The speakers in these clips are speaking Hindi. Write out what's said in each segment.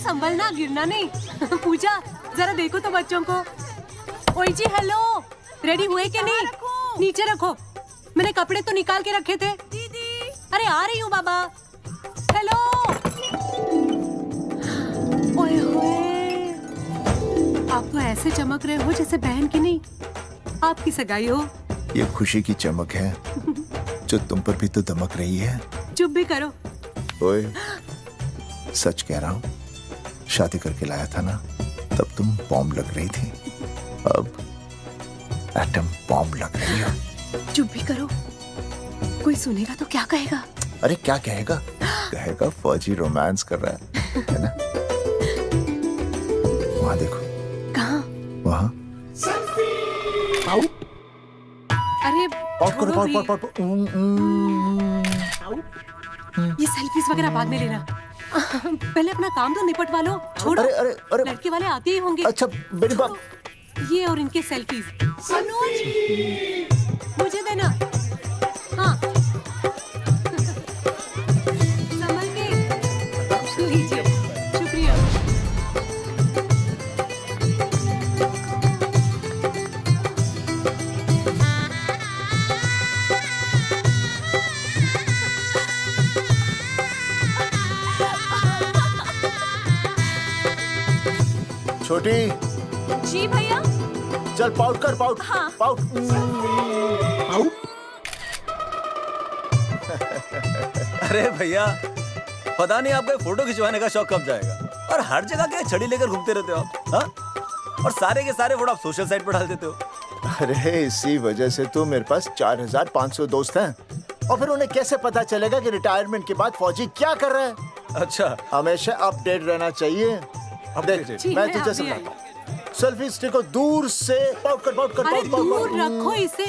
संभलना, गिरना नहीं। पूजा जरा देखो तो बच्चों को। ओए जी हेलो, रेडी हुए कि नहीं? नीचे रखो, मैंने कपड़े तो निकाल के रखे थे। दीदी अरे आ रही हूँ बाबा। हेलो। ओए होए, आप तो ऐसे चमक रहे हो जैसे बहन की नहीं आपकी सगाई हो। ये खुशी की चमक है जो तुम पर भी तो दमक रही है। चुप भी करो। ओए, सच कह रहा हूँ, शादी करके लाया था ना, तब तुम बॉम्ब लग रही थी, अब एटम बॉम्ब लग रही हो। चुप भी करो, कोई सुनेगा तो क्या कहेगा? अरे क्या कहेगा? कहेगा फौजी रोमांस कर रहा है ना? वहाँ देखो। कहाँ? वहाँ। अरे करो, ये सेल्फीज वगैरह बाद में लेना। पहले अपना काम तो निपटवा लो। छोड़ो। अरे लड़के वाले आते ही होंगे। अच्छा मेरी बात। ये और इनके सेल्फीज। अनुज, मुझे देना। हाँ, संभल के लीजिए। शुक्रिया। छोटी, जी भैया। चल पाउट कर, पाउट। हाँ। पाउट। अरे भैया, पता नहीं आपको फोटो खिंचवाने का शौक कब जाएगा। और हर जगह क्या छड़ी लेकर घूमते रहते हो आप, हाँ? और सारे के सारे फोटो आप सोशल साइट पर डाल देते हो। अरे इसी वजह से तो मेरे पास 4500 दोस्त हैं। और फिर उन्हें कैसे पता चलेगा कि रिटायरमेंट के बाद फौजी क्या कर रहा है? अच्छा, हमेशा अपडेट रहना चाहिए। देख, ठीक मैं है, तुझे आप भी समझाता हूँ। सेल्फी स्टिक को दूर से पाउट कर, पाउट कर, अरे पाउट, पाउट, दूर पाउट। रखो इसे।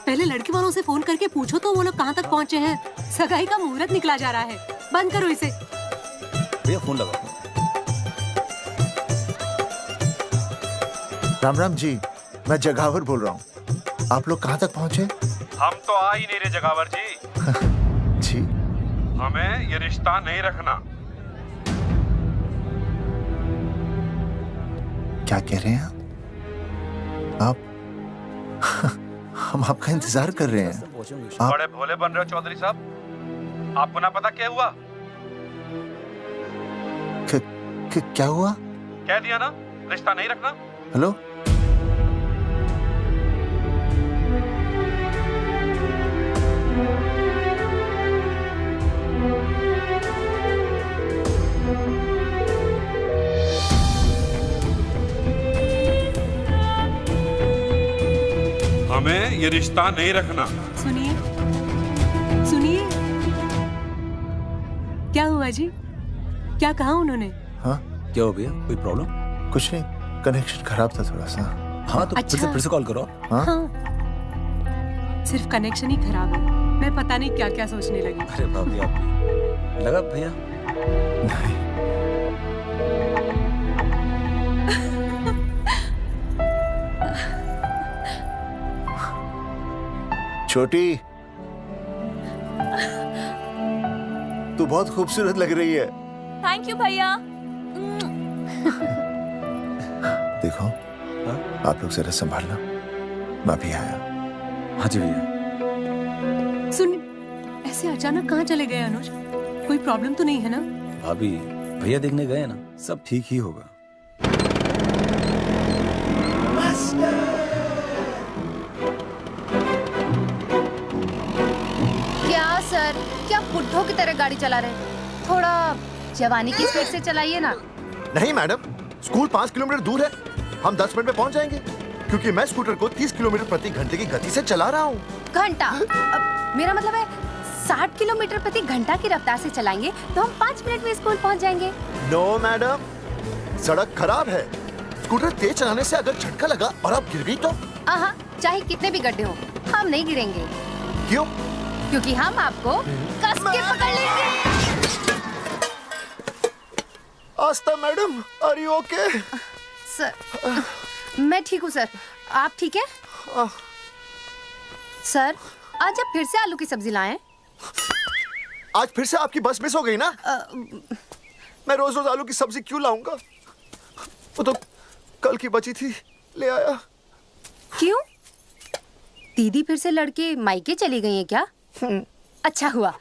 पहले लड़की वालों से फोन करके पूछो तो वो लोग कहाँ तक पहुँचे हैं। सगाई का मुहूर्त निकला जा रहा है। बंद करो इसे। भैया फोन लगाओ। राम राम जी, मैं जगावर बोल रहा हूँ। आप लोग कहाँ तक पहुँचे? हम तो आ ही नहीं रहे जगावर जी। जी, हमें ये रिश्ता नहीं रखना। क्या कह रहे हैं आप? हम आपका इंतजार कर रहे हैं। आप बड़े भोले बन रहे हो चौधरी साहब। आपको ना पता क्या हुआ? क्या हुआ? कह दिया ना, रिश्ता नहीं रखना। हेलो, हमें ये रिश्ता नहीं रखना। सुनिए, सुनिए। क्या हुआ जी? क्या कहा उन्होंने? हाँ क्या हो भैया, कोई प्रॉब्लम? कुछ नहीं, कनेक्शन खराब था थोड़ा सा। हाँ तो अच्छा। फिर से कॉल करो। हाँ? हाँ, सिर्फ कनेक्शन ही खराब है। मैं पता नहीं क्या क्या सोचने लगी। अरे भाभी आप भी। लगा भैया? नहीं, छोटी, तू बहुत खूबसूरत लग रही है। थैंक यू भैया। देखो, आप लोग जरा संभालना, मैं भी आया। हाँ जी भैया। सुन, ऐसे अचानक कहाँ चले गए अनुज? कोई प्रॉब्लम तो नहीं है ना? भाभी, भैया देखने गए ना, सब ठीक ही होगा। क्या सर, क्या बुड्ढों की तरह गाड़ी चला रहे हैं? थोड़ा जवानी की स्पीड से चलाइए ना। नहीं मैडम, स्कूल 5 किलोमीटर दूर है, हम 10 मिनट में पहुंच जाएंगे, क्योंकि मैं स्कूटर को 30 किलोमीटर प्रति घंटे की गति से चला रहा हूँ। घंटा? मेरा मतलब है 60 किलोमीटर प्रति घंटा की रफ्तार से चलाएंगे तो हम 5 मिनट में स्कूल पहुंच जाएंगे। नो मैडम, सड़क खराब है। स्कूटर तेज चलाने से अगर झटका लगा और आप गिर गई तो? आहा, चाहे कितने भी गड्ढे हो, हम नहीं गिरेंगे। क्यों? क्योंकि हम आपको कस के पकड़ लेंगे। Aastha madam, are you okay? Sir, मैं ठीक हूँ सर, आप ठीक है? सर, आज आप फिर से आलू की सब्जी लाएं? आज फिर से आपकी बस मिस हो गई ना? मैं रोज रोज आलू की सब्जी क्यों लाऊंगा? वो तो कल की बची थी, ले आया। क्यों? दीदी फिर से लड़के मायके चली गई हैं क्या? अच्छा हुआ।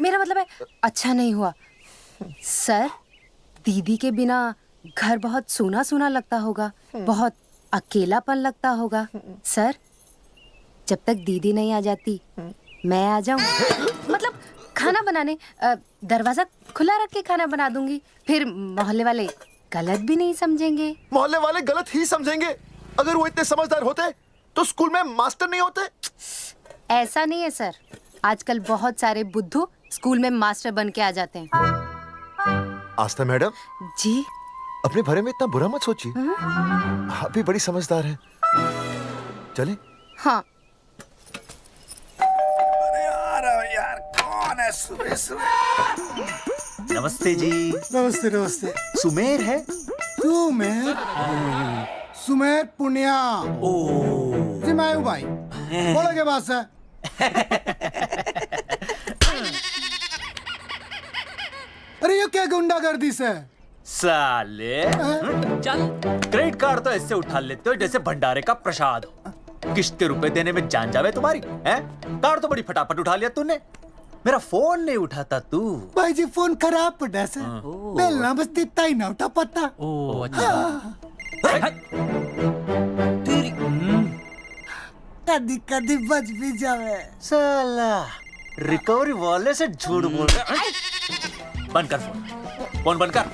मेरा मतलब है अच्छा नहीं हुआ। सर, दीदी के बिना घर बहुत सूना सूना लगता होगा, बहुत अकेलापन लगता होगा। सर, जब तक दीदी नहीं आ जाती मैं आ जाऊं। मतलब खाना बनाने दरवाजा खुला रख के खाना बना दूंगी, फिर मोहल्ले वाले गलत भी नहीं समझेंगे। मोहल्ले वाले गलत ही समझेंगे। अगर वो इतने समझदार होते तो स्कूल में मास्टर नहीं होते। ऐसा नहीं है सर, आजकल बहुत सारे बुद्धू स्कूल में मास्टर बन के आ जाते हैं। आस्था मैडम जी? अपने भरे में इतना बुरा मत सोचिए। आप भी बड़ी समझदार हैं। चले? हाँ। यार कौन है सुबह सुबह? नमस्ते जी। नमस्ते नमस्ते। सुमेर है? सुमेर पुनिया। जी मैं हूँ भाई। बोलो के बात है? अरे ये क्या गुंडागर्दी से? साले चल, क्रेडिट कार्ड तो ऐसे उठा लेते हो जैसे भंडारे का प्रसाद हो। किस्त के रुपए देने में जान जावे तुम्हारी हैं? कार्ड तो बड़ी फटाफट उठा लिया तूने, मेरा फोन नहीं उठाता तू। भाई जी फोन खराब पड़ा से बेलना बस इतना ही ना उठा पाता। कदी कदी बच भी जावे। साला रिकवरी वाले से झूठ बोल रहा है। बंद कर फोन बंद कर।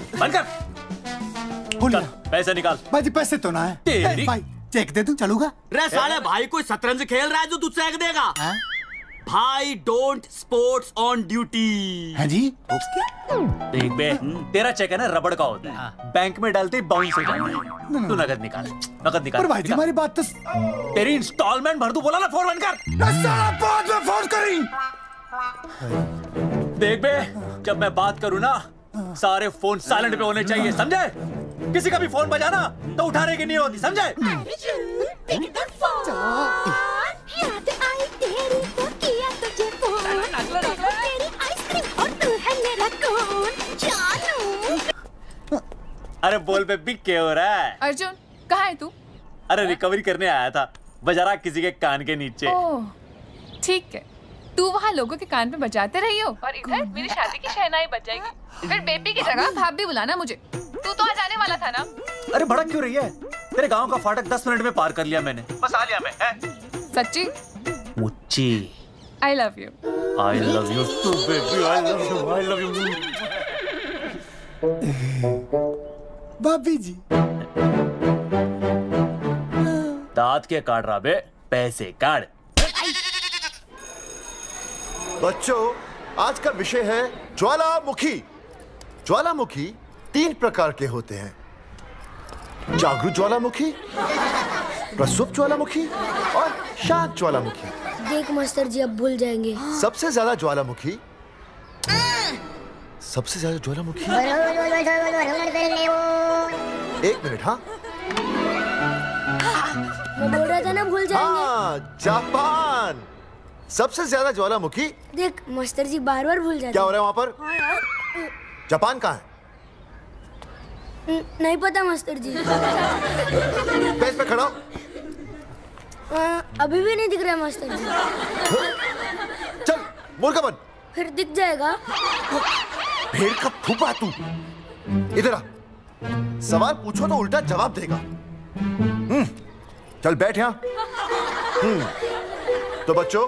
चल, पैसे निकाल। भाई जी पैसे तो ना है। तेरी- भाई चेक दे दूं, चलूगा? रे साले भाई कोई शतरंज खेल रहा है जो तुझसे चेक देगा? हाँ? भाई डोंट स्पोर्ट्स ऑन ड्यूटी। है जी? देख बे, तेरा चेक है ना रबड़ का होता है, बैंक में डालते ही बाउंस हो जाता है। तू नकद निकाल। पर भाई जी निकाल। हमारी बात तो तेरी इंस्टॉलमेंट भर दूं, बोला ना फोन बंद कर। साला बाद में फोन करी। देख बे, जब मैं बात करूं ना सारे फोन साइलेंट पे होने चाहिए, समझे? किसी का भी फोन बजाना तो उठाने की नहीं होती, समझे? अरे बोल बेबी क्या हो रहा है? अर्जुन कहाँ है तू? अरे रिकवरी करने आया था, बजा रहा किसी के कान के नीचे। ओह ठीक है, तू वहाँ लोगों के कान पे बजाते रही हो और इधर मेरी शादी की शहनाई बज जाएगी। फिर बेबी की जगह भाभी बुलाना मुझे। तू तो आज आने वाला था ना? अरे भड़क क्यों रही है? तेरे गांव का फाटक 10 मिनट में पार कर लिया मैंने, बस आ लिया मैं। सच्ची? मुच्ची I love you. I love you too, baby. I love you. भाभी जी दांत के काट रहा बे, पैसे काट। बच्चों, आज का विषय है ज्वालामुखी। ज्वालामुखी 3 प्रकार के होते हैं: जागरूक ज्वालामुखी, प्रसुप्त ज्वालामुखी और शांत ज्वालामुखी। देख मास्टर जी अब भूल जाएंगे। सबसे ज्यादा ज्वालामुखी एक मिनट। हाँ मैं बोल रहा था ना भूल जाएंगे। हाँ, जापान सबसे ज्यादा ज्वालामुखी। देख मास्टर जी बार बार भूल जाते क्या हो रहा है वहां पर? जापान कहाँ है? नहीं पता मास्टर जी। पेज पे खड़ा हो। अभी भी नहीं दिख रहा मास्टर जी। चल मुर्गा बन। फिर दिख जाएगा। भेड़ का फूफा तू। इधर आ, सवाल पूछो तो उल्टा जवाब देगा। चल बैठ यहाँ। तो बच्चों,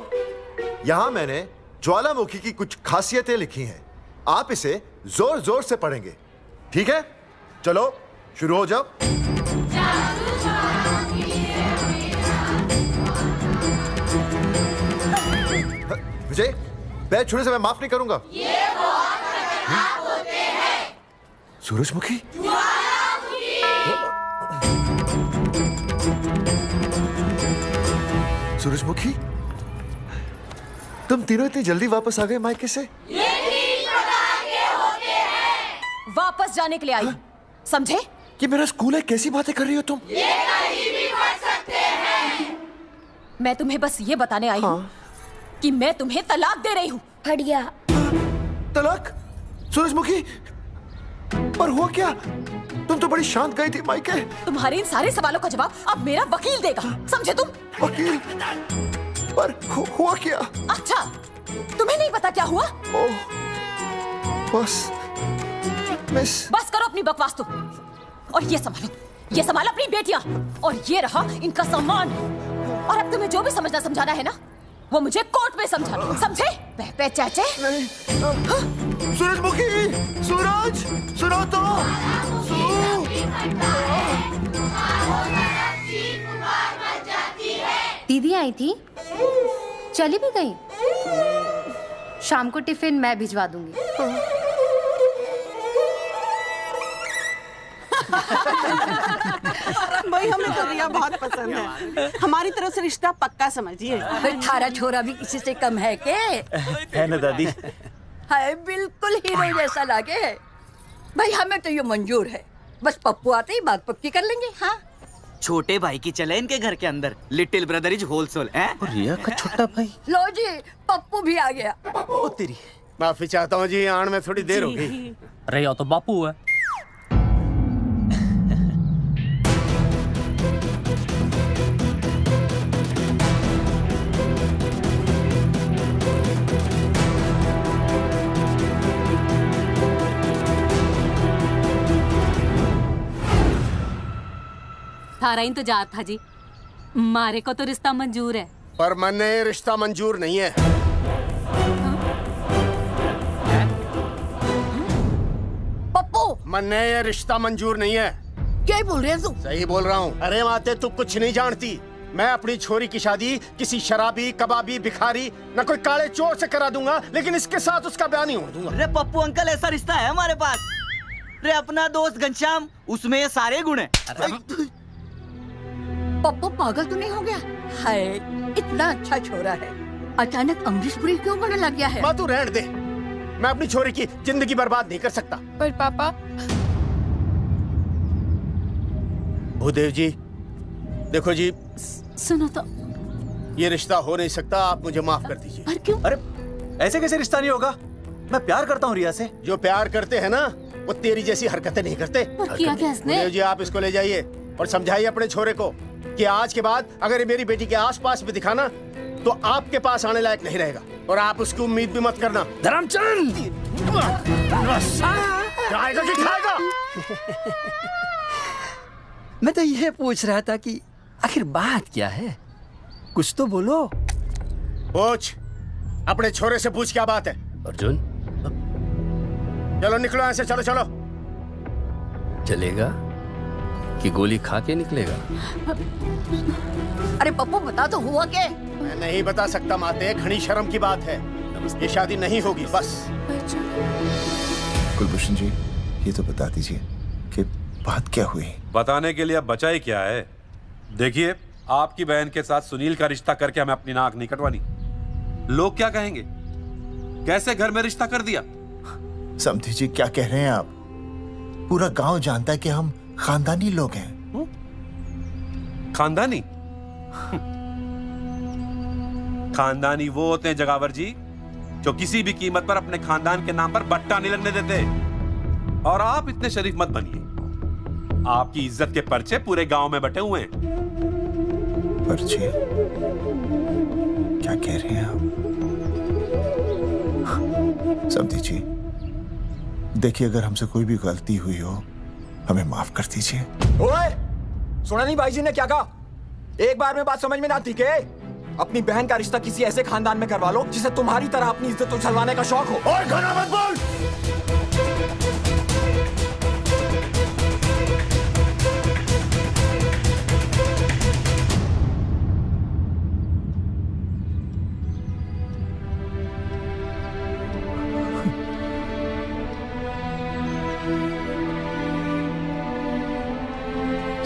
यहां मैंने ज्वालामुखी की कुछ खासियतें लिखी हैं। आप इसे जोर जोर से पढ़ेंगे, ठीक है? चलो शुरू हो जाओ। विजय, बैच छूने से मैं माफ नहीं करूंगा। सूरजमुखी? सूरजमुखी, तुम तीनों इतनी जल्दी वापस आ गए मायके से? वापस जाने के लिए आई, समझे? ये मेरा स्कूल है, कैसी बातें कर रही हो तुम? मैं तुम्हें बस ये बताने आई हूँ कि मैं तुम्हें तलाक दे रही हूँ। फट गया। तलाक? सूरजमुखी, पर हुआ क्या? तुम तो बड़ी शांत गई थी मायके। तुम्हारे इन सारे सवालों का जवाब अब मेरा वकील देगा, समझे तुम? वकील? पर हुआ क्या? अच्छा, तुम्हें नहीं पता क्या हुआ? ओह, बस मिस। बस करो अपनी बकवास तुम, और ये संभालो अपनी बेटियां, और ये रहा इनका सामान। और अब तुम्हें जो भी समझना समझाना है ना, वो मुझे कोर्ट में समझाना, समझे? पे चाचे। सूरजमुखी, सूरज, सुनो तो। दीदी आई थी, चली भी गई। शाम को टिफिन मैं भिजवा दूंगी। भाई हमें तो रिया बहुत पसंद है, हमारी तरफ से रिश्ता पक्का समझिए। फिर थारा छोरा भी किसी से कम है के? है ना दादी? है, बिल्कुल हीरो जैसा लागे। भाई हमें तो ये मंजूर है, बस पप्पू आते ही बात पक्की कर लेंगे। हाँ, छोटे भाई की चले इनके घर के अंदर, लिटिल ब्रदर इज होलसेल है। और रिया का छोटा भाई? लो जी, पप्पू भी आ गया। ओ तेरी। माफी चाहता हूँ जी, आने में थोड़ी देर हो गई। अरे या तो बापू है। थारा इंतजार था जी, मारे को तो रिश्ता मंजूर है। पर मैंने ये रिश्ता मंजूर नहीं है। पप्पू, मैंने ये रिश्ता मंजूर नहीं है। क्या बोल रहे हैं तू? सही बोल रहा हूँ। अरे माते, तू कुछ नहीं जानती। मैं अपनी छोरी की शादी किसी शराबी, कबाबी, भिखारी, न कोई काले चोर से करा दूंगा, लेकिन इसके साथ उसका ब्याह नहीं हो दूंगा। अरे पप्पू अंकल, ऐसा रिश्ता है हमारे पास। अरे अपना दोस्त घनश्याम, उसमें ये सारे गुण हैं। पप्पू पागल तो नहीं हो गया? हाय, इतना अच्छा छोरा है, अचानक अमरीशपुरी क्यों बनने लग गया है? माँ तू रहने दे, मैं अपनी छोरी की जिंदगी बर्बाद नहीं कर सकता। पर पापा। भूदेव जी, देखो जी, सुनो तो। ये रिश्ता हो नहीं सकता, आप मुझे माफ कर दीजिए। पर क्यों? अरे ऐसे कैसे रिश्ता नहीं होगा? मैं प्यार करता हूँ रिया से। जो प्यार करते हैं ना, वो तेरी जैसी हरकतें नहीं करते। पर किया क्या इसने? भूदेव जी, आप इसको ले जाइए और समझाइए अपने छोरे को कि आज के बाद अगर ये मेरी बेटी के आसपास भी दिखाना, तो आपके पास आने लायक नहीं रहेगा, और आप उसकी उम्मीद भी मत करना। धर्मचंद, खाएगा कि खाएगा? मैं तो ये पूछ रहा था कि आखिर बात क्या है, कुछ तो बोलो। पूछ, अपने छोरे से पूछ क्या बात है। अर्जुन, चलो निकलो यहाँ से, चलो चलो। चलेगा कि गोली खा के निकलेगा? अरे पप्पू, बता तो हुआ क्या? मैं नहीं बता सकता माते, घनी शर्म की बात है। ये शादी नहीं होगी, बस। कुलभूषण जी, ये तो बता दीजिए कि बात क्या हुई? बताने के लिए अब बचा ही क्या है? देखिए, आपकी बहन के साथ सुनील का रिश्ता करके हमें अपनी नाक नहीं कटवानी। लोग क्या कहेंगे? कैसे घर में रिश्ता कर दिया? समधी जी, क्या कह रहे हैं आप? पूरा गांव जानता है कि हम खानदानी लोग हैं। खानदानी? खानदानी वो होते हैं जगावर जी, जो किसी भी कीमत पर अपने खानदान के नाम पर बट्टा नहीं लगने देते। और आप इतने शरीफ मत बनिए, आपकी इज्जत के पर्चे पूरे गांव में बटे हुए हैं। पर्चे? क्या कह रहे हैं आप? समधी जी, देखिए, अगर हमसे कोई भी गलती हुई हो, हमें माफ कर दीजिए। ओए, सुना नहीं भाई जी ने क्या कहा? एक बार में बात समझ में ना आती के? अपनी बहन का रिश्ता किसी ऐसे खानदान में करवा लो जिसे तुम्हारी तरह अपनी इज्जत उछलवाने का शौक हो। ओए, घना मत बोल।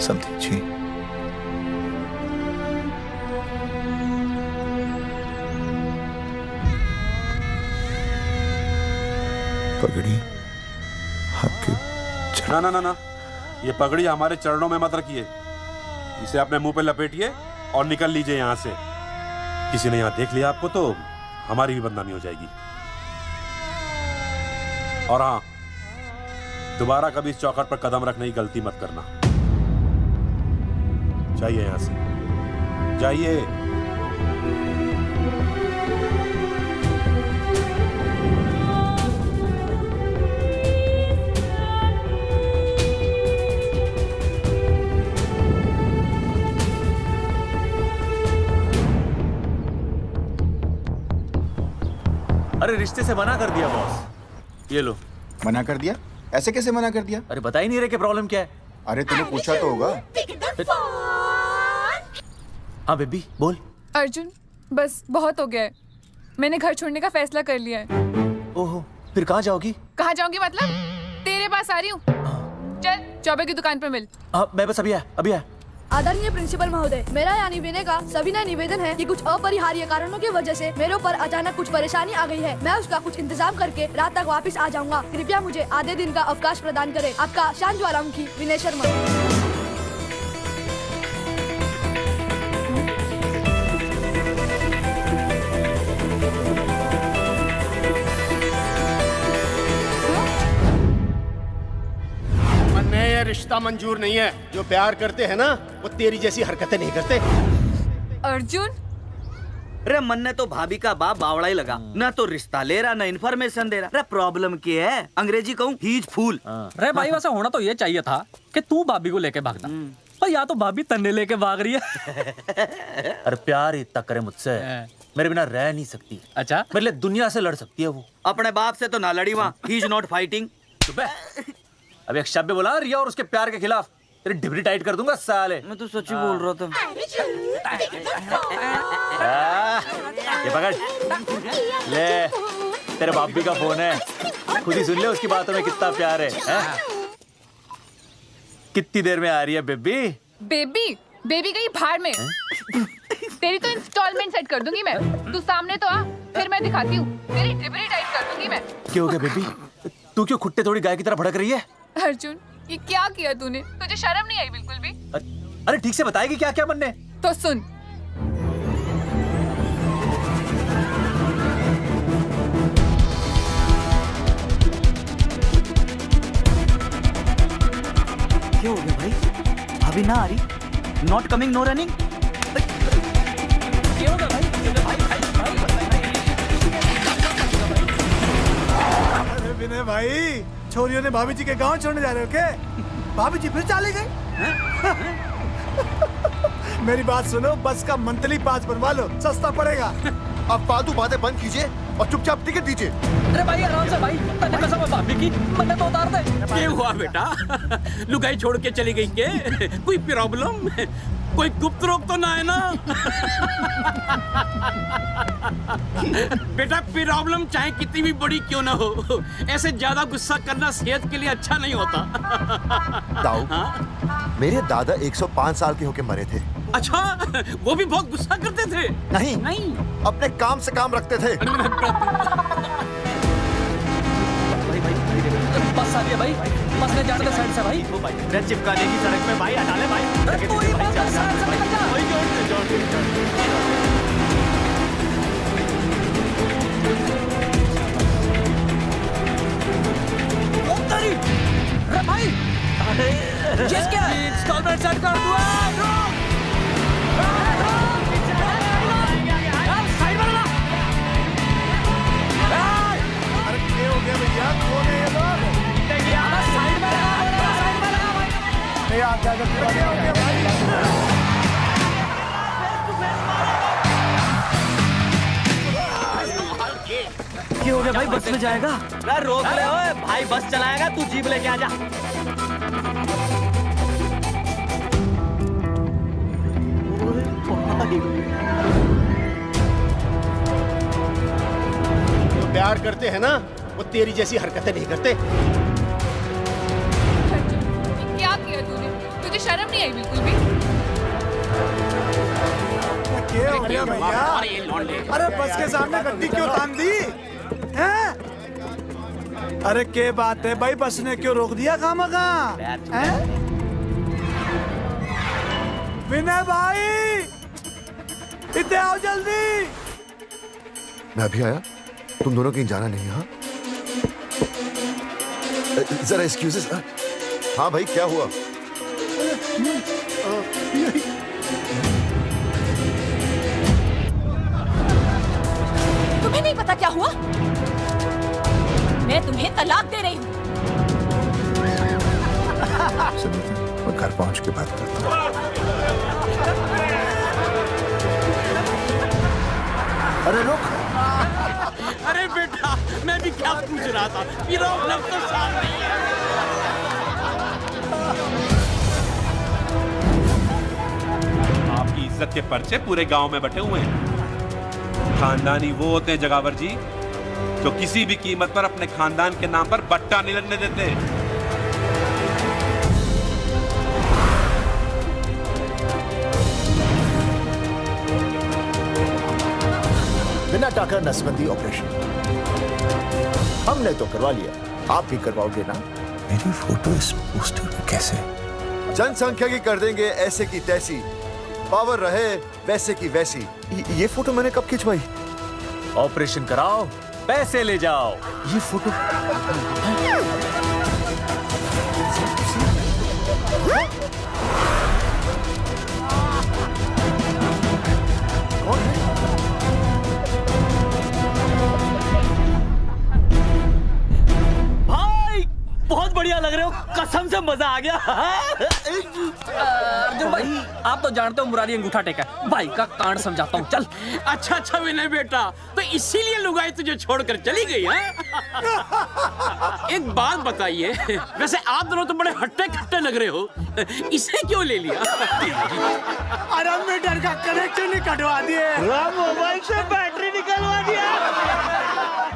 समधी जी, पगड़ी आपके ना ना ना ना, ये पगड़ी हमारे चरणों में मत रखिए। इसे अपने मुंह पे लपेटिए और निकल लीजिए यहाँ से। किसी ने यहाँ देख लिया आपको तो हमारी भी बदनामी हो जाएगी। और हाँ, दोबारा कभी इस चौखट पर कदम रखने की गलती मत करना। जाइए यहां से, जाइए। अरे रिश्ते से मना कर दिया बॉस। ये लो। मना कर दिया? ऐसे कैसे मना कर दिया? अरे बता ही नहीं रहे कि प्रॉब्लम क्या है। अरे तूने पूछा तो होगा। हाँ बेबी बोल। अर्जुन बस बहुत हो गया है, मैंने घर छोड़ने का फैसला कर लिया है। ओहो, फिर कहाँ जाओगी? कहाँ जाऊंगी मतलब? तेरे पास आ रही हूँ। चल चौबे की दुकान पर मिल। हाँ मैं बस अभी आया। आदरणीय प्रिंसिपल महोदय, मेरा यानी विनय का सविनय निवेदन है कि कुछ अपरिहार्य कारणों की वजह से मेरे ऊपर अचानक कुछ परेशानी आ गई है। मैं उसका कुछ इंतजाम करके रात तक वापस आ जाऊंगा। कृपया मुझे आधे दिन का अवकाश प्रदान करें। आपका शांत ज्वालामुखी विनय शर्मा। ये रिश्ता मंजूर नहीं है। जो प्यार करते हैं ना वो तेरी जैसी हरकतें नहीं करते। अर्जुन अरे मन ने तो भाभी का बाप बावड़ा ही लगा, ना तो रिश्ता ले रहा ना इन्फॉर्मेशन दे रहा। अरे प्रॉब्लम क्या है? अंग्रेजी कहूँ हीज फूल। अरे भाई वैसा होना तो ये चाहिए था कि तू भाभी को लेके भागता, पर या तो भाभी तन्ने लेके भाग रही है। अरे प्यार इतना करे मुझसे, मेरे बिना रह नहीं सकती। अच्छा मेरे लिए दुनिया से लड़ सकती है वो। अपने बाप से तो ना लड़ी वहाँ, ही इज नॉट फाइटिंग। अभी एक शब्द बोला रिया और उसके प्यार के खिलाफ, तेरी डिबरी टाइट कर दूंगा साले। मैं तो सच्ची बोल रहा था। ये पकड़ ले, तेरे बापी का फोन है, खुद ही सुन ले उसकी बातों में कितना प्यार है, कितनी देर में आ रही है बेबी? बेबी गई भाड़ में। तेरी तो इंस्टॉलमेंट सेट कर दूंगी मैं। तू सामने तो आ, फिर मैं दिखाती हूँ। तेरी डिबरी टाइट कर दूंगी मैं। क्या हो गया बेबी? तू क्यों खुट्टे थोड़ी गाय की तरह भड़क रही है? अर्जुन ये क्या किया तूने? तुझे शर्म नहीं आई बिल्कुल भी? अरे ठीक से बताएगी क्या क्या बनने? तो सुन, क्या हो गया भाई? अभी ना आ रही? Not coming no running? क्या होगा भाई? अरे विनय भाई, छोरियों ने भाभी जी के गांव छोड़ने जा रहे हो क्या? भाभी जी फिर चले गए? मेरी बात सुनो, बस का मंथली पास बनवा लो, सस्ता पड़ेगा। अब फालतू बातें बंद कीजिए और चुपचाप टिकट दीजिए। अरे भाई आराम से भाई, तन्ने में सब भाभी की मन्नत तो उतार दे। क्या हुआ बेटा? लुगाई छोड़ के चली गई के? कोई प्रॉब्लम? कोई गुप्त रोग तो ना है ना? बेटा प्रॉब्लम चाहे कितनी भी बड़ी क्यों ना हो, ऐसे ज्यादा गुस्सा करना सेहत के लिए अच्छा नहीं होता। ताऊ, मेरे दादा 105 साल के होके मरे थे। अच्छा, वो भी बहुत गुस्सा करते थे? नहीं, अपने काम से काम रखते थे। बस आ गया भाई, बस ले जाने दे साइड से भाई। भाई चिपकाने की सड़क में भाई, हटा ले भाई। अरे भाई, क्या इंस्टॉलमेंट सेट कर दूँ? अरे क्या हो गया भैया? कौन है ये लोग? नहीं आप क्या हो गया भाई? क्या हो गया भाई? बस में जाएगा? अरे रोक ले ओए भाई, बस चलाएगा, तू जीप लेके आ जा। जो प्यार करते हैं ना वो तेरी जैसी हरकतें नहीं करते। क्या किया तूने? तुझे शर्म नहीं आई बिल्कुल भी? क्या हो गया भैया? अरे बस के सामने गड्डी क्यों तान दी? हैं? अरे क्या बात है भाई, बस ने क्यों रोक दिया खामखा? विनय भाई, इतने आओ जल्दी। मैं अभी आया, तुम दोनों कहीं जाना नहीं। हाँ जरा एक्सक्यूजेस। हाँ भाई, क्या हुआ? तुम्हें नहीं पता क्या हुआ? मैं तुम्हें तलाक दे रही हूँ। मैं घर पहुंच के बात करता हूँ। अरे रुक। अरे बेटा, मैं भी क्या पूछ रहा था, प्रॉब्लम तो साफ नहीं है। आपकी इज्जत के पर्चे पूरे गांव में बटे हुए हैं। खानदानी वो होते हैं जगावर जी जो किसी भी कीमत पर अपने खानदान के नाम पर बट्टा नहीं लगने देते। बिना टाका नसबंदी ऑपरेशन हमने तो करवा लिया, आप भी करवाओगे ना? मेरी फोटो इस पोस्टर में कैसे? जनसंख्या की कर देंगे ऐसे की तैसी, पावर रहे वैसे की वैसी। ये फोटो मैंने कब खिंचवाई? ऑपरेशन कराओ, पैसे ले जाओ। ये फोटो भाई बहुत बढ़िया लग रहे हो, कसम से मजा आ गया। अर्जुन भाई, आप तो जानते हो मुरारी अंगूठा टेका, भाई का कांड समझाता हूँ, चल। अच्छा विनय बेटा, तो इसीलिए लुगाई तुझे छोड़कर चली गई है? एक बात बताइए, वैसे आप दोनों तो बड़े हट्टे कट्टे लग रहे हो, इसे क्यों ले लिया? अरे मीटर का कनेक्शन ही कटवा दिए, मोबाइल से बैटरी निकलवा दिया।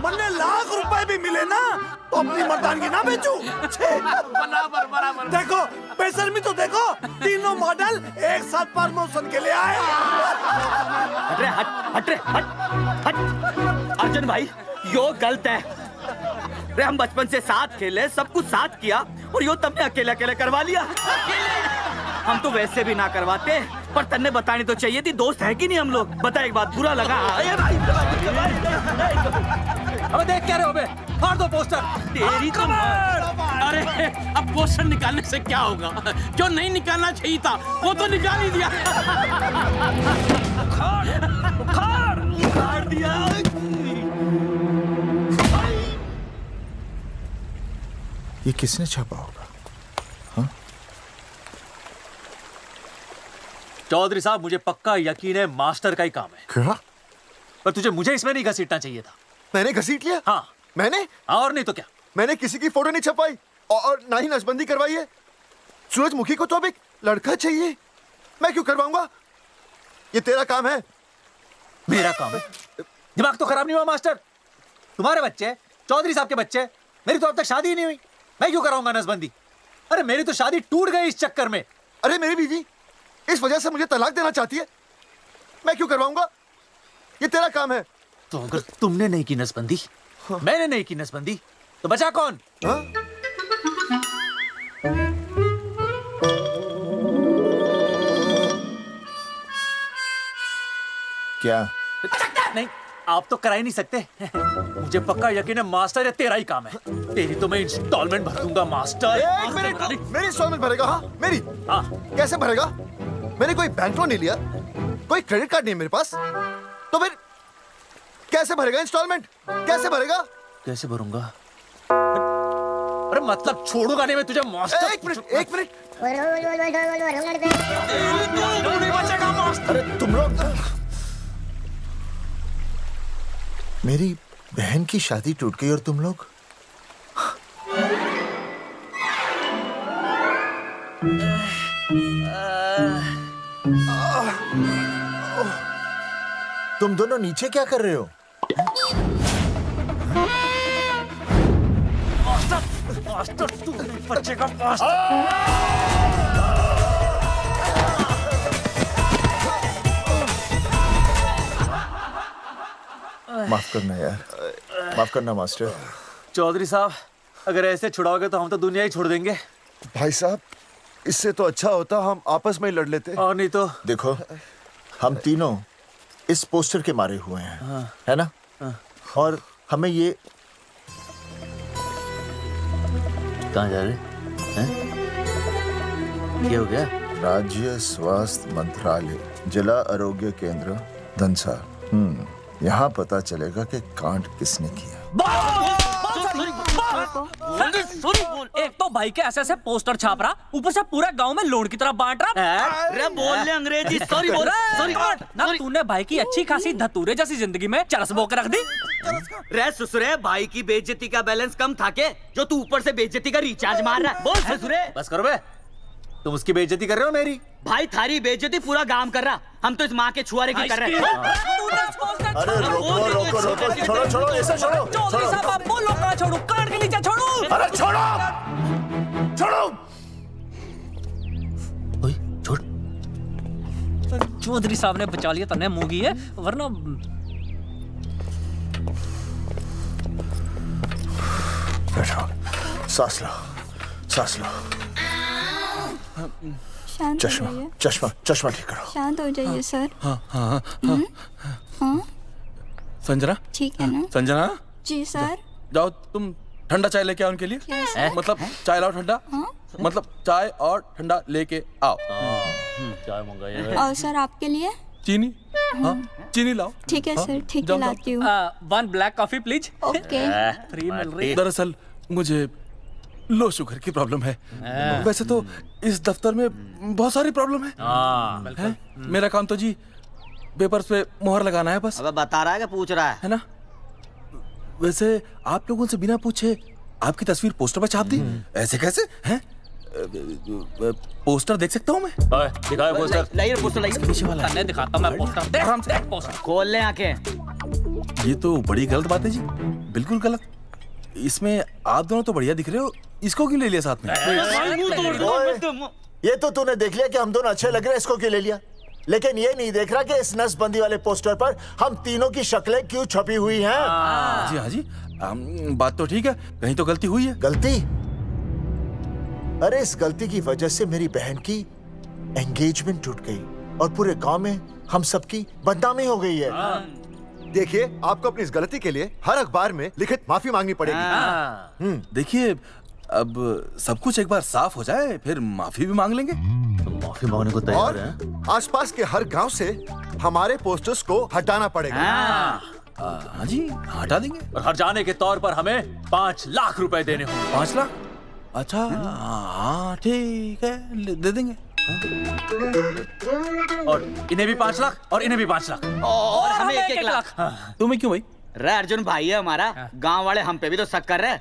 मन्ने लाख रुपए भी मिले ना तो अपनी मर्दानगी ना बेचू। बराबर। देखो बेशर्मी तो देखो, तीनों मॉडल एक साथ प्रमोशन के लिए आए। हट अर्जुन भाई, यो गलत है। रे हम बचपन से साथ खेले, सब कुछ साथ किया, और यो तुमने अकेले अकेले करवा लिया। हम तो वैसे भी ना करवाते, पर तन्ने बतानी तो चाहिए थी, दोस्त है कि नहीं हम लोग? बता एक बात, बुरा लगा? अबे देख क्या रहे हो बे? फाड़ दो पोस्टर। तेरी तो अरे अब पोस्टर निकालने से क्या होगा? जो नहीं निकालना चाहिए था वो तो निकाल ही दिया। उखाड़ दिया। ये किसने छापा होगा? हाँ? चौधरी साहब, मुझे पक्का यकीन है मास्टर का ही काम है। क्या? पर तुझे मुझे इसमें नहीं घसीटना चाहिए था। मैंने घसीट लिया? हाँ। मैंने? और नहीं तो क्या? मैंने किसी की फोटो नहीं छपाई और ना ही नसबंदी करवाई है। सूरजमुखी को तो अब एक लड़का चाहिए, मैं क्यों करवाऊंगा? ये तेरा काम है। मेरा काम है? दिमाग तो खराब नहीं हुआ मास्टर? तुम्हारे बच्चे, चौधरी साहब के बच्चे, मेरी तो अब तक शादी ही नहीं हुई, मैं क्यों कराऊंगा नसबंदी? अरे मेरी तो शादी टूट गई इस चक्कर में। अरे मेरी बीवी इस वजह से मुझे तलाक देना चाहती है, मैं क्यों करवाऊंगा? ये तेरा काम है। तो अगर तुमने नहीं की नसबंदी, मैंने नहीं की नसबंदी, तो बचा कौन? हाँ? क्या? नहीं, आप तो करा ही नहीं सकते। मुझे पक्का यकीन है मास्टर, ये तेरा ही काम है। तेरी तो मैं इंस्टॉलमेंट भर दूंगा मास्टर। एक मिनट, मेरी इंस्टॉलमेंट भरेगा? हाँ मेरी। हाँ। कैसे भरेगा? मैंने कोई बैंक लोन नहीं लिया, कोई क्रेडिट कार्ड नहीं मेरे पास, तो फिर कैसे भरेगा इंस्टॉलमेंट? कैसे भरेगा? कैसे भरूंगा? अरे मतलब छोड़ूंगा नहीं मैं तुझे मास्टर। एक मिनट। नहीं बचेगा मास्टर। अरे तुम लोग, मेरी बहन की शादी टूट गई और तुम लोग तुम दोनों नीचे क्या कर रहे हो? मास्टर तू नहीं बचेगा मास्टर। माफ करना यार, माफ करना मास्टर। चौधरी साहब, अगर ऐसे छुड़ाओगे तो हम तो दुनिया ही छोड़ देंगे। भाई साहब, इससे तो अच्छा होता हम आपस में ही लड़ लेते। और नहीं तो। देखो, हम तीनों इस पोस्टर के मारे हुए हैं। हाँ। है ना? हाँ। और हमें ये कहाँ जा रहे हैं? क्या हो गया? राज्य स्वास्थ्य मंत्रालय, जिला आरोग्य केंद्र धनसा। यहाँ पता चलेगा कि कांड किसने किया। एक तो भाई के ऐसे पोस्टर छाप रहा, ऊपर से पूरा गांव में लोन की तरह बांट रहा। अरे बोल ले अंग्रेजी, सॉरी बोल, सॉरी। ना तूने भाई की अच्छी खासी धतूरे जैसी जिंदगी में चरस बो के रख दी। रे ससुरे, भाई की बेइज्जती का बैलेंस कम था के जो तू ऊपर से बेइज्जती का रिचार्ज मार रहा है? बोल ससुरे। बस करो बे, तुम उसकी बेइज्जती कर रहे हो मेरी। भाई थारी बेइज्जती पूरा गांव कर रहा, हम तो इस माँ के छुआरे की कर रहे हैं। अरे रोको रोको रोको, छोड़ो छोड़ो, ऐसा छोड़ो छोड़ो। बोलो कहाँ छोड़ू? काट के नीचे छोड़ू। अरे छोड़ो छोड़ो। छोड़। चौधरी साहब ने बचा लिया, तन्ने मुंगी है, वरना बैठो, सांस लो, सांस लो। शांत हो चश्मा जाइए। चश्मा चश्मा ठीक करो। शांत हो जाइए सर। हाँ हाँ हाँ हाँ संजना, ठीक है ना? संजना जी सर। जाओ तुम ठंडा चाय लेके आओ उनके लिए। Yes, sir. मतलब चाय लाओ ठंडा। मतलब चाय और ठंडा लेके आओ। चाय मंगाइए। और सर आपके लिए? चीनी, हाँ चीनी लाओ। ठीक है सर, ठीक है लाती हूँ। 1 black coffee please. Okay. Free मिल रही। दरअसल मुझे लो शुगर की प्रॉब्लम है। वैसे तो इस दफ्तर में बहुत सारी प्रॉब्लम है। मेरा काम तो जी पेपर्स पे मोहर लगाना है बस। अब बता रहा है कि पूछ रहा है ना? वैसे आप लोगों से बिना पूछे आपकी तस्वीर पोस्टर पर छाप दी, ऐसे कैसे हैं? पोस्टर देख सकता हूँ मैं? दिखाओ पोस्टर। लाइए पोस्टर, लाइए। पीछे वाला है। दिखाता मैं पोस्टर। देख आराम से। पोस्टर खोल ले आंखें। ये तो बड़ी गलत बात है जी, बिल्कुल गलत। इसमें आप दोनों तो बढ़िया दिख रहे हो, इसको क्यों ले लिया साथ में? ये तो तूने देख लिया कि हम दोनों अच्छे लग रहे हैं, इसको क्यों ले लिया? लेकिन ये नहीं देख रहा कि इस नसबंदी वाले पोस्टर पर हम तीनों की शक्लें क्यों छपी हुई हैं? जी हाँ जी, बात तो ठीक है, कहीं तो गलती हुई है। गलती? अरे इस गलती की वजह से मेरी बहन की एंगेजमेंट टूट गई और पूरे गांव में हम सबकी बदनामी हो गई है। देखिए, आपको अपनी इस गलती के लिए हर अखबार में लिखित माफी मांगनी पड़ेगी। देखिए, अब सब कुछ एक बार साफ हो जाए फिर माफी भी मांग लेंगे। माफी मांगने को तैयार है? और आसपास के हर गांव से हमारे पोस्टर्स को हटाना पड़ेगा। हाँ जी, हटा देंगे। और हर जाने के तौर पर हमें 5 लाख रुपए देने होंगे। 5 लाख? अच्छा हाँ ठीक है, दे देंगे। और इन्हें भी 5 लाख और इन्हें भी 5 लाख और हमें 1-1 लाख। तुम्हें क्यों भाई? रे अर्जुन भाई है हमारा, गांव वाले हम पे भी तो शक कर रहे हैं।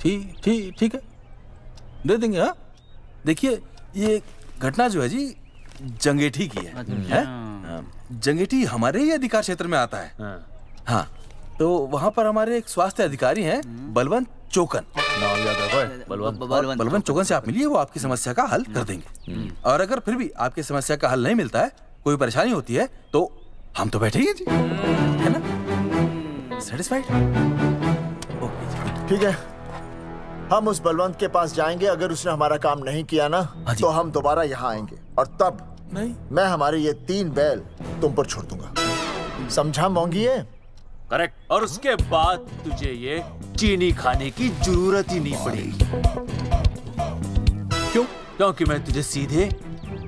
ठीक है, दे देंगे। हाँ देखिए, ये घटना जो है जी जंगेठी की है? जंगेठी हमारे ही अधिकार क्षेत्र में आता है। हाँ, तो वहाँ पर हमारे एक स्वास्थ्य अधिकारी हैं, बलवंत चौकन। नाम याद रखो, बलवंत चौकन से आप मिलिए, वो आपकी समस्या का हल कर देंगे। और अगर फिर भी आपकी समस्या का हल नहीं मिलता है, कोई परेशानी होती है, तो हम तो बैठे ही हैं जी, है ना? सेटिस्फाइड? ठीक है, हम उस बलवंत के पास जाएंगे। अगर उसने हमारा काम नहीं किया ना, तो हम दोबारा यहाँ आएंगे और तब नहीं, मैं हमारे ये 3 बैल तुम पर छोड़ दूंगा। समझा मोंगी? है करेक्ट। और उसके बाद तुझे ये चीनी खाने की जरूरत ही नहीं पड़ेगी। क्यों? क्योंकि मैं तुझे सीधे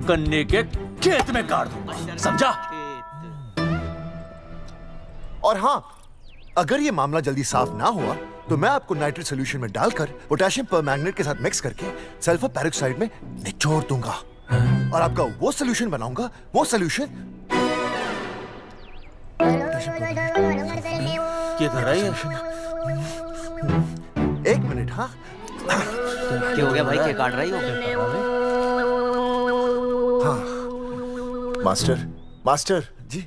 गन्ने के खेत में गाड़ दूंगा, समझा? और हाँ, अगर ये मामला जल्दी साफ ना हुआ तो मैं आपको नाइट्रेट सोल्यूशन में डालकर पोटेशियम परमैंगनेट के साथ मिक्स करके सल्फर पेरोक्साइड में निचोड़ दूंगा और आपका वो सोल्यूशन बनाऊंगा, वो सोल्यूशन। क्या कर रही है? 1 मिनट। हाँ क्या हो गया भाई, क्या काट रही हो? हाँ मास्टर जी,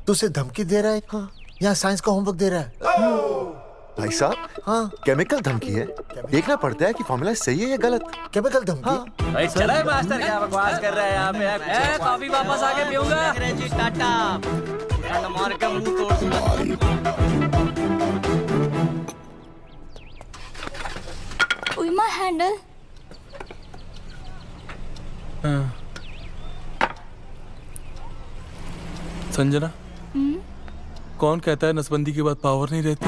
तुझे धमकी दे रहा है? हाँ, यहाँ साइंस का होमवर्क दे रहा है। भाई साहब, हाँ केमिकल धमकी है, देखना पड़ता है कि फॉर्मूला सही है या गलत। केमिकल धमकी? हाँ। भाई चला है मास्टर, क्या बकवास कर रहा है यहाँ पे? कॉफी वापस आके पीऊंगा। अंग्रेजी टाटा मार के मुंह तोड़ दूंगा। उइमा हैंडल। संजना, कौन कहता है नसबंदी के बाद पावर नहीं रहती?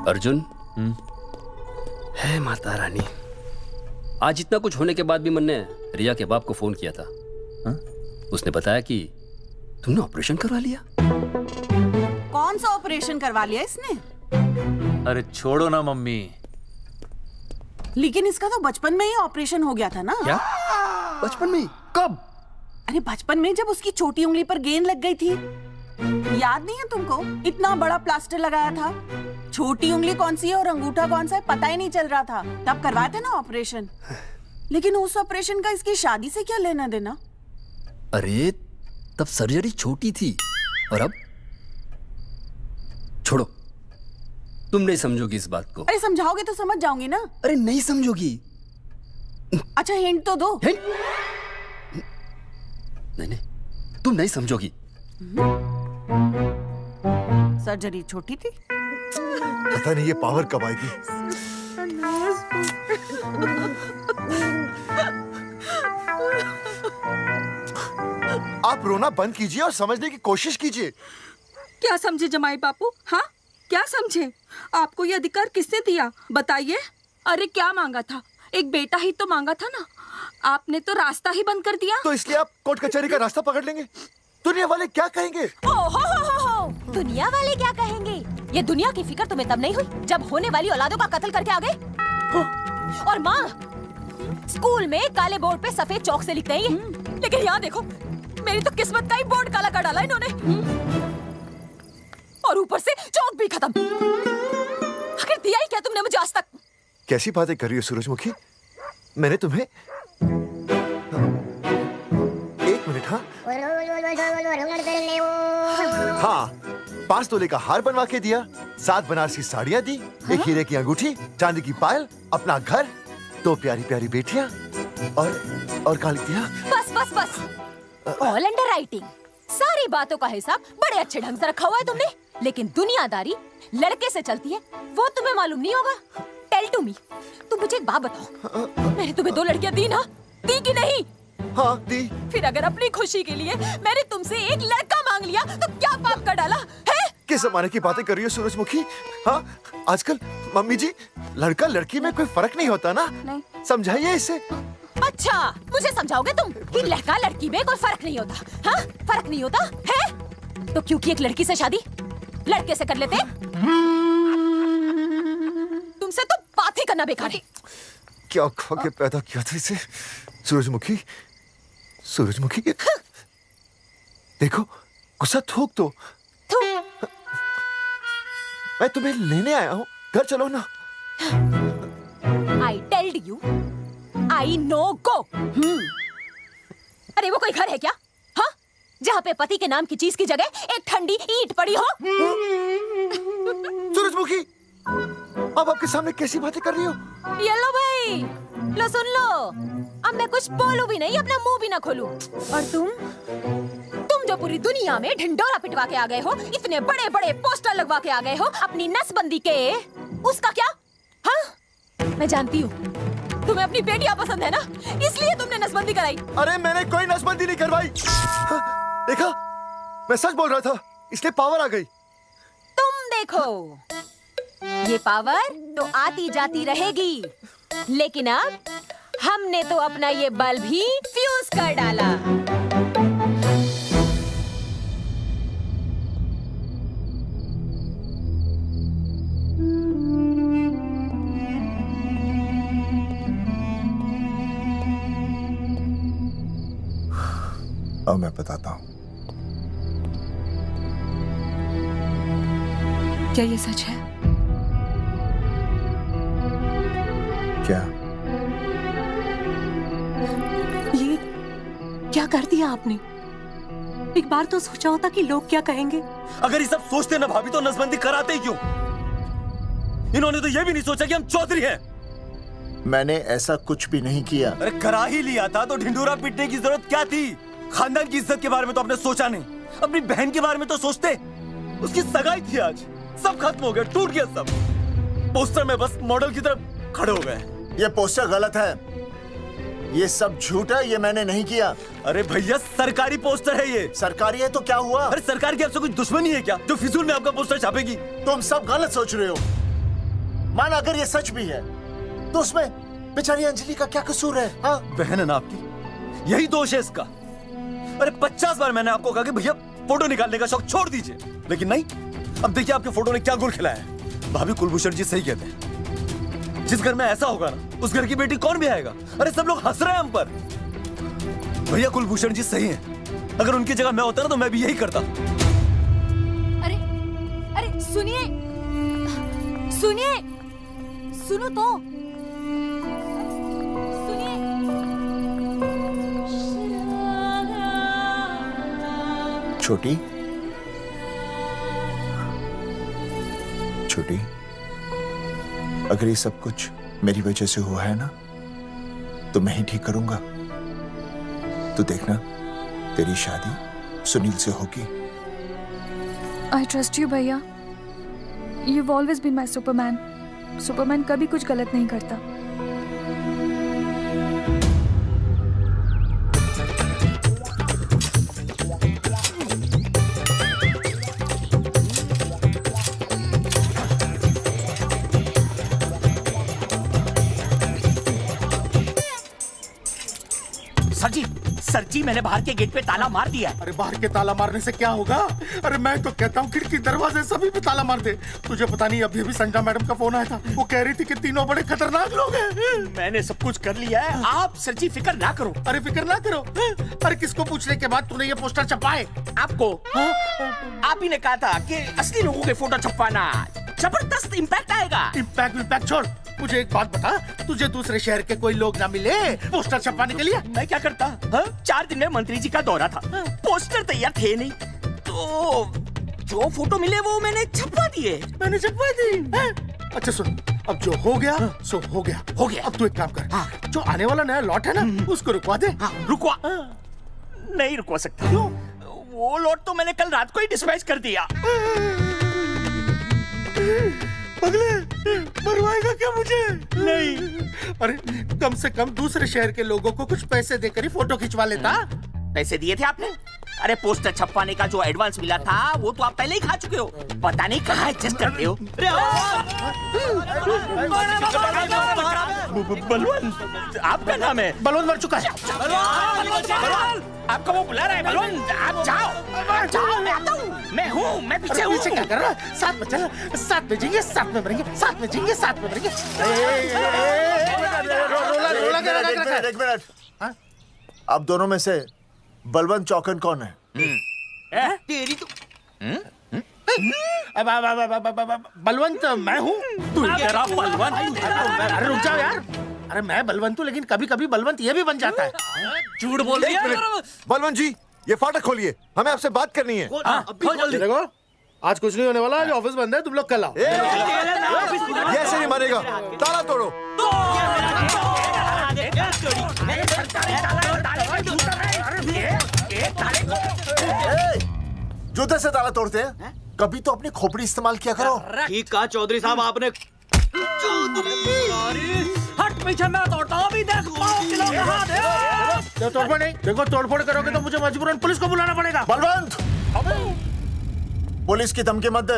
अर्जुन, है माता रानी, आज इतना कुछ होने के बाद भी मन ने रिया के बाप को फोन किया था। उसने बताया कि तुमने ऑपरेशन करवा लिया। कौन सा ऑपरेशन करवा लिया इसने? अरे छोड़ो ना मम्मी। लेकिन इसका तो बचपन में ही ऑपरेशन हो गया था ना। क्या? बचपन में? कब? अरे बचपन में, जब उसकी छोटी उंगली पर गेंद लग गई थी। याद नहीं है तुमको? इतना बड़ा प्लास्टर लगाया था। छोटी उंगली कौन सी है और अंगूठा कौन सा है पता ही नहीं चल रहा था। तब करवाया था ना ऑपरेशन। लेकिन उस ऑपरेशन का इसकी शादी से क्या लेना देना? अरे तब सर्जरी छोटी थी, और अब? छोड़ो, तुम नहीं समझोगी इस बात को। अरे समझाओगे तो समझ जाऊंगी ना। अरे नहीं समझोगी। अच्छा हिंट तो दो। हिंट? नहीं, तुम नहीं समझोगी। सर्जरी छोटी थी। पता नहीं ये पावर कब आएगी। आप रोना बंद कीजिए और समझने की कोशिश कीजिए। क्या समझे जमाई बापू? हाँ, क्या समझे? आपको ये अधिकार किसने दिया बताइए? अरे क्या मांगा था? एक बेटा ही तो मांगा था ना। आपने तो रास्ता ही बंद कर दिया। तो इसलिए आप कोर्ट कचहरी का रास्ता पकड़ लेंगे? दुनिया वाले क्या कहेंगे? हो। दुनिया वाले क्या कहेंगे? ये दुनिया की फिक्र तुम्हें तब नहीं हुई जब होने वाली औलादों का कत्ल करके आ गए। और माँ, स्कूल में काले बोर्ड पे सफेद चौक से लिखते हैं, लेकिन यहाँ देखो, मेरी तो किस्मत का ही बोर्ड काला कर डाला इन्होंने। और ऊपर से चौक भी खत्म। आखिर दिया ही क्या तुमने मुझे आज तक? कैसी बातें कर रही हो सूरजमुखी? मैंने तुम्हें एक मिनट। हाँ, 5 तोले का हार बनवा के दिया, 7 बनारसी साड़ियाँ दी, एक हीरे की अंगूठी, चांदी की पायल, अपना घर, 2 प्यारी प्यारी बेटियाँ और काली दिया। बस। All under writing. सारी बातों का हिसाब बड़े अच्छे ढंग से रखा हुआ है तुमने, लेकिन दुनियादारी लड़के से चलती है वो तुम्हें मालूम नहीं होगा। टेल टू मी, तुम मुझे एक बात बताओ, मैंने तुम्हें 2 लड़कियां दी ना? दी कि नहीं? हाँ दी। फिर अगर अपनी खुशी के लिए मैंने तुमसे एक लड़का मांग लिया तो क्या पाप कर डाला है? किस जमाने की बातें कर रही हो सूरजमुखी? हाँ, आजकल मम्मी जी, लड़का लड़की में कोई फर्क नहीं होता ना। नहीं। समझाइए इसे। अच्छा, मुझे समझाओगे तुम कि लड़का लड़की में कोई फर्क नहीं होता? हाँ, फर्क नहीं होता है? तो क्योंकि एक लड़की से शादी लड़के से कर लेते? तुमसे तो बात ही करना बेकार है। क्या खा के पैदा किया था इसे? सूरजमुखी देखो, गुस्सा थूक दो। मैं तुम्हें लेने आया हूँ, घर चलो ना। I told you, I know go। अरे वो कोई घर है क्या? हाँ, जहाँ पे पति के नाम की चीज की जगह एक ठंडी ईंट पड़ी हो। सूरजमुखी, अब आपके सामने कैसी बातें कर रही हो? ये लो भाई, लो सुन लो। अब मैं कुछ बोलूं भी नहीं, अपना मुंह भी ना खोलूं। और तुम जो पूरी दुनिया में ढिंडोरा पिटवा के आ गए हो, इतने बड़े बड़े पोस्टर लगवा के आ गए हो अपनी नसबंदी के, उसका क्या? हाँ, मैं जानती हूँ तुम्हें अपनी बेटियां पसंद है ना, इसलिए तुमने नसबंदी कराई। अरे मैंने कोई नसबंदी नहीं करवाई। देखा, मैं सच बोल रहा था, इसलिए पावर आ गई। तुम देखो, ये पावर तो आती जाती रहेगी, लेकिन अब हमने तो अपना ये बल्ब ही फ्यूज कर डाला। अब मैं बताता हूँ। क्या ये सच है? क्या? ये क्या कर दिया आपने? एक बार तो सोचा होता कि लोग क्या कहेंगे। अगर ये सब सोचते ना भाभी, तो नसबंदी कराते ही क्यों? इन्होंने तो ये भी नहीं सोचा कि हम चौधरी हैं। मैंने ऐसा कुछ भी नहीं किया। अरे करा ही लिया था तो ढिंडोरा पीटने की जरूरत क्या थी? खानदान की इज्जत के बारे में तो आपने सोचा नहीं, अपनी बहन के बारे में तो सोचते। उसकी सगाई थी आज, सब खत्म हो गया, टूट गया सब। पोस्टर में बस मॉडल की तरफ खड़े हो गए। ये पोस्टर गलत है, ये सब झूठ है, ये मैंने नहीं किया। अरे भैया, सरकारी पोस्टर है ये। सरकारी है तो क्या हुआ? अरे सरकार की आपसे कोई दुश्मनी है क्या जो फिजूल में आपका पोस्टर छापेगी? तुम सब गलत सोच रहे हो। माना अगर ये सच भी है तो उसमें बेचारी अंजलि का क्या कसूर है? हाँ? बहन है ना आपकी, यही दोष है इसका। अरे 50 बार मैंने आपको कहा कि भैया फोटो निकालने का शौक छोड़ दीजिए, लेकिन नहीं। अब देखिए आपके फोटो ने क्या गुल खिलाया है। भाभी कुलभूषण जी सही कहते हैं, जिस घर में ऐसा होगा ना उस घर की बेटी कौन भी आएगा। अरे सब लोग हंस रहे हैं हम पर। भैया कुलभूषण जी सही हैं, अगर उनकी जगह मैं होता ना तो मैं भी यही करता। अरे अरे सुनिए सुनिए, सुनो तो सुनिए। छोटी छोटी, अगर ये सब कुछ मेरी वजह से हुआ है ना तो मैं ही ठीक करूंगा। तो देखना तेरी शादी सुनील से होगी। आई ट्रस्ट यू भैया। You've always been my Superman. Superman कभी कुछ गलत नहीं करता। सर जी मैंने बाहर के गेट पे ताला मार दिया है। अरे बाहर के ताला मारने से क्या होगा? अरे मैं तो कहता हूँ खिड़की दरवाजे सभी पे ताला मार दे। तुझे पता नहीं अभी अभी संजना मैडम का फोन आया था, वो कह रही थी कि तीनों बड़े खतरनाक लोग हैं। मैंने सब कुछ कर लिया है, आप सर जी फिक्र ना करो। अरे फिक्र ना करो। अरे किसको पूछने के बाद तूने ये पोस्टर छपाए? आपको आप ही ने कहा था कि असली लोगों के फोटो छपवाना जबरदस्त इम्पैक्ट आएगा। इम्पैक्ट छोड़, मुझे एक बात बता, तुझे दूसरे शहर के कोई लोग ना मिले पोस्टर छपवाने के लिए? मैं क्या करता? 4 दिन में मंत्री जी का दौरा था, पोस्टर तैयार थे नहीं, तो जो फोटो मिले वो मैंने छपवा दिए। मैंने छपवा दी? अच्छा सुन, अब जो हो गया सो हो गया। हो गया। अब तू एक काम कर, जो आने वाला नया लॉट है ना उसको रुकवा दे। रुकवा? नहीं रुकवा सकता। वो लॉट तो मैंने कल रात को ही डिस्पैच कर दिया। पगले, मरवाएगा क्या मुझे? नहीं। अरे कम से कम दूसरे शहर के लोगों को कुछ पैसे देकर ही फोटो खिंचवा लेता। पैसे दिए थे आपने? अरे पोस्टर छपवाने का जो एडवांस मिला था वो तो आप पहले ही खा चुके हो, पता नहीं कहाँ एडजस्ट करते हो। बलवंत, आपका नाम है? बलवंत मर चुका है। आपका वो बुला रहा है बलवंत, आप जाओ जाओ, मैं आता हूँ। मैं हूँ, मैं पीछे हूँ। पीछे क्या कर रहा है? साथ में चल, साथ में जिएंगे, साथ में मरेंगे, साथ में जिएंगे, साथ में मरेंगे। एक मिनट, अब दोनों में से बलवंत चौकन कौन है? तेरी तो बलवंत मैं हूँ। तू कह रहा बलवंत? अरे रुक जाओ यार। अरे मैं बलवंत हूँ, लेकिन कभी कभी बलवंत ये भी बन जाता है। झूठ बोल रही है। बलवंत जी, ये फाटक खोलिए, हमें आपसे बात करनी है। देखो, आज कुछ नहीं होने वाला, आज ऑफिस बंद है, तुम लोग कल आओ। ये ऐसे नहीं मानेगा, ताला तोड़ो। जूते से ताला तोड़ते हैं, कभी तो अपनी खोपड़ी इस्तेमाल किया करो। ठीक कहा चौधरी साहब आपने। हट पीछे, मैं तोड़ता हूँ अभी, देख तोड़फोड़ नहीं, देखो तोड़फोड़ करोगे तो मुझे मजबूरन पुलिस को बुलाना पड़ेगा। बलवंत, पुलिस की धमकी मत दे।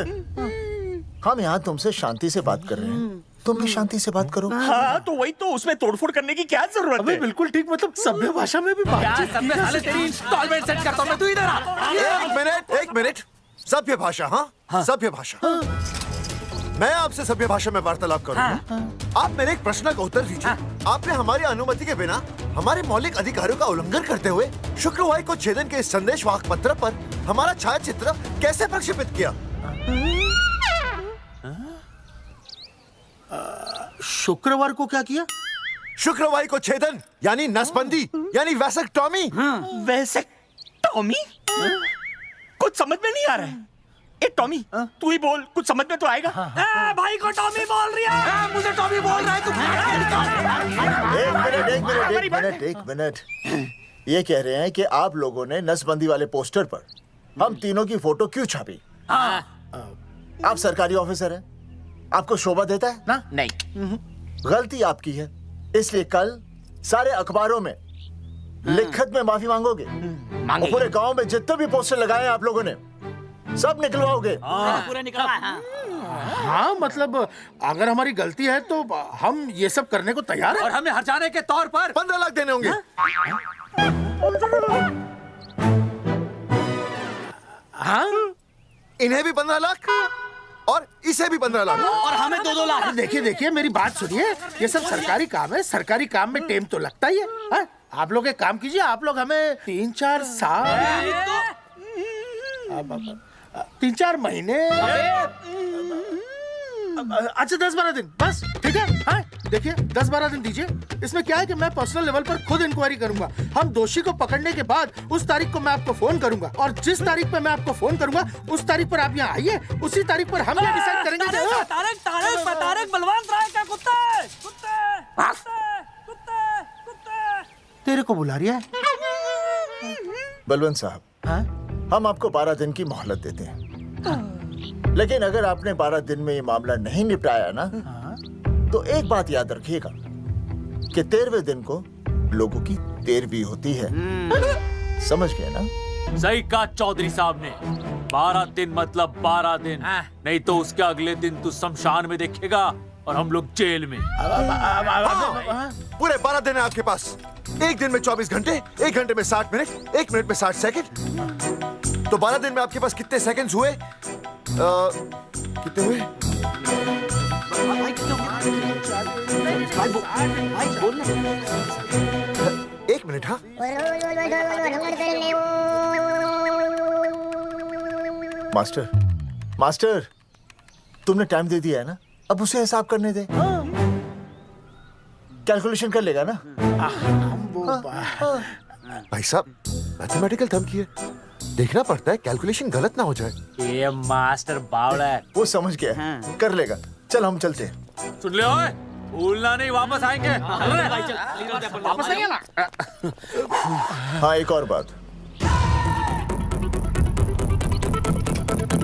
हम यहाँ तुमसे शांति से बात कर रहे हैं, तुम भी शांति से बात करो। हाँ तो वही तो, उसमें तोड़फोड़ करने की क्या जरूरत है? बिल्कुल ठीक, मतलब सभ्य भाषा में भी बातचीत की जा सकती है। तेरी इंस्टॉलमेंट सेट करता हूँ मैं, तू इधर आ। एक मिनट, सभ्य भाषा? हाँ, सभ्य भाषा। मैं आपसे सभ्य भाषा में वार्तालाप करूंगा। आप मेरे एक प्रश्न का उत्तर दीजिए। आपने हमारी अनुमति के बिना हमारे मौलिक अधिकारों का उल्लंघन करते हुए शुक्रवार को छेदन के इस संदेशवाहक पत्र पर हमारा छायाचित्र कैसे प्रक्षेपित किया? शुक्रवार को क्या किया? शुक्रवार को छेदन यानी नसबंदी यानी वैसेक्टॉमी। वैसेक्टॉमी? कुछ समझ में नहीं आ रहा है। ए टॉमी, तू ही बोल, कुछ समझ में तो आएगा। भाई को टॉमी बोल रही है, मुझे टॉमी बोल रहा है तू। एक मिनट। ये कह रहे हैं कि आप लोगों ने नसबंदी वाले पोस्टर पर हम तीनों की फोटो क्यों छापी? आप सरकारी ऑफिसर हैं, आपको शोभा देता है ना? नहीं। गलती आपकी है, इसलिए कल सारे अखबारों में लिखत में माफी मांगोगे। पूरे गांव में जितने भी पोस्टर लगाए हैं आप लोगों ने, सब निकलवाओगे? पूरा निकला। हाँ मतलब अगर हमारी गलती है तो हम ये सब करने को तैयार हैं। और हमें हर्जाने के तौर पर 15 लाख देने होंगे। हाँ इन्हें भी 15 लाख और इसे भी 15 लाख और हमें 2-2 लाख। देखिए मेरी बात सुनिए, ये सब सरकारी काम है, सरकारी काम में टेम तो लगता ही है। हाँ? आप लोग एक काम कीजिए, आप लोग हमें 3-4 साल 3-4 महीने, अच्छा 10-12 दिन बस, ठीक है? हाँ? देखिए 10-12 दिन दीजिए। इसमें क्या है कि मैं पर्सनल लेवल पर खुद इंक्वायरी करूंगा। हम दोषी को पकड़ने के बाद उस तारीख को मैं आपको फोन करूंगा, और जिस तारीख पे मैं आपको फोन करूंगा उस तारीख पर आप यहाँ आइए। उसी तारीख पर हम ये डिसाइड करेंगे कि तारक बलवंत राय का कुत्ता है। तेरे को बुला रहा है। बलवंत साहब, हाँ? हम आपको 12 दिन की मोहलत देते हैं, लेकिन अगर आपने 12 दिन में ये मामला नहीं निपटाया ना, तो एक बात याद रखिएगा कि 13वें दिन को लोगों की 13वीं होती है। समझ गए ना? सही कहा चौधरी साहब ने। 12 दिन मतलब 12 दिन, नहीं तो उसके अगले दिन तू शमशान में देखेगा और हम लोग जेल में। पूरे 12 दिन है आपके पास। एक दिन में 24 घंटे, 1 घंटे में 60 मिनट, 1 मिनट में 60 सेकंड। तो 12 दिन में आपके पास कितने सेकंड्स हुए? कितने हुए? एक मिनट। हाँ मास्टर तुमने टाइम दे दिया है ना, अब उसे हिसाब करने दे। कैलकुलेशन कर लेगा ना? भाई साहब मैथमेटिकल धमकी है, देखना पड़ता है कैलकुलेशन गलत ना हो जाए। ये मास्टर बावड़ा है। वो समझ गया, कर लेगा। चल हम चलते हैं। सुन ले ओए, भूलना नहीं, वापस आएंगे। वापस नहीं आना। हाँ एक और बात,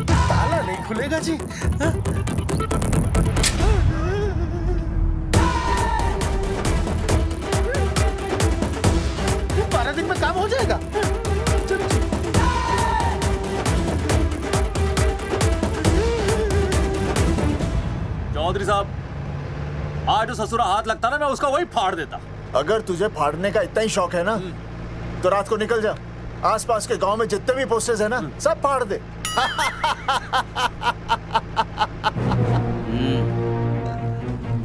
ताला नहीं खुलेगा जी। हाँ? 12 दिन में काम हो जाएगा। चौधरी साहब, आज जो ससुरा हाथ लगता ना, मैं उसका वही फाड़ देता। अगर तुझे फाड़ने का इतना ही शौक है ना, तो रात को निकल जा, आसपास के गांव में जितने भी पोस्टर्स है ना, सब फाड़ दे।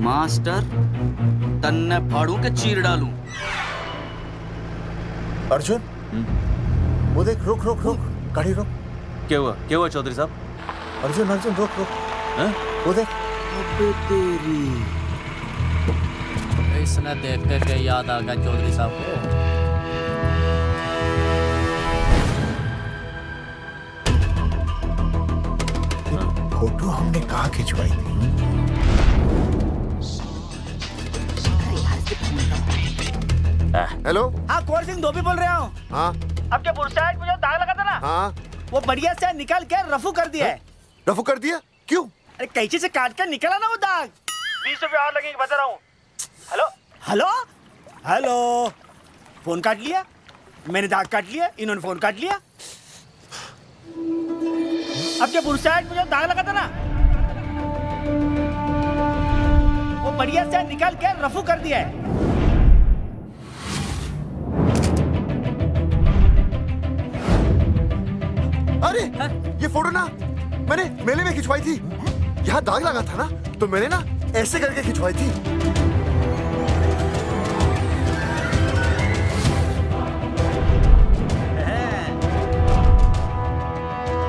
मास्टर तन्ने फाड़ू के चीर डालूं। अर्जुन, वो देख, रुक रुक रुक, गाड़ी रुक। क्या हुआ चौधरी साहब? अर्जुन रुक रुक, वो देख। तेरी इसने देख के याद आ गया चौधरी साहब को। फोटो हमने कहाँ खिंचवाई थी? हेलो। हाँ कुंवर सिंह धोबी बोल रहा हूँ। हाँ अब क्या बुरसाइड में जो दाग लगा था ना, हाँ वो बढ़िया से निकाल के रफू कर दिया है। रफू कर दिया? क्यों? अरे कैंची से काट कर निकला ना वो दाग। 20 रुपए और लगेंगे, बता रहा हूँ। हेलो हेलो हेलो, फोन काट लिया, मैंने दाग काट लिया, इन्होंने फोन काट लिया। अब क्या बुरसाइड में जो दाग लगा था ना, वो बढ़िया से निकाल के रफू कर दिया है। अरे ये फोटो ना मैंने मेले में खिंचवाई थी। यहाँ दाग लगा था ना, तो मैंने ना ऐसे करके खिंचवाई थी।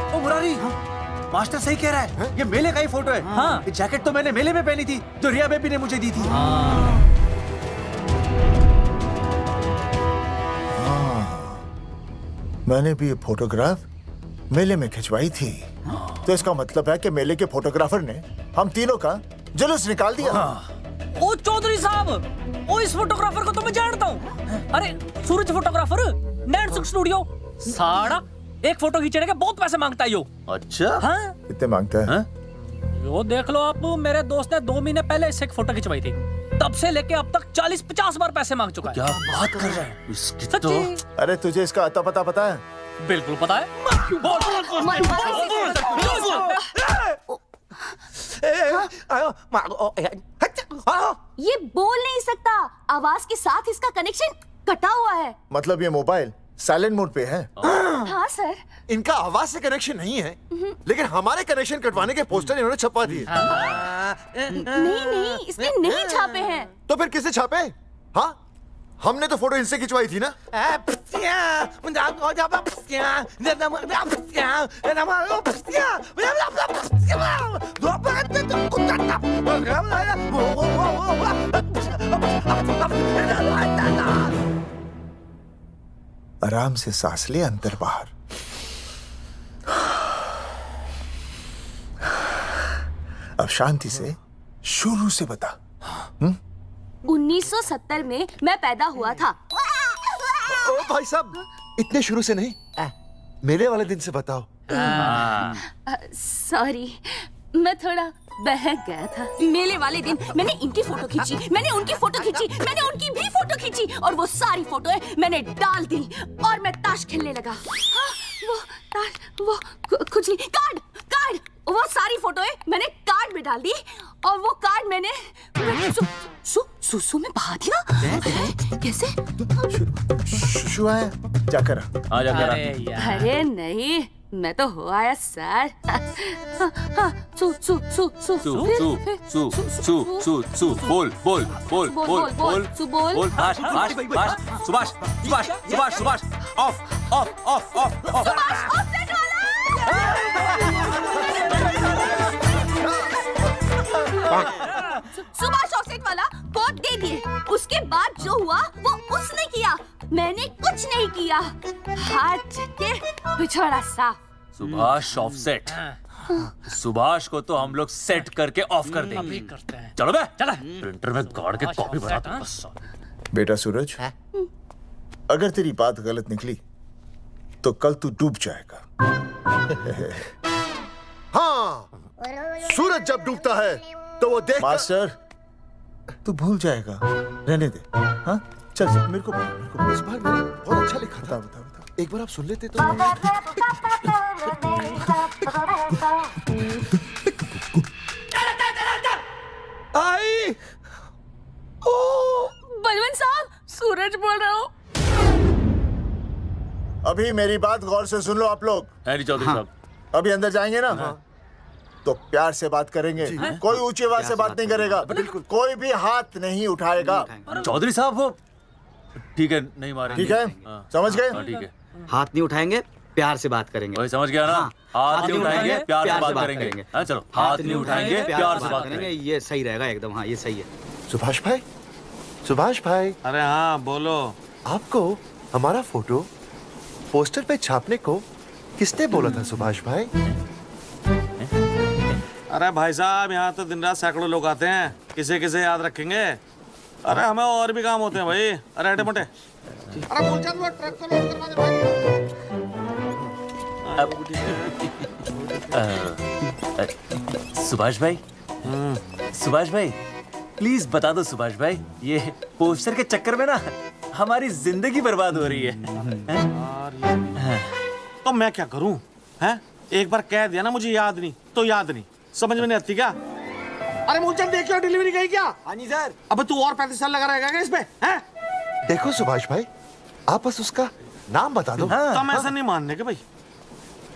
ओ मुरारी, मास्टर सही कह रहा है, ये मेले का ही फोटो है। हाँ। ये जैकेट तो मैंने मेले में पहनी थी, जो रिया बेबी ने मुझे दी थी। मैंने भी ये फोटोग्राफ मेले में खिंचवाई थी। तो इसका मतलब है कि मेले के फोटोग्राफर ने हम तीनों का जुलूस निकाल दिया। ओ चौधरी साहब, ओ इस फोटोग्राफर को तो मैं जानता हूँ। अरे सूरज फोटोग्राफर, नैनसुख स्टूडियो। साड़ा एक फोटो खींचने के बहुत पैसे मांगता है यो। अच्छा हाँ? कितने मांगता है? यो देख लो आप, मेरे दोस्त ने 2 महीने पहले इससे एक फोटो खिंचवाई थी, तब से लेके अब तक 40-50 बार पैसे मांग चुका है। क्या बात कर रहा है? सच्ची? अरे तुझे इसका अता पता है? बिल्कुल पता है। ये बोल नहीं सकता, आवाज के साथ इसका कनेक्शन कटा हुआ है। मतलब ये मोबाइल साइलेंट मोड पे है? हाँ सर। इनका आवाज से कनेक्शन नहीं है, लेकिन हमारे कनेक्शन कटवाने के पोस्टर इन्होंने छपवा दिए। नहीं, इसने नहीं छापे हैं। तो फिर किसे छापे? हाँ, हमने तो फोटो इनसे खिंचवाई थी ना। आराम से सांस ले, अंदर बाहर। अब शांति से शुरू से बता। 1970 में मैं पैदा हुआ था। ओ भाई साहब, इतने शुरू से नहीं, मेले वाले दिन से बताओ। सॉरी, मैं थोड़ा बहक गया था। मेले वाले दिन मैंने इनकी फोटो खींची, मैंने उनकी फोटो खींची, मैंने उनकी भी फोटो खींची, और वो सारी फोटोएं मैंने डाल दी और मैं ताश खेलने लगा। हाँ, वो कुछ नहीं, कार्ड, वो सारी फोटोएं मैंने कार्ड में डाल दी, और वो कार्ड मैंने सुसु में बहा दिया। कैसे? शुआ है, जाकर अरे नहीं, मैं तो हो आया सर। बोल सुभाष ऑफ सुभाष ऑफसेट वाला कोड दे दिए। उसके बाद जो हुआ वो उसने किया, मैंने कुछ नहीं किया। हाथ के पिछड़ा सा। सुभाष ऑफसेट। सुभाष को तो हम लोग सेट करके ऑफ कर देंगे। चलो बे, प्रिंटर में गाड़ के कॉपी बनाते हैं बस। बेटा सूरज, अगर तेरी बात गलत निकली तो कल तू डूब जाएगा। हाँ, सूरज जब डूबता है तो वो देख। मास्टर, तू भूल जाएगा, रहने दे। हाँ, चल मेरे को इस बार मैंने बहुत अच्छा लिखा था। बता एक बार आप सुन लेते तो। आई, बलवंत साहब, सूरज बोल रहा हूँ। अभी मेरी बात गौर से सुन लो आप लोग। चौधरी साहब, अभी अंदर जाएंगे ना, तो प्यार से बात करेंगे। कोई ऊंची आवाज से बात नहीं करेगा, कोई भी हाथ नहीं उठाएगा। चौधरी साहब वो ठीक है, नहीं मारेंगे। ठीक है, समझ गए? ठीक है, हाथ नहीं उठाएंगे, प्यार से बात करेंगे। वही समझ गया ना? हाथ नहीं उठाएंगे, प्यार से बात करेंगे। हाँ चलो, हाथ नहीं उठाएंगे, प्यार से बात करेंगे। ये सही रहेगा एकदम। हाँ, ये सही है। सुभाष भाई। अरे हाँ, बोलो। आपको हमारा फोटो पोस्टर पे छापने को किसने बोला था सुभाष भाई? अरे भाई साहब, यहाँ तो दिन रात सैकड़ों लोग आते हैं, किसे किसे याद रखेंगे। अरे हमें और भी काम होते हैं भाई। अरे हटे मोटे। अरे मूलचंद, वो ट्रक को लोड करवा दे भाई। सुभाष भाई प्लीज बता दो सुभाष भाई, ये पोस्टर के चक्कर में ना हमारी जिंदगी बर्बाद हो रही है। तो मैं क्या करूं? हैं? एक बार कह दिया ना मुझे याद नहीं तो याद नहीं, समझ में नहीं आती क्या? अरे मूलचंद, देखियो डिलीवरी गई क्या? हाँ जी सर। अब तू और 35 साल लगा रहेगा क्या इसमें? हैं? देखो सुभाष भाई, आप बस उसका नाम बता दो। तुम ऐसा नहीं मानने के भाई।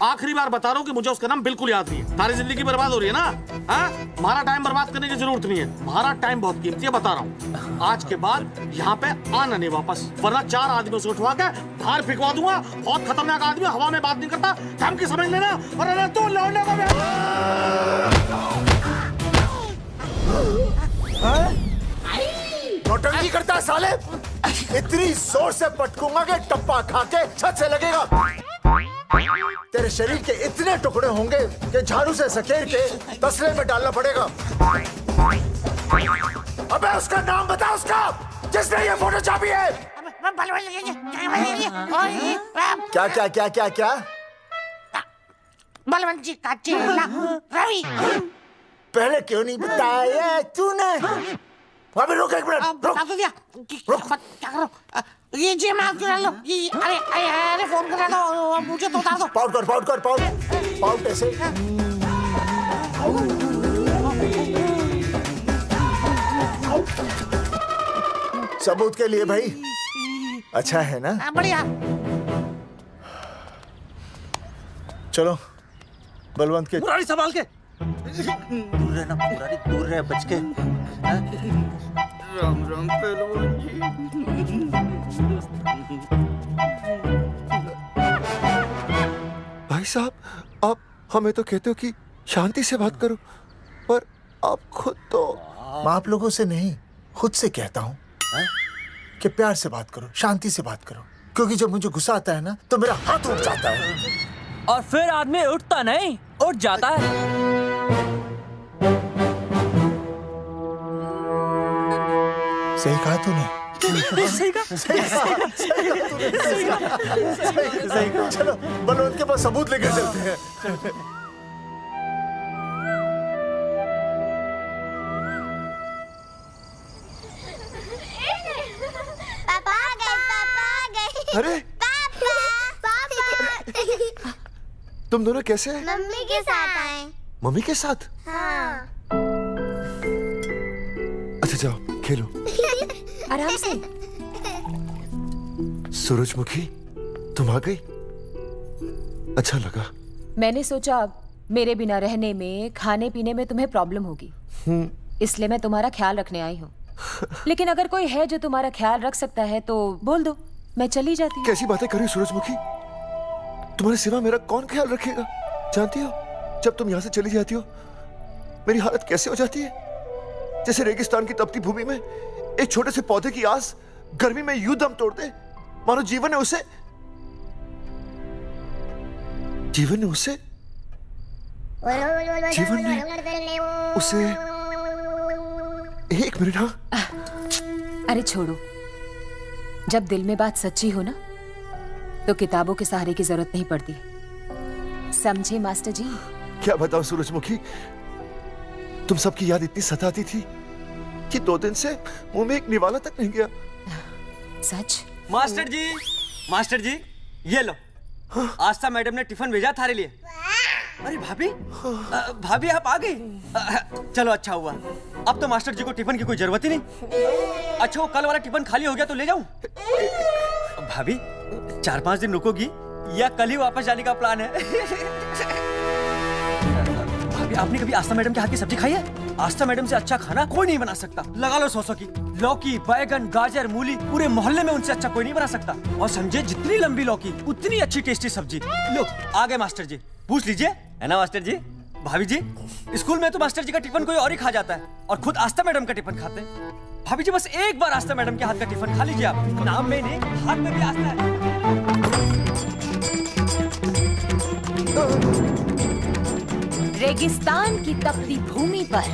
आखिरी बार बता रहा हूँ कि मुझे उसका नाम बिल्कुल याद नहीं है। तारी जिंदगी बर्बाद हो रही है ना? हाँ? हमारा टाइम बर्बाद करने की जरूरत नहीं है। हमारा टाइम बहुत कीमती है, बता रहा हूँ। आज के बाद यहाँ पे आना नहीं वापस, वरना 4 आदमियों से उठवा के बाहर फेंकवा दूंगा। बहुत खतरनाक आदमी, हवा में बात नहीं करता, धमकी समझ लेना। और अरे तू लौंडे को नौटंकी करता है साले। इतनी जोर से पटकूंगा कि टप्पा खा के छत से लगेगा। तेरे शरीर के इतने टुकड़े होंगे कि झाड़ू से सकेर के तसले में डालना पड़ेगा। अबे उसका नाम बता, उसका जिसने ये फोटो छापी है। क्या क्या क्या क्या क्या? बलवंत जी का चेला रवि। पहले क्यों नहीं बताया तूने? अबे रुक एक मिनट, रुक। बता तो दिया। रुक। क्या करो? ये जी माफ करा लो। ये अरे फोन करा दो, मुझे तो उतार दो। पाउट ऐसे। सबूत के लिए भाई, अच्छा है ना? बढ़िया। चलो बलवंत के। मुरारी संभाल के। दूर रहना मुरारी, दूर रह, बच के। राम राम पहलवान जी। भाई साहब, आप हमें तो कहते हो कि शांति से बात करो, पर आप खुद तो। मैं आप लोगों से नहीं, खुद से कहता हूँ कि प्यार से बात करो, शांति से बात करो, क्योंकि जब मुझे गुस्सा आता है ना तो मेरा हाथ उठ जाता है। और फिर आदमी उठता नहीं, उठ जाता है। सही कहा तूने। सही कहा। चलो बलवंत के पास सबूत लेकर चलते हैं। पापा आ गए। अरे पापा तुम दोनों कैसे हैं? मम्मी के साथ आए। मम्मी के साथ? हाँ। अच्छा जाओ खेलो। आराम से। सूरजमुखी, तुम आ गई, अच्छा लगा। मैंने सोचा मेरे बिना रहने में, खाने पीने में तुम्हें प्रॉब्लम होगी, इसलिए मैं तुम्हारा ख्याल रखने आई हूँ। लेकिन अगर कोई है जो तुम्हारा ख्याल रख सकता है तो बोल दो, मैं चली जाती हूँ। कैसी बातें कर रही हो सूरजमुखी? तुम्हारे सिवा मेरा कौन ख्याल रखेगा? जानती हो जब तुम यहाँ से चली जाती हो मेरी हालत कैसे हो जाती है? जैसे रेगिस्तान की तपती भूमि में एक छोटे से पौधे की आस गर्मी में यूं दम तोड़ दे, मानो जीवन ने उसे एक मिनट। हाँ अरे छोड़ो, जब दिल में बात सच्ची हो ना तो किताबों के सहारे की जरूरत नहीं पड़ती, समझे मास्टर जी? क्या बताऊं सूरजमुखी, तुम सबकी याद इतनी सताती थी कि 2 दिन से मुंह में एक निवाला तक नहीं गया। सच? मास्टर जी ये लो, आस्था मैडम ने टिफिन भेजा थारे लिए। अरे भाभी, भाभी आप आ गई। चलो अच्छा हुआ, अब तो मास्टर जी को टिफिन की कोई जरूरत ही नहीं। अच्छा वो कल वाला टिफिन खाली हो गया तो ले जाऊं? भाभी 4-5 दिन रुकोगी या कल ही वापस जाने का प्लान है? भाभी आपने कभी आस्था मैडम के हाथ की सब्जी खाई है? आस्था मैडम से अच्छा खाना कोई नहीं बना सकता। लगा लो 100 की। लौकी, बैगन, गाजर, मूली, पूरे मोहल्ले में उनसे अच्छा कोई नहीं बना सकता। और समझे जितनी लंबी लौकी उतनी अच्छी टेस्टी सब्जी। लो आ गए मास्टर जी, पूछ लीजिए, है ना मास्टर जी? भाभी जी, स्कूल में तो मास्टर जी का टिफिन कोई और ही खा जाता है और खुद आस्था मैडम का टिफिन खाते हैं। भाभी जी बस एक बार आस्था मैडम के हाथ का टिफिन खा लीजिए आप, नाम में नहीं हाथ में भी आस्था है। रेगिस्तान की तपती भूमि पर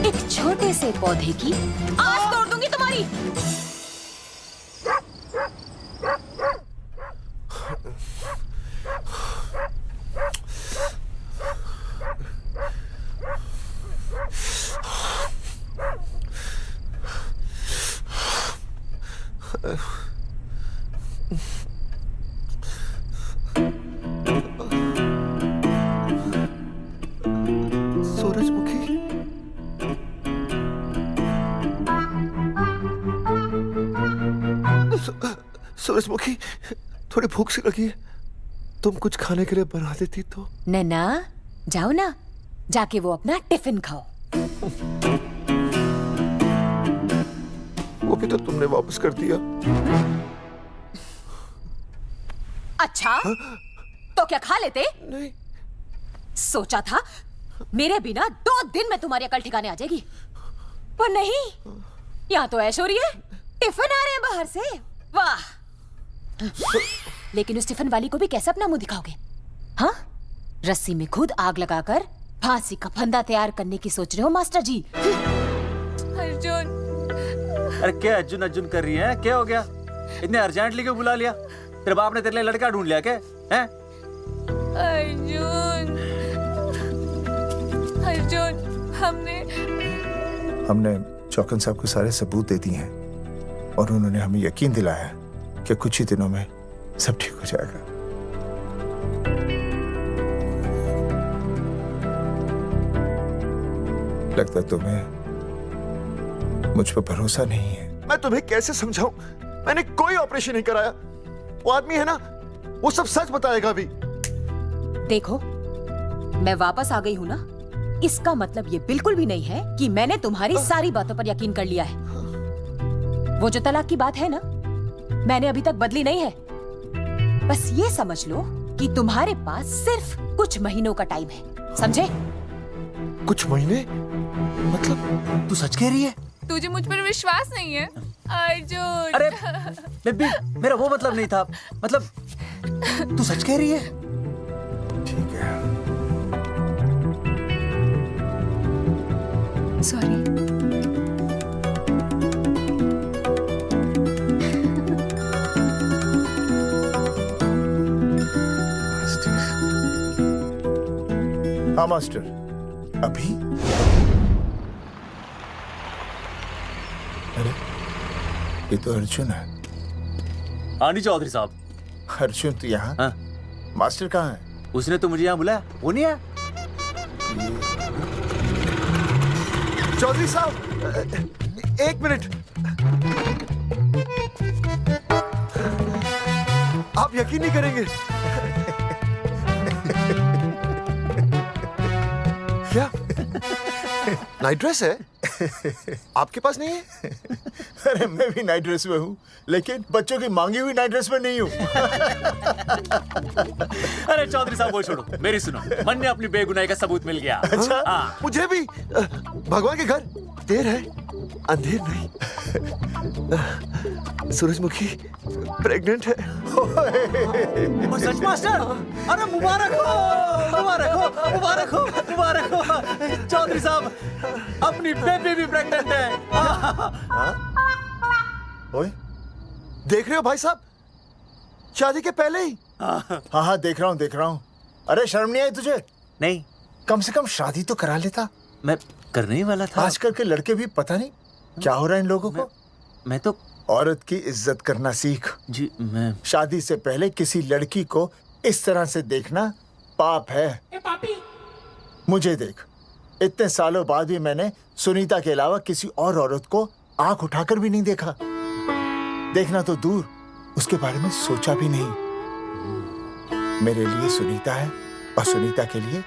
एक छोटे से पौधे की आस तोड़ दूंगी तुम्हारी। सूरजमुखी, थोड़ी भूख सी लगी है, तुम कुछ खाने के लिए बना देती तो। नैना जाओ ना, जाके वो अपना टिफिन खाओ। वो भी तो तुमने वापस कर दिया। अच्छा तो क्या खा लेते? नहीं। सोचा था मेरे बिना 2 दिन में तुम्हारी अकल ठिकाने आ जाएगी, पर नहीं, यहाँ तो ऐश हो रही है, टिफिन आ रहे हैं बाहर से। वाह! लेकिन उस टिफिन वाली को भी कैसे अपना मुंह दिखाओगे? हाँ, रस्सी में खुद आग लगाकर फांसी का फंदा तैयार करने की सोच रहे हो मास्टर जी? अर्जुन, अरे क्या अर्जुन अर्जुन कर रही है? क्या हो गया? इतने अर्जेंटली क्यों बुला लिया? तेरे बाप ने तेरे लिए लड़का ढूंढ लिया क्या? हैं? अर्जुन, अर्जुन, हमने चौकन साहब को सारे सबूत दे दिए हैं और उन्होंने हमें यकीन दिलाया कि कुछ ही दिनों में सब ठीक हो जाएगा। लगता तुम्हें मुझ पर भरोसा नहीं है। मैं तुम्हें कैसे समझाऊं? मैंने कोई ऑपरेशन नहीं कराया। वो आदमी है ना, वो सब सच बताएगा अभी। देखो, मैं वापस आ गई हूँ ना, इसका मतलब ये बिल्कुल भी नहीं है कि मैंने तुम्हारी सारी बातों पर यकीन कर लिया है। वो जो तलाक की बात है ना, मैंने अभी तक बदली नहीं है। बस ये समझ लो कि तुम्हारे पास सिर्फ कुछ महीनों का टाइम है, समझे? कुछ महीने? मतलब तू सच कह रही है? तुझे मुझ पर विश्वास नहीं है अर्जुन? अरे बेबी, मेरा वो मतलब नहीं था। मतलब तू सच कह रही है? ठीक है। सॉरी। हाँ मास्टर, अभी? अरे ये तो अर्जुन है। आनी चौधरी साहब। अर्जुन तो यहाँ? हाँ। मास्टर कहाँ है? उसने तो मुझे यहाँ बुलाया, वो नहीं आया। चौधरी साहब, एक मिनट। आप यकीन नहीं करेंगे। क्या नाइट ड्रेस है? आपके पास नहीं है? अरे मैं भी नाइट ड्रेस में हूँ, लेकिन बच्चों की मांगी हुई नाइट ड्रेस में नहीं हूँ। अरे चौधरी साहब वो छोड़ो, मेरी सुनो। मन ने अपनी बेगुनाही का सबूत मिल गया। अच्छा, हाँ। मुझे भी। भगवान के घर देर है, अंधेर नहीं। सूरजमुखी प्रेग्नेंट है। सच मास्टर? अरे मुबारक हो, मुबारक हो, मुबारक हो, मुबारक हो। चौधरी साहब, अपनी बेबी भी प्रेग्नेंट है। ओए, देख रहे हो भाई साहब, शादी के पहले ही? हाँ हाँ, देख रहा हूँ। अरे शर्म नहीं आई तुझे? नहीं। कम से कम शादी तो करा लेता। मैं करने ही वाला था। आजकल के लड़के भी पता नहीं क्या हो रहा है इन लोगों को। मैं तो औरत की इज्जत करना सीख। जी मैं शादी से पहले किसी लड़की को इस तरह से देखना पाप है। मुझे देख, इतने सालों बाद भी मैंने सुनीता के अलावा किसी और औरत को आंख उठाकर भी नहीं देखा। देखना तो दूर, उसके बारे में सोचा भी नहीं। मेरे लिए सुनीता है और सुनीता के लिए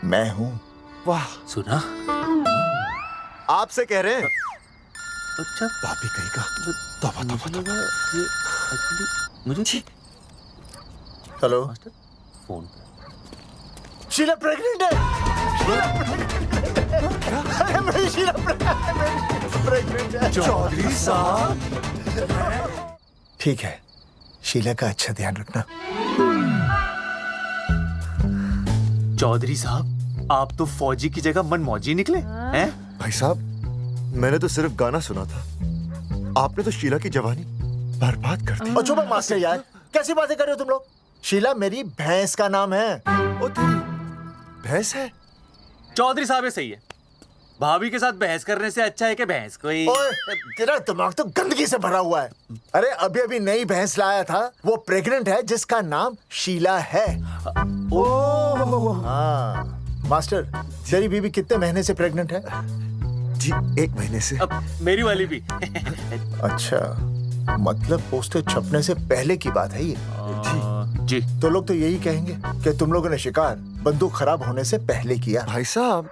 मैं हूँ। वाह, सुना? आपसे कह रहे हैं। अच्छा, भाभी कहेगा। तौबा तौबा तौबा। मुझे हेलो, फोन। शीला प्रेग्नेंट है। अरे मेरी शीला प्रेग्नेंट है। चौधरी साहब, ठीक है, शीला का अच्छा ध्यान रखना। चौधरी साहब, आप तो फौजी की जगह मनमौजी निकले हैं? भाई साहब, मैंने तो सिर्फ गाना सुना था, आपने तो शीला की जवानी बर्बाद कर दी। और चुप मास्टर यार, कैसी बातें कर रहे हो तुम लोग? शीला मेरी भैंस का नाम है। ओ तेरी भैंस है? चौधरी साहब ये सही है। भाभी के साथ बहस करने से अच्छा है कि भैंस कोई। ओए, तेरा दिमाग तो गंदगी से भरा हुआ है। अरे अभी अभी नई भैंस लाया था, वो प्रेग्नेंट है, जिसका नाम शीला है। ओह हाँ मास्टर, तेरी बीवी कितने महीने से प्रेग्नेंट है? जी 1 महीने से। अब मेरी वाली भी। अच्छा, मतलब पोस्टर छपने से पहले की बात है ये? जी। तो लोग तो यही कहेंगे कि तुम लोगों ने शिकार बंदूक खराब होने से पहले किया। भाई साहब,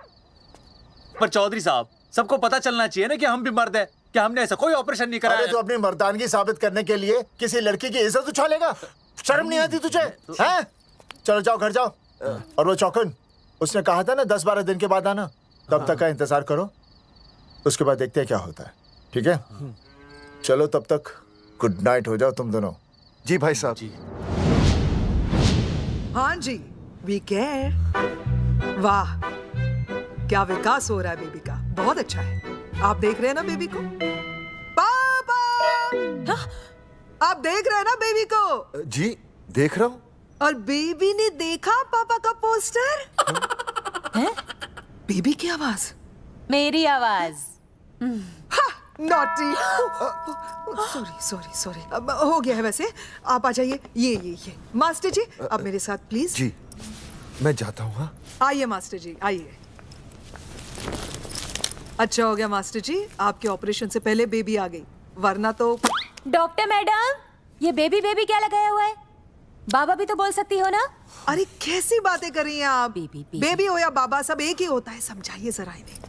पर चौधरी साहब, सबको पता चलना चाहिए ना कि हम भी मर्द हैं, कि हमने ऐसा कोई ऑपरेशन नहीं कराया। अरे तो अपनी मर्दानगी साबित करने के लिए किसी लड़की की इज्जत उछालेगा? शर्म नहीं आती तुझे? हैं? चलो जाओ, घर जाओ। और वो चौकन, उसने कहा था ना 10-12 दिन के बाद आना, तब तक का इंतजार करो, उसके बाद देखते हैं क्या होता है। ठीक है? चलो तब तक गुड नाइट हो जाओ तुम दोनों। जी भाई साहब। जी। हाँ जी, वी केयर। वाह, क्या विकास हो रहा है बेबी का, बहुत अच्छा है। आप देख रहे हैं ना बेबी को? पापा, आप देख रहे हैं ना बेबी को? जी देख रहा हूँ। और बेबी ने देखा पापा का पोस्टर? हैं? बेबी की आवाज? मेरी आवाज। नॉटी। सॉरी सॉरी सॉरी, अब हो गया है वैसे। आप आ जाइए। ये मास्टर जी आप मेरे साथ प्लीज। जी मैं जाता हूँ। हाँ आइए मास्टर जी आइए। अच्छा हो गया मास्टर जी, आपके ऑपरेशन से पहले बेबी आ गई, वरना तो। डॉक्टर मैडम, ये बेबी बेबी क्या लगाया हुआ है? बाबा भी तो बोल सकती हो ना। अरे कैसी बातें कर रही हैं आप? बेबी हो या बाबा सब एक ही होता है, समझाइए जरा इन्हें।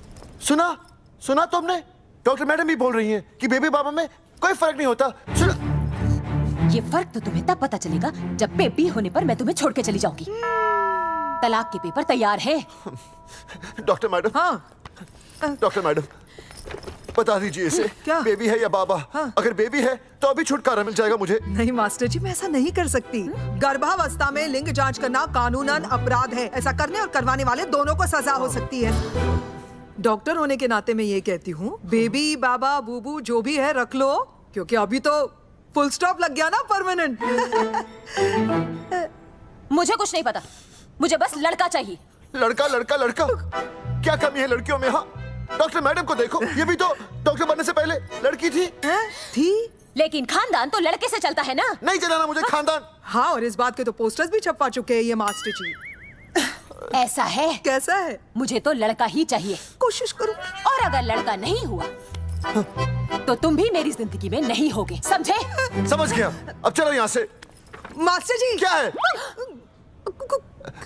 सुना तुमने? डॉक्टर मैडम भी बोल रही हैं कि बेबी बाबा में कोई फर्क नहीं होता। सुना? ये फर्क तो तुम्हें तब पता चलेगा जब बेबी होने पर मैं तुम्हें छोड़ के चली जाऊंगी। तलाक के पेपर तैयार है। Doctor madam. हाँ डॉक्टर मैडम बता दीजिए इसे, क्या बेबी है या बाबा? अगर बेबी है तो अभी छुटकारा मिल जाएगा मुझे। नहीं मास्टर जी, मैं ऐसा नहीं कर सकती। गर्भावस्था में लिंग जांच करना कानूनन अपराध है। ऐसा करने और करवाने वाले दोनों को सजा हो सकती है। डॉक्टर होने के नाते मैं ये कहती हूँ, बेबी बाबा बूबू जो भी है रख लो, क्योंकि अभी तो फुल स्टॉप लग गया ना परमानेंट। मुझे कुछ नहीं पता, मुझे बस लड़का चाहिए। लड़का लड़का लड़का, क्या कमी है लड़कियों में? हाँ डॉक्टर मैडम को देखो, ये भी तो डॉक्टर बनने से पहले लड़की थी। थी लेकिन खानदान तो लड़के से चलता है ना। नहीं चलाना मुझे खानदान। हाँ और इस बात के तो पोस्टर्स भी छपवा चुके हैं ये मास्टर जी। ऐसा है? कैसा है? मुझे तो लड़का ही चाहिए। कोशिश करो। और अगर लड़का नहीं हुआ तो तुम भी मेरी जिंदगी में नहीं होगे, समझे? समझ गया, अब चलो यहाँ से। मास्टर जी क्या है?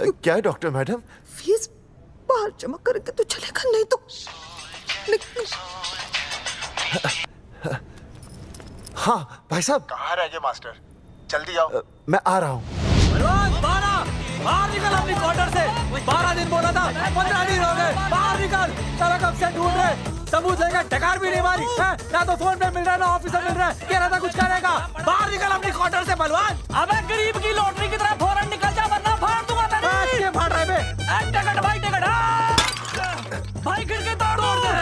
क्या है डॉक्टर मैडम? फीस बाहर जमा करेंगे तो चलेगा, नहीं तो हाँ भाई साहब। कहाँ रह गए मास्टर? जल्दी आओ। मैं आ रहा हूँ। बाहर निकल अपनी क्वार्टर से। 12 दिन बोला था, 15 दिन हो गए। बाहर निकल, सारा कब से ढूंढ रहे, सबूत लेकर डकार भी नहीं मारी है? ना तो फोन पे मिल रहा है ना ऑफिस में मिल रहा है। कह रहा था कुछ करेगा। बाहर निकल अपनी क्वार्टर से बलवान। अबे गरीब की लॉटरी की तरह फौरन निकल जा वरना फाड़ दूंगा तेरी। क्या फाड़ रहे बे? टिकट भाई टिकट। भाई खिड़की तोड़ दे।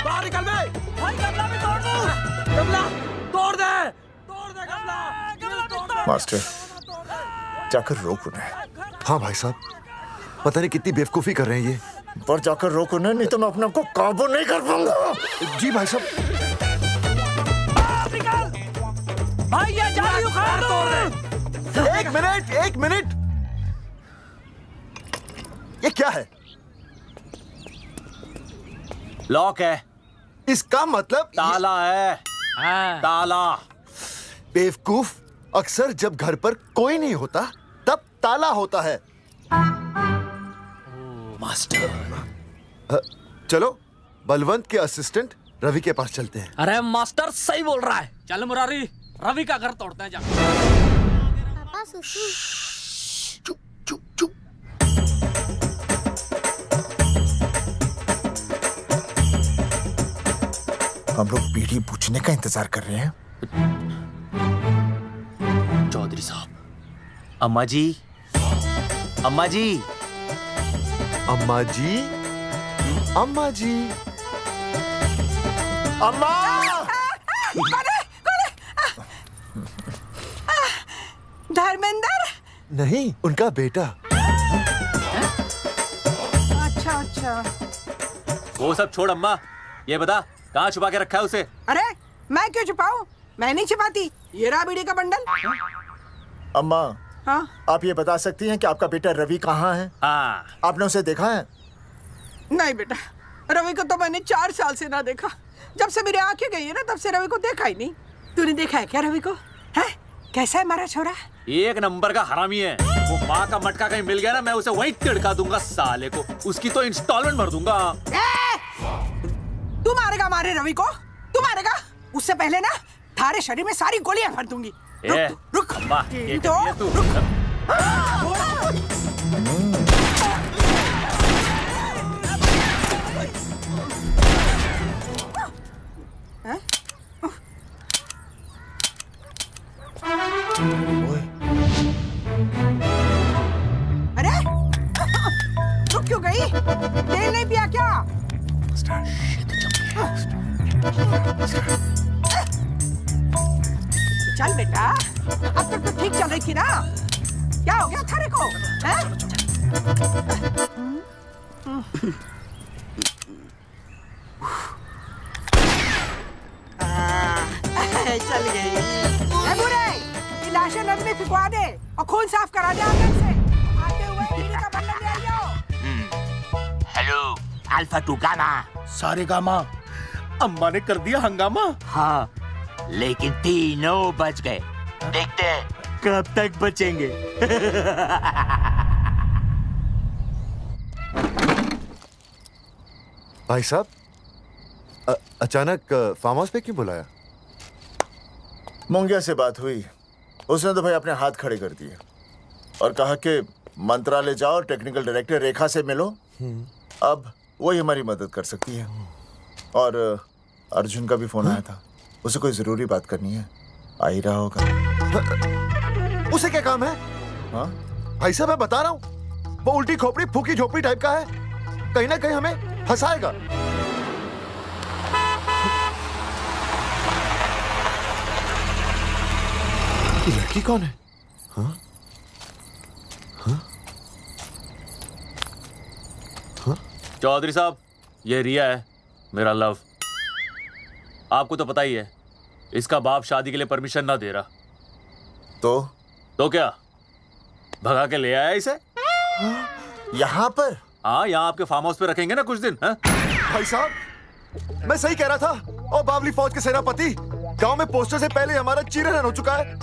बाहर निकल बे। भाई गमला भी तोड़ दूं। गमला तोड़ दे, तोड़ दे गमला। मास्टर जाकर रोक उन्हें। हाँ भाई साहब, पता नहीं कितनी बेवकूफी कर रहे हैं ये। पर जाकर रोक उन्हें, नहीं तो मैं अपने आप को काबू नहीं कर पाऊंगा। जी भाई साहब। भाई ये जाली उखाड़ दो। एक मिनट। ये क्या है? लॉक है। इसका मतलब ताला है। ताला। बेवकूफ, अक्सर जब घर पर कोई नहीं होता तब ताला होता है। मास्टर चलो बलवंत के असिस्टेंट रवि के पास चलते हैं। अरे मास्टर सही बोल रहा है। चल मुरारी, रवि का घर तोड़ते हैं। जा पापा सुसु। चुप। हम लोग पीढ़ी पूछने का इंतजार कर रहे हैं। चौधरी साहब। अम्मा जी, अम्मा जी, अम्मा जी, अम्मा जी, अम्मा। धर्मेंद्र? नहीं, उनका बेटा। अच्छा। वो सब छोड़ अम्मा, ये बता कहाँ छुपा के रखा है उसे? अरे मैं क्यों छुपाऊं? मैं नहीं छुपाती। ये रहा बीड़ी का बंडल। अम्मा, हाँ? आप ये बता सकती हैं कि आपका बेटा रवि कहाँ है? हाँ। आपने उसे देखा है? नहीं बेटा, रवि को तो मैंने 4 साल से ना देखा। जब से मेरी आंखें गई है ना तब से रवि को देखा ही नहीं। तूने देखा है क्या रवि को? है? कैसा है हमारा छोरा? एक नंबर का हरामी है। वो माँ का मटका कहीं मिल गया ना, मैं उसे वहीं तिड़का दूंगा साले को। उसकी तो इंस्टॉलमेंट भर दूंगा। तू मारेगा मारे रवि को? तू मारेगा? उससे पहले ना थारे शरीर में सारी गोलियां भर दूंगी। रुक। अम्मा, ये करती है तू। अरे रुक क्यों गई? तेल नहीं पिया क्या? चल बेटा, अब तक तो ठीक चल रही थी ना। क्या हो गया थारे को? चल गई। ए बुरे, ये लाशें नदी में फिकवा दे और खून साफ करा दे आंगन से। आते हुए टीवी का बटन ले आओ। Hello alpha two gamma. सारे गामा अम्मा ने कर दिया हंगामा। हाँ लेकिन तीनों बच गए। देखते हैं कब तक बचेंगे। भाई साहब अचानक फार्म हाउस पे क्यों बुलाया? मुंगिया से बात हुई, उसने तो भाई अपने हाथ खड़े कर दिए और कहा कि मंत्रालय जाओ और टेक्निकल डायरेक्टर रेखा से मिलो, अब वही हमारी मदद कर सकती है। और अर्जुन का भी फोन आया था, उसे कोई जरूरी बात करनी है, आ ही रहा होगा। उसे क्या काम है? हाँ भाई साहब मैं बता रहा हूँ, वो उल्टी खोपड़ी फूकी झोपड़ी टाइप का है, कहीं ना कहीं हमें फंसाएगा। ये लड़की कौन है? हाँ? हाँ? हाँ? चौधरी साहब, ये रिया है, मेरा लव। आपको तो पता ही है, इसका बाप शादी के लिए परमिशन ना दे रहा। तो क्या भगा के ले आया इसे? यहाँ पर? हाँ, यहाँ आपके फार्म हाउस पे रखेंगे ना कुछ दिन। हाँ? भाई साहब मैं सही कह रहा था। और बावली फौज के सेनापति, गांव में पोस्टर से पहले हमारा चीरहरण हो चुका है,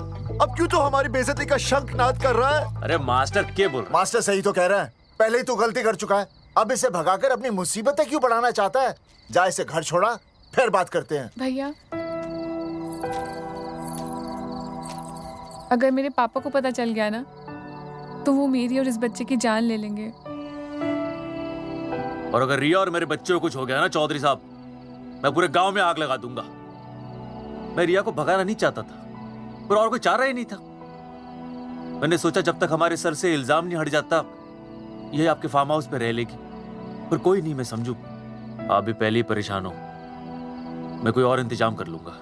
अब क्यों तो हमारी बेइज्जती का शंखनाद कर रहा है? अरे मास्टर क्या बोल रहा है? मास्टर सही तो कह रहा है, पहले ही तो गलती कर चुका है, अब इसे भगाकर अपनी मुसीबतें क्यों बढ़ाना चाहता है? जा इसे घर छोड़ा, फिर बात करते हैं। भैया अगर मेरे पापा को पता चल गया ना, तो वो मेरी और इस बच्चे की जान ले लेंगे। और अगर रिया और मेरे बच्चे को कुछ हो गया ना चौधरी साहब, मैं पूरे गांव में आग लगा दूंगा। मैं रिया को भगाना नहीं चाहता था, पर और कोई चारा ही नहीं था। मैंने सोचा जब तक हमारे सर से इल्जाम नहीं हट जाता, ये आपके फार्म हाउस पे रह लेगी। पर कोई नहीं, मैं समझू आप भी पहले ही परेशान हो, मैं कोई और इंतजाम कर लूंगा।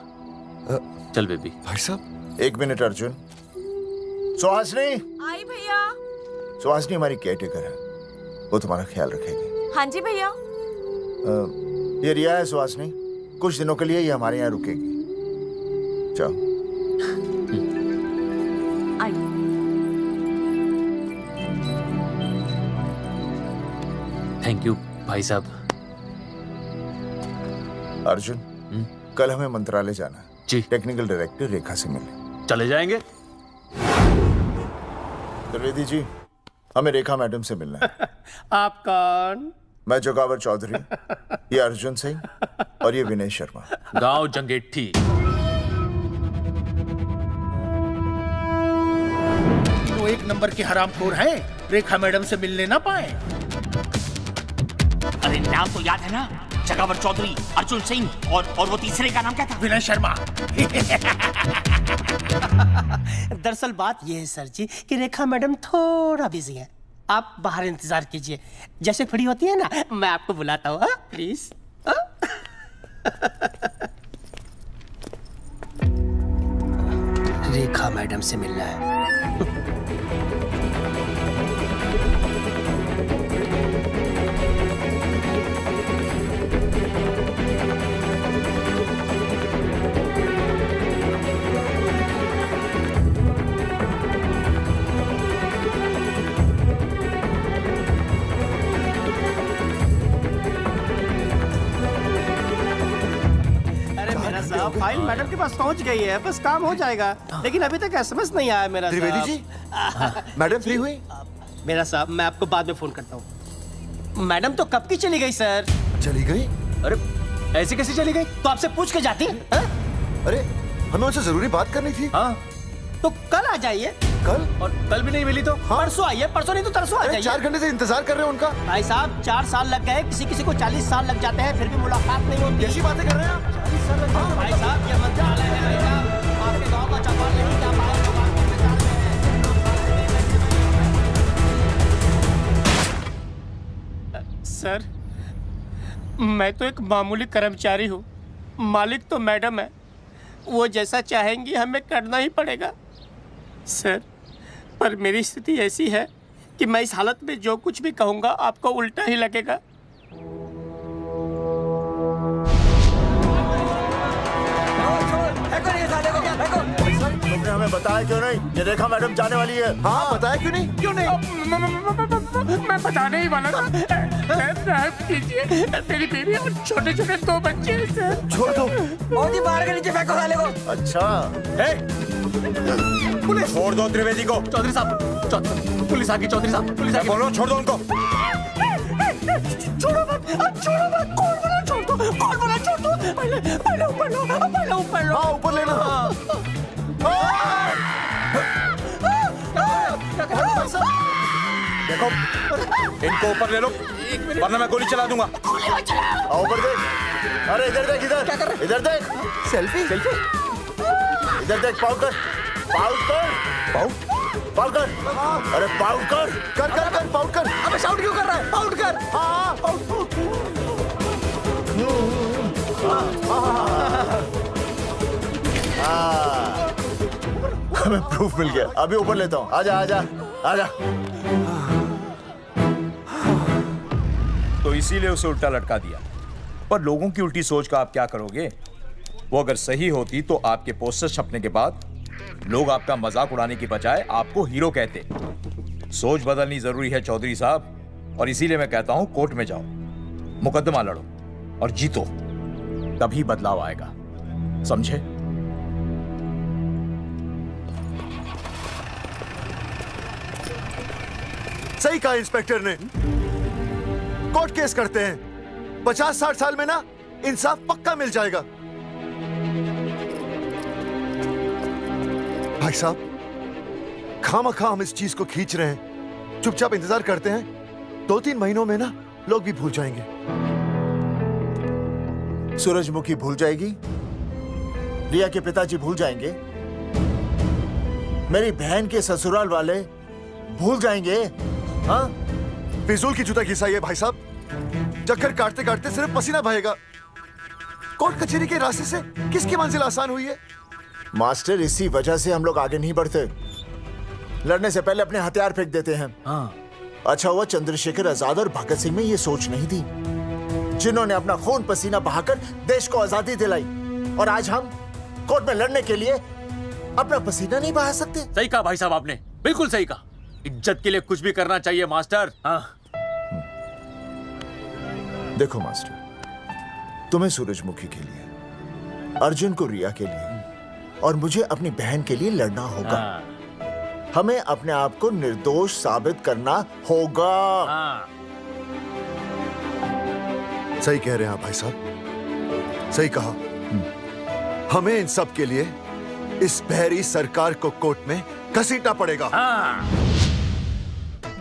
चल बेबी। भाई साहब 1 मिनट अर्जुन। सुहासनी। आई भैया। सुहासनी हमारी केयरटेकर है, वो तुम्हारा ख्याल रखेगी। हाँ जी भैया। ये रिया है सुहासनी, कुछ दिनों के लिए ये हमारे यहाँ रुकेगी। जाओ। थैंक यू भाई साहब। अर्जुन, कल हमें मंत्रालय जाना है जी। टेक्निकल डायरेक्टर रेखा से मिलने चले जाएंगे। त्रिवेदी जी, हमें रेखा मैडम से मिलना है। आप कौन? मैं जोगावर चौधरी, ये अर्जुन सिंह और ये विनय शर्मा। गांव जंगेठी। वो 1 नंबर के हरामखोर हैं, रेखा मैडम से मिलने ना पाए। अरे नाम तो याद है ना, जगावर चौधरी, अर्जुन सिंह और वो तीसरे का नाम क्या था? विनय शर्मा। दरअसल बात यह है सर जी कि रेखा मैडम थोड़ा बिजी है, आप बाहर इंतजार कीजिए, जैसे फ्री होती है ना मैं आपको बुलाता हूँ, प्लीज। रेखा मैडम से मिलना है। फाइल मैडम के पास पहुंच गई है, बस काम हो जाएगा, लेकिन अभी तक एसएमएस नहीं आया मेरा। त्रिवेदी जी, मैडम फ्री हुई? मेरा साहब मैं आपको बाद में फोन करता हूँ। मैडम तो कब की चली गई सर। चली गई? अरे ऐसी कैसी चली गई? तो आपसे पूछ के जाती है? अरे हमें उनसे जरूरी बात करनी थी। हाँ तो कल आ जाइए। कल? और कल भी नहीं मिली तो? हाँ? परसों आइए, परसों नहीं तो तरसों आ जाइए। 4 घंटे से इंतजार कर रहे हैं उनका। भाई साहब 4 साल लग गए, किसी किसी को 40 साल लग जाते हैं, फिर भी मुलाकात नहीं होती। कैसी बातें कर रहे हैं आप? 40 साल लग जाते हैं। भाई साहब ये मंत्रालय है भाई साहब, आपके गांव का चौपाल नहीं क्या बाहर सर, मैं तो एक मामूली कर्मचारी हूँ, मालिक तो मैडम है, वो जैसा चाहेंगी हमें करना ही पड़ेगा सर। पर मेरी स्थिति ऐसी है कि मैं इस हालत में जो कुछ भी कहूंगा आपको उल्टा ही लगेगा। तुमने हमें बताया क्यों नहीं? ये रेखा मैडम जाने वाली है। हाँ, बताया क्यों नहीं? क्यों नहीं? मैं बताने ही वाला था। माफ कीजिए, मेरी बीवी और छोटे छोटे 2 बच्चे हैं सर। छोड़ दो। और जी बाहर के नीचे फेंको साले को। अच्छा। पुलिस छोड़ दो त्रिवेदी को। चौधरी साहब, पुलिस आ गई। चौधरी साहब, पुलिस आ गई। बोलो, छोड़ दो उनको। छोड़ो मत, कौन बोला छोड़ दो? कौन बोला छोड़ दो? पहले ऊपर लो, पहले ऊपर लो। हाँ, ऊपर लेना। देखो, इनको ऊपर ले लो, वरना मैं गोली चला दूंगा। आओ ऊपर देख। अरे इधर देख, इधर। क्या कर रहे? इधर देख। सेल्फी। इधर देख, पाउट कर। पाउट कर। अरे पाउट कर। कर पाउट कर। अबे शाउट क्यों कर रहा है? पाउट कर। हाँ, पाउट। हमें प्रूफ मिल गया। अभी ऊपर लेता हूँ। आजा। तो इसीलिए उसे उल्टा लटका दिया। पर लोगों की उल्टी सोच का आप क्या करोगे? वो अगर सही होती तो आपके पोस्टर छपने के बाद लोग आपका मजाक उड़ाने की बजाय आपको हीरो कहते। सोच बदलनी जरूरी है चौधरी साहब, और इसीलिए मैं कहता हूं कोर्ट में जाओ, मुकदमा लड़ो और जीतो, तभी बदलाव आएगा। समझे? सही कहा इंस्पेक्टर ने। कोर्ट केस करते हैं, 50-60 साल में ना इंसाफ पक्का मिल जाएगा। भाई साहब, खामखा हम इस चीज को खींच रहे हैं। चुपचाप इंतजार करते हैं, 2-3 महीनों में ना लोग भी भूल जाएंगे। सूरजमुखी भूल जाएगी, रिया के पिताजी भूल जाएंगे, मेरी बहन के ससुराल वाले भूल जाएंगे। हाँ, फिजूल की जुता घिसाई है भाई साहब। चक्कर काटते काटते सिर्फ पसीना बहेगा। कोर्ट कचहरी के रास्ते से किसकी मंजिल आसान हुई है? मास्टर, इसी वजह से हम लोग आगे नहीं बढ़ते। लड़ने से पहले अपने हथियार फेंक देते हैं। हाँ। अच्छा हुआ चंद्रशेखर आजाद और भगत सिंह में ये सोच नहीं थी, जिन्होंने अपना खून पसीना बहाकर देश को आजादी दिलाई। और आज हम कोर्ट में लड़ने के लिए अपना पसीना नहीं बहा सकते। सही कहा भाई साहब आपने, बिल्कुल सही कहा। इज्जत के लिए कुछ भी करना चाहिए मास्टर। हाँ। देखो मास्टर, तुम्हें सूरजमुखी के लिए, अर्जुन को रिया के लिए और मुझे अपनी बहन के लिए लड़ना होगा। हमें अपने आप को निर्दोष साबित करना होगा। सही कह रहे हैं आप भाई साहब, सही कहा। हमें इन सब के लिए इस बहरी सरकार को कोर्ट में घसीटना पड़ेगा।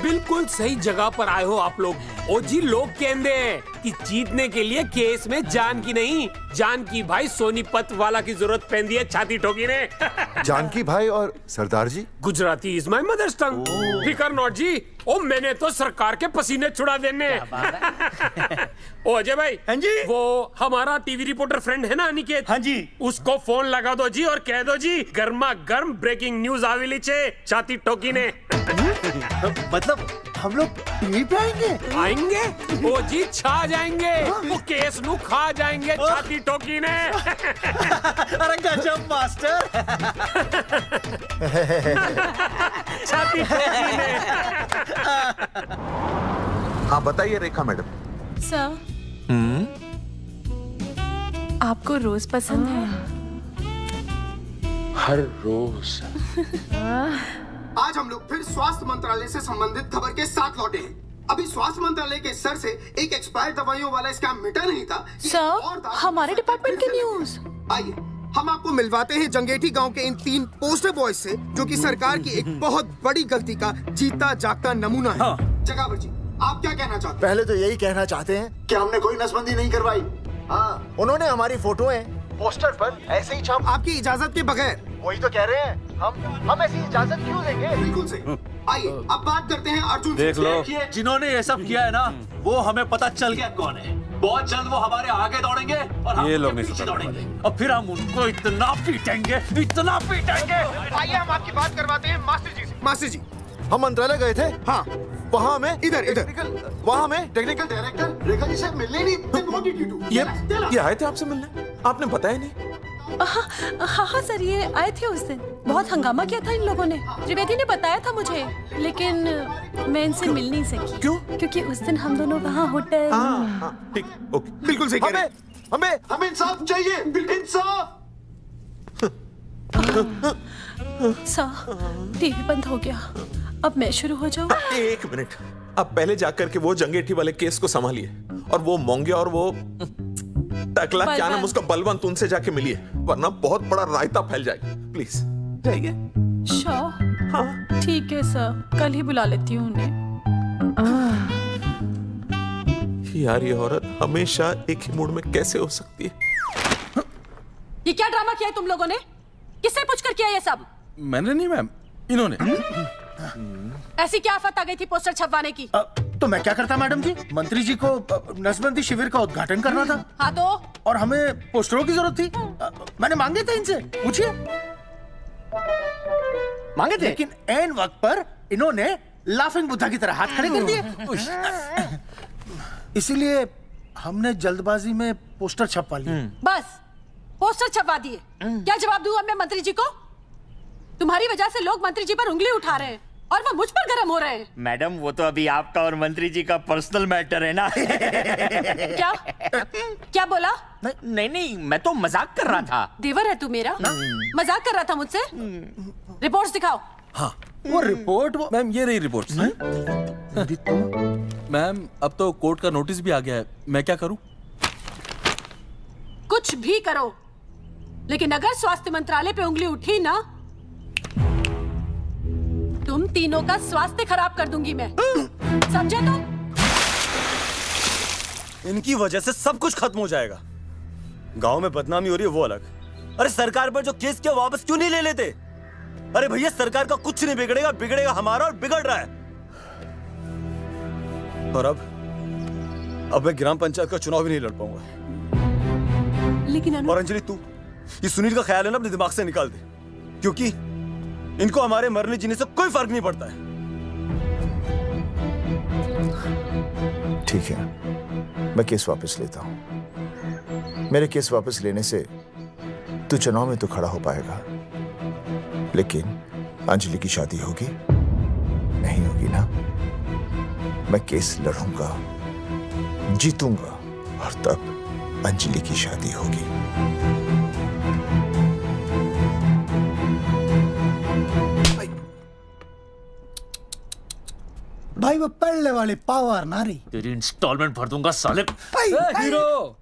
बिल्कुल सही जगह पर आए हो आप लोग। ओ जी, लोग कहते हैं कि जीतने के लिए केस में जान की नहीं, जान की भाई सोनीपत वाला की जरूरत पैंदी है छाती ठोकी ने। जानकी भाई और सरदार जी? गुजराती इज माय मदर्स टंग। फिकर नॉट जी। ओ मैंने तो सरकार के पसीने छुड़ा देने। ओ अजय भाई। हाँ जी। वो हमारा टीवी रिपोर्टर फ्रेंड है ना अनिकेत? हाँ जी। उसको फोन लगा दो जी और कह दो जी गर्मा गर्म ब्रेकिंग न्यूज आवेली छे छाती ठोकी ने। मतलब हम लोग टीवी पे आएंगे? ओ जी छा जाएंगे। वो केस नु खा जाएंगे छाती ठोकी ने। अरे गजब मास्टर। छाती ठोकी ने। हाँ बताइए रेखा मैडम। सर, आपको रोज पसंद है? हर रोज। आज हम लोग फिर स्वास्थ्य मंत्रालय से संबंधित खबर के साथ लौटे हैं। अभी स्वास्थ्य मंत्रालय के सर से एक एक्सपायर्ड दवाइयों वाला स्कैम मिटा नहीं था। सर, हमारे डिपार्टमेंट की न्यूज। आइए हम आपको मिलवाते हैं जंगेठी गांव के इन 3 पोस्टर बॉयज से, जो कि सरकार की एक बहुत बड़ी गलती का जीता जागता नमूना है। जगावर जी, आप क्या कहना चाहते हैं? पहले तो यही कहना चाहते हैं कि हमने कोई नसबंदी नहीं करवाई। हाँ, उन्होंने हमारी फोटोएं पोस्टर पर ऐसे ही छाप, आपकी इजाजत के बगैर। वही तो कह रहे हैं, हम ऐसी इजाजत क्यों देंगे? बिल्कुल सही। आइए अब बात करते हैं अर्जुन। देख लो, जिन्होंने ये सब किया है ना, वो हमें पता चल गया कौन है। बहुत जल्द वो हमारे आगे दौड़ेंगे और हम उनके पीछे दौड़ेंगे, और फिर हम उनको इतना पीटेंगे, इतना पीटेंगे। आइए हम आपकी बात करवाते हैं मास्टर जी से। मास्टर जी, हम मंत्रालय गए थे। हाँ वहाँ में इधर वहाँ में टेक्निकल डायरेक्टर रेखा जी से मिलने नहीं। Then what did you do? ये आए थे आपसे मिलने, आपने बताया नहीं। हाँ सर, ये आए थे उस दिन। बहुत हंगामा किया था इन लोगों ने। त्रिवेदी ने बताया था मुझे, लेकिन मैं इनसे मिल नहीं सकी। क्यों? क्योंकि उस दिन हम दोनों वहाँ होटल। ठीक, ओके, बिल्कुल सही कह रहे हैं। हमें इंसाफ चाहिए, इंसाफ। सर, टीवी बंद हो गया। अब मैं शुरू हो जाऊं? 1 मिनट, अब पहले जाकर के वो जंगेठी वाले केस को संभालिए और वो मोंगिया और वो टकला क्या नाम उसका बलवंत, उनसे जाके मिलिए, वरना बहुत बड़ा रायता फैल जाएगा। प्लीज जाइए। श्योर? हाँ ठीक है सर, कल ही बुला लेती हूँ उन्हें। यार ये औरत हमेशा एक ही मूड में कैसे हो सकती है? ये क्या ड्रामा किया है तुम लोगों ने? किससे पूछकर किया ये सब? मैंने नहीं मैम, इन्होंने। ऐसी क्या आफत आ गई थी पोस्टर छपवाने की? तो मैं क्या करता मैडम जी? मंत्री जी को नसबंदी शिविर का उद्घाटन करना था। हाँ तो? और हमें पोस्टरों की जरूरत थी। मैंने मांगे थे इनसे, पूछिए। मांगे थे, लेकिन ऐन वक्त पर इन्होंने लाफिंग बुद्धा की तरह हाथ खड़े कर दिए। इसीलिए हमने जल्दबाजी में पोस्टर छपवा लिए। बस पोस्टर छपवा दिए। क्या जवाब दूं अब मैं मंत्री जी को? तुम्हारी वजह से लोग मंत्री जी पर उंगली उठा रहे हैं और वो मुझ पर गर्म हो रहे हैं। मैडम वो तो अभी आपका और मंत्री जी का पर्सनल मैटर है ना। क्या क्या बोला? नहीं, मैं तो मजाक कर रहा था। देवर है तू मेरा? मजाक कर रहा था मुझसे? रिपोर्ट्स दिखाओ। हाँ वो रिपोर्ट, मैम ये रही रिपोर्ट। मैम अब तो कोर्ट का नोटिस भी आ गया है, मैं क्या करूं? कुछ भी करो, लेकिन अगर स्वास्थ्य मंत्रालय पे उंगली उठी ना, तुम तीनों का स्वास्थ्य खराब कर दूंगी मैं। समझे तुम? इनकी वजह से सब कुछ खत्म हो जाएगा। गांव में बदनामी हो रही है वो अलग, अरे सरकार पर जो केस किया वापस क्यों नहीं ले लेते? अरे भैया सरकार का कुछ नहीं बिगड़ेगा, बिगड़ेगा हमारा, और बिगड़ रहा है। और अब मैं ग्राम पंचायत का चुनाव भी नहीं लड़ पाऊंगा। लेकिन और अंजलि तू ये सुनील का ख्याल है ना अपने दिमाग से निकाल दे, क्योंकि इनको हमारे मरने जीने से कोई फर्क नहीं पड़ता है। ठीक है, मैं केस वापस लेता हूं। मेरे केस वापस लेने से तू चुनाव में तो खड़ा हो पाएगा, लेकिन अंजलि की शादी होगी नहीं होगी ना? मैं केस लड़ूंगा, जीतूंगा, और तब अंजलि की शादी होगी। भाई वो पढ़ने वाली पावर नारी। तेरी इंस्टॉलमेंट भर दूंगा साले। हीरो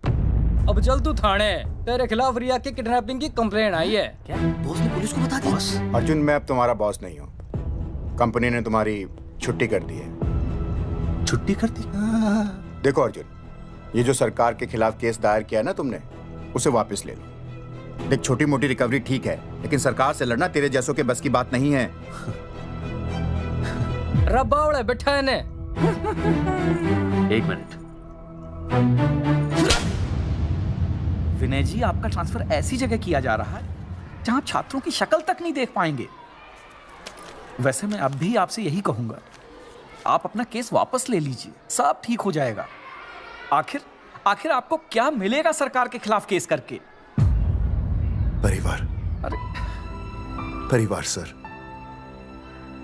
अब चल तू थाने, तेरे खिलाफ रिया के किडनैपिंग की कंप्लेंट आई है। क्या बॉस ने पुलिस को बता दिया? अर्जुन मैं अब तुम्हारा बॉस नहीं हूँ, कंपनी ने तुम्हारी छुट्टी कर दी है। छुट्टी कर दी? देखो अर्जुन, ये जो सरकार के खिलाफ केस दायर किया है ना तुमने, उसे वापस ले लो। देख छोटी मोटी रिकवरी ठीक है, लेकिन सरकार से लड़ना तेरे जैसों के बस की बात नहीं है। रब्बावड़े बैठा है ने। 1 मिनट। विनय जी आपका ट्रांसफर ऐसी जगह किया जा रहा है जहां छात्रों की शक्ल तक नहीं देख पाएंगे। वैसे मैं अब भी आपसे यही कहूंगा, आप अपना केस वापस ले लीजिए, सब ठीक हो जाएगा। आखिर आपको क्या मिलेगा सरकार के खिलाफ केस करके? परिवार। अरे परिवार सर,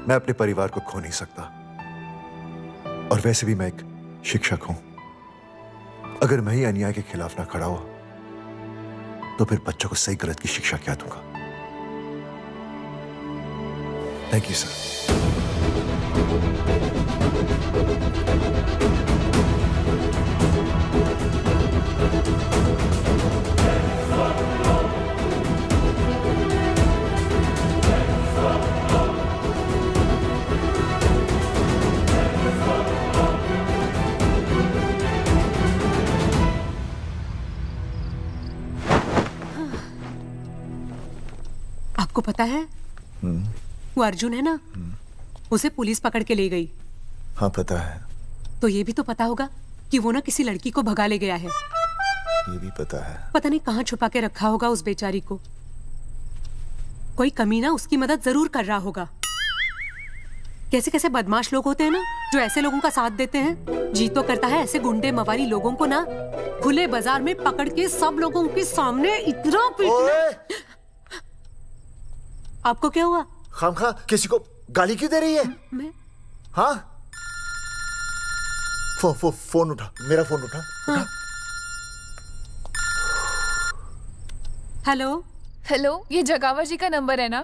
मैं अपने परिवार को खो नहीं सकता, और वैसे भी मैं एक शिक्षक हूं। अगर मैं ही अन्याय के खिलाफ ना खड़ा हुआ तो फिर बच्चों को सही गलत की शिक्षा क्या दूंगा? Thank you sir. आपको पता है वो अर्जुन है ना, उसे पुलिस पकड़ के ले गई। हाँ पता है। तो ये भी तो पता होगा कि वो ना किसी लड़की को भगा ले गया है। ये भी पता है। पता नहीं कहाँ छुपा के रखा होगा उस बेचारी को। कोई कमीना उसकी मदद जरूर कर रहा होगा। कैसे कैसे बदमाश लोग होते हैं ना, जो ऐसे लोगों का साथ देते हैं। जी तो करता है ऐसे गुंडे मवाली लोगों को ना खुले बाजार में पकड़ के सब लोगों के सामने इतना पीटना। आपको क्या हुआ? खामखा किसी को गाली क्यों दे रही है? मैं? हाँ? फोन उठा, मेरा फोन उठा। हाँ। हेलो हेलो, ये जगावा जी का नंबर है ना?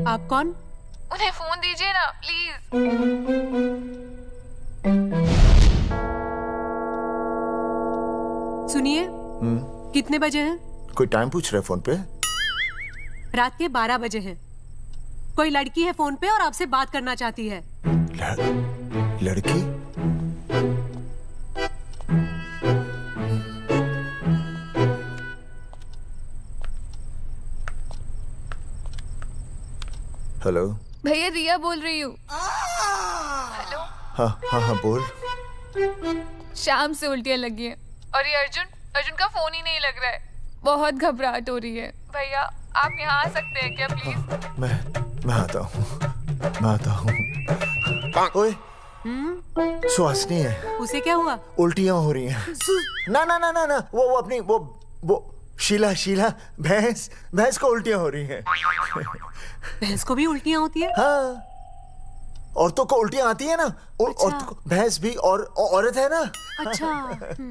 आप कौन? उन्हें फोन दीजिए ना प्लीज। सुनिए, कितने बजे हैं? कोई टाइम पूछ रहे फोन पे? रात के 12 बजे हैं। कोई लड़की है फोन पे और आपसे बात करना चाहती है। लड़की? हेलो भैया, रिया बोल रही हूँ। हेलो। हाँ हाँ हाँ बोल। शाम से उल्टियाँ लगी हैं और ये अर्जुन का फोन ही नहीं लग रहा है। बहुत घबराहट हो रही है। भैया आप यहाँ आ सकते हैं क्या प्लीज? मैं आता हूँ। ओए, सुहासिनी है। उसे क्या हुआ? उल्टियाँ हो रही हैं। ना ना ना ना ना, वो अपनी वो शीला भैंस को उल्टियाँ हो रही हैं। भैंस को भी उल्टियाँ होती है? हाँ, औरतों को उल्टियाँ आती है ना। औरतों को, भैंस भी और औरत है ना। अच्छा।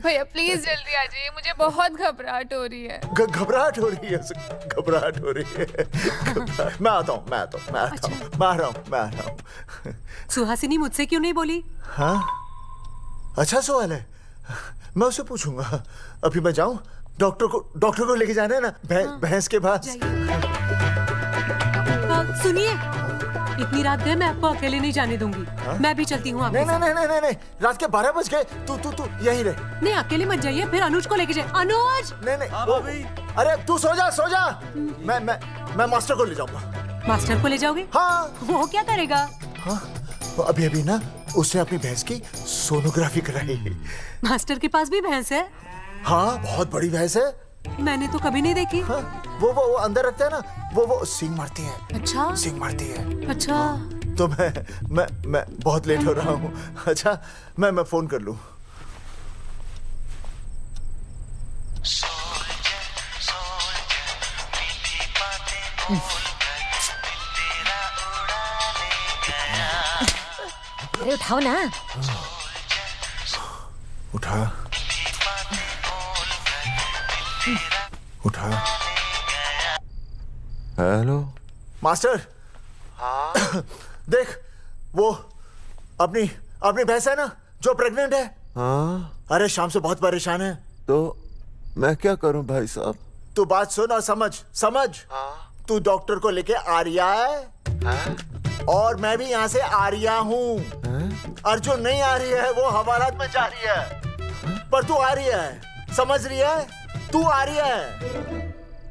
भैया प्लीज जल्दी आ जाइए, मुझे बहुत घबराहट हो रही है। घबराहट हो रही है। मैं आता हूँ। मैं आ रहा हूँ। सुहासिनी मुझसे क्यों नहीं बोली? हाँ, अच्छा सवाल है, मैं उसे पूछूंगा। अभी मैं जाऊँ? डॉक्टर को लेके जाना है ना भैंस के पास। सुनिए, इतनी रात गए मैं आपको अकेले नहीं जाने दूंगी। मैं भी चलती हूँ आपके साथ। नहीं, रात के 12 बज गए। तू यहीं रह। नहीं, अकेले मत जाइए, फिर अनुज को लेके जाइए। अनुज! नहीं। अरे तू सो जा। मैं मास्टर को ले जाऊंगा। मास्टर को ले जाओगे? हाँ। वो क्या करेगा? हाँ, अभी ना उसने अपनी भैंस की सोनोग्राफी कराई। मास्टर के पास भी भैंस है? हाँ, बहुत बड़ी भैंस है। मैंने तो कभी नहीं देखी। हाँ, वो अंदर रखते हैं ना, वो सींग मारती है। अच्छा। सींग मारती है। अच्छा। तो मैं बहुत लेट हो रहा हूँ। अच्छा, मैं फोन कर लूँ। अरे उठाओ ना। उठा। Hello master. हाँ? देख, वो अपनी भैंस है ना जो प्रेग्नेंट है। हाँ? अरे शाम से बहुत परेशान है। तो मैं क्या करूं भाई साहब? तू बात सुन और समझ। हाँ? तू डॉक्टर को लेके आ रिया है? हाँ? और मैं भी यहाँ से आ रिया हूँ। अर्जुन नहीं आ रही है, वो हवालात में जा रही है। पर तू आ रही है, समझ रही है? तू आ रही है।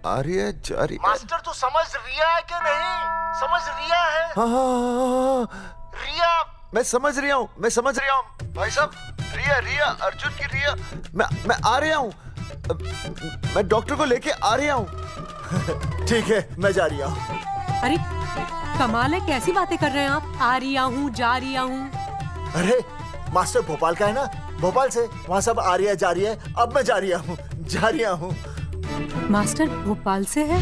आ रही है, जा रही है। मास्टर तू समझ रिया है कि नहीं? समझ रिया है? हाँ। रिया। मैं समझ रहा हूँ भाई साहब। रिया अर्जुन की रिया। मैं आ रहा हूँ। मैं डॉक्टर को लेके आ रहा हूँ। ठीक है, मैं जा रही हूँ। अरे कमाल है, कैसी बातें कर रहे हैं आप? आ रही हूँ, जा रही हूँ। अरे मास्टर भोपाल का है ना, भोपाल से वहाँ सब आ रही है, जा रही है। अब मैं जा रही हूँ। मास्टर भोपाल से है?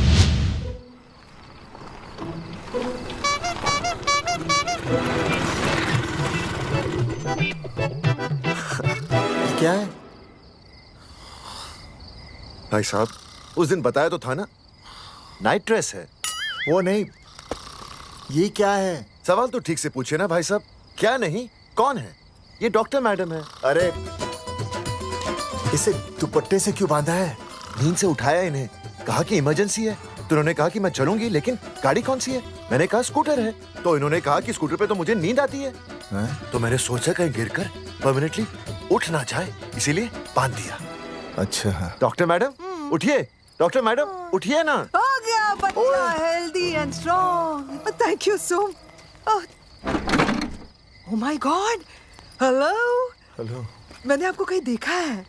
क्या है भाई साहब? उस दिन बताया तो था ना, नाइट ड्रेस है। वो नहीं, ये क्या है? सवाल तो ठीक से पूछे ना भाई साहब। क्या नहीं, कौन है? ये डॉक्टर मैडम है। अरे इसे दुपट्टे से क्यों बांधा है? नींद से उठाया इन्हें, कहा कि इमरजेंसी है। तो इन्होंने कहा कि मैं चलूंगी, लेकिन गाड़ी कौन सी है? मैंने कहा स्कूटर है। तो इन्होंने कहा कि स्कूटर पे तो मुझे नींद आती है। तो मैंने सोचा कहीं गिरकर परमानेंटली उठ ना जाए, इसीलिए बांध दिया। अच्छा। डॉक्टर मैडम उठिए, डॉक्टर मैडम उठिए ना। हो गया बच्चा, healthy and strong. Thank you so. Oh my God. Hello. Hello. मैंने आपको कहीं देखा है।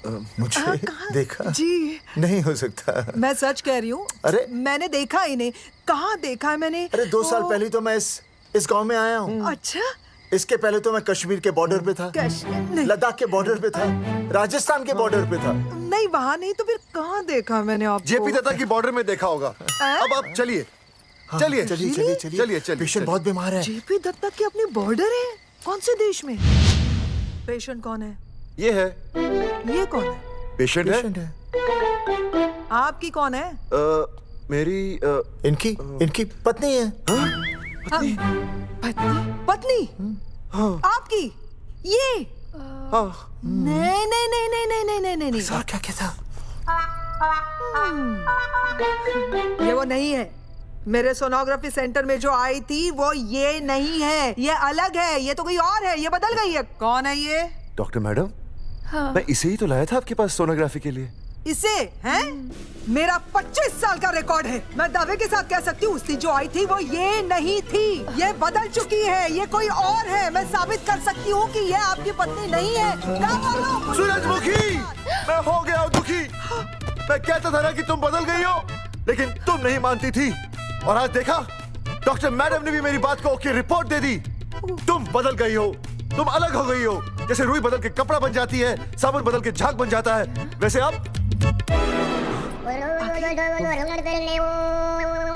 मुझे देखा जी नहीं हो सकता। मैं सच कह रही हूँ। अरे मैंने देखा इन्हें। कहाँ देखा है मैंने? अरे 2 साल पहले तो मैं इस गांव में आया हूँ। अच्छा। इसके पहले तो मैं कश्मीर के बॉर्डर पे था, लद्दाख के बॉर्डर पे था, राजस्थान के बॉर्डर पे था। नहीं वहाँ नहीं तो फिर कहाँ देखा मैंने आपको? जेपी दत्ता की बॉर्डर में देखा होगा। अब आप चलिए चलिए चलिए चलिए चलिए। पेशेंट बहुत बीमार है। जेपी दत्ता की अपनी बॉर्डर है? कौन से देश में? पेशेंट कौन है? ये है। ये कौन है? पेशेंट है। आपकी कौन है? मेरी इनकी पत्नी है। पत्नी? पत्नी? आपकी? ये? नहीं नहीं नहीं नहीं नहीं नहीं नहीं नहीं। सर क्या था? ये वो नहीं है। मेरे सोनोग्राफी सेंटर में जो आई थी वो ये नहीं है, ये अलग है, ये तो कोई और है, ये बदल गई है। कौन है ये? डॉक्टर मैडम, हाँ। मैं इसे ही तो लाया था आपके पास सोनोग्राफी के लिए। इसे हैं? मेरा 25 साल का रिकॉर्ड है। मैं दावे के साथ कह सकती हूँ उसकी जो आई थी वो ये नहीं थी, ये बदल चुकी है, ये कोई और है। मैं साबित कर सकती हूँ कि ये आपकी पत्नी नहीं है। सूरजमुखी, मैं हो गया दुखी। मैं कहता था ना कि तुम बदल गई हो, लेकिन तुम नहीं मानती थी। और आज देखा, डॉक्टर मैडम ने भी मेरी बात को ओके रिपोर्ट दे दी। तुम बदल गई हो, तुम अलग हो गई हो। जैसे रुई बदल के कपड़ा बन जाती है, साबुन बदल के झाग बन जाता है, वैसे अब।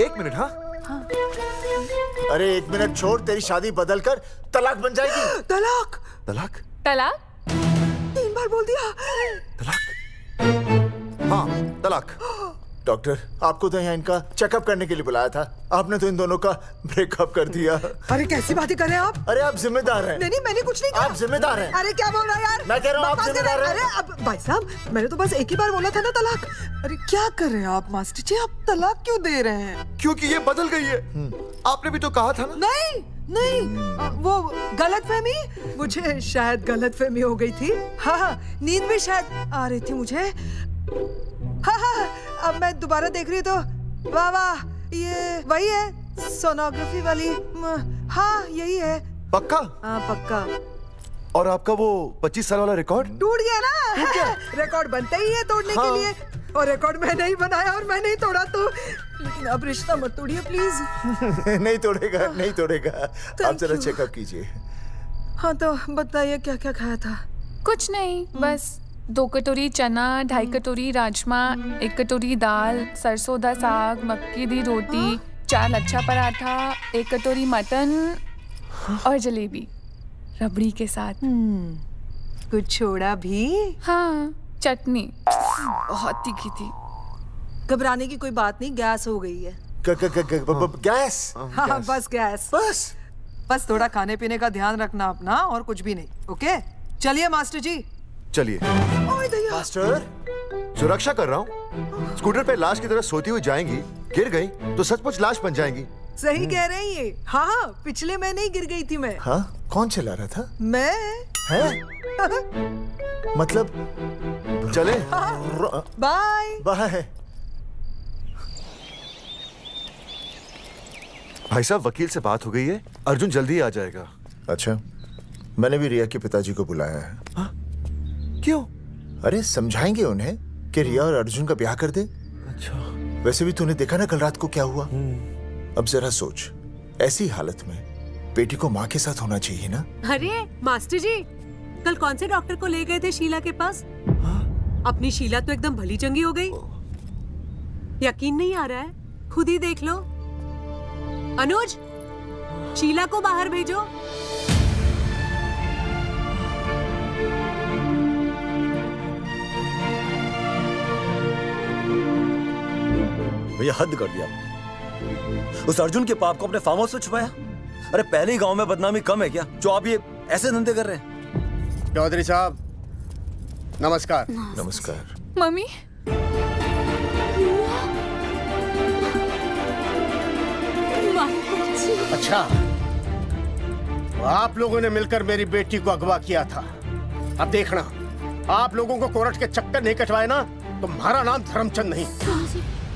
1 मिनट। हाँ अरे 1 मिनट छोड़, तेरी शादी बदल कर तलाक बन जाएगी। तलाक? तलाक? तलाक? 3 बार बोल दिया। हाँ तलाक। डॉक्टर, आपको तो यहाँ इनका चेकअप करने के लिए बुलाया था, आपने तो इन दोनों का ब्रेकअप कर दिया। अरे कैसी बातें कर रहे हैं आप? अरे आप जिम्मेदार हैं। नहीं मैंने कुछ नहीं कहा। आप जिम्मेदार हैं। अरे क्या बोल रहा है यार? मैं कह रहा हूँ आप जिम्मेदार हैं। अरे अब भाई साहब, मैंने तो बस एक ही बार बोला था ना तलाक। अरे क्या कर रहे हैं आप मास्टर जी? आप तलाक क्यों दे रहे हैं? क्योंकि ये बदल गई है। आपने भी तो कहा था ना। नहीं वो गलतफहमी, मुझे शायद गलतफहमी हो गई थी। हाँ नींद भी शायद आ रही थी मुझे। हाँ अब मैं दोबारा देख रही तो वाह वाह, ये वही है सोनोग्राफी वाली। हाँ यही है। पक्का? हाँ पक्का। और आपका वो 25 साल वाला रिकॉर्ड टूट गया ना? रिकॉर्ड बनते ही है तोड़ने के लिए, और रिकॉर्ड मैंने ही बनाया और मैंने ही तोड़ा। तो लेकिन अब रिश्ता मत तोड़िए प्लीज। नहीं तोड़ेगा, नहीं तोड़ेगा। आप जरा चेकअप कीजिए। हाँ तो बताइए क्या क्या खाया था? कुछ नहीं, बस 2 कटोरी चना, 2.5 कटोरी राजमा, 1 कटोरी दाल, सरसों दा साग, मक्की दी रोटी, 4 लच्छा पराठा, 1 कटोरी मटन और जलेबी रबड़ी के साथ। कुछ छोड़ा भी? हाँ चटनी बहुत तीखी थी। घबराने की कोई बात नहीं, गैस हो गई है। गैस? हाँ बस गैस। बस थोड़ा खाने पीने का ध्यान रखना अपना, और कुछ भी नहीं। ओके चलिए मास्टर जी। चलिए। मास्टर, सुरक्षा कर रहा हूँ। स्कूटर पे लाश की तरह सोती हुई जाएंगी, गिर गई तो सचमुच लाश बन जाएंगी। सही कह रही है ये। हाँ पिछले महीने ही गिर गई थी मैं। हाँ कौन चला रहा था? मैं। है? मतलब चले? Bye bye. भाई साहब, वकील से बात हो गई है, अर्जुन जल्दी आ जाएगा। अच्छा, मैंने भी रिया के पिताजी को बुलाया है। हाँ? क्यों? अरे समझाएंगे उन्हें कि रिया और अर्जुन का ब्याह कर दे। अच्छा। वैसे भी तूने देखा ना कल रात को क्या हुआ। अब जरा सोच, ऐसी हालत में बेटी को माँ के साथ होना चाहिए ना। अरे मास्टर जी, कल कौन से डॉक्टर को ले गए थे शीला के पास? अपनी शीला तो एकदम भली चंगी हो गई। यकीन नहीं आ रहा है? खुद ही देख लो। अनुज, शीला को बाहर भेजो। भैया हद कर दिया। उस अर्जुन के पाप को अपने फार्म हाउस में छुपाया। अरे पहले ही गांव में बदनामी कम है क्या, जो आप ये ऐसे धंधे कर रहे हैं? चौधरी साहब नमस्कार। नमस्कार। मम्मी। अच्छा, आप लोगों ने मिलकर मेरी बेटी को अगवा किया था। अब देखना, आप लोगों को कोर्ट के चक्कर नहीं कटवाए ना, तो तुम्हारा नाम धर्मचंद नहीं।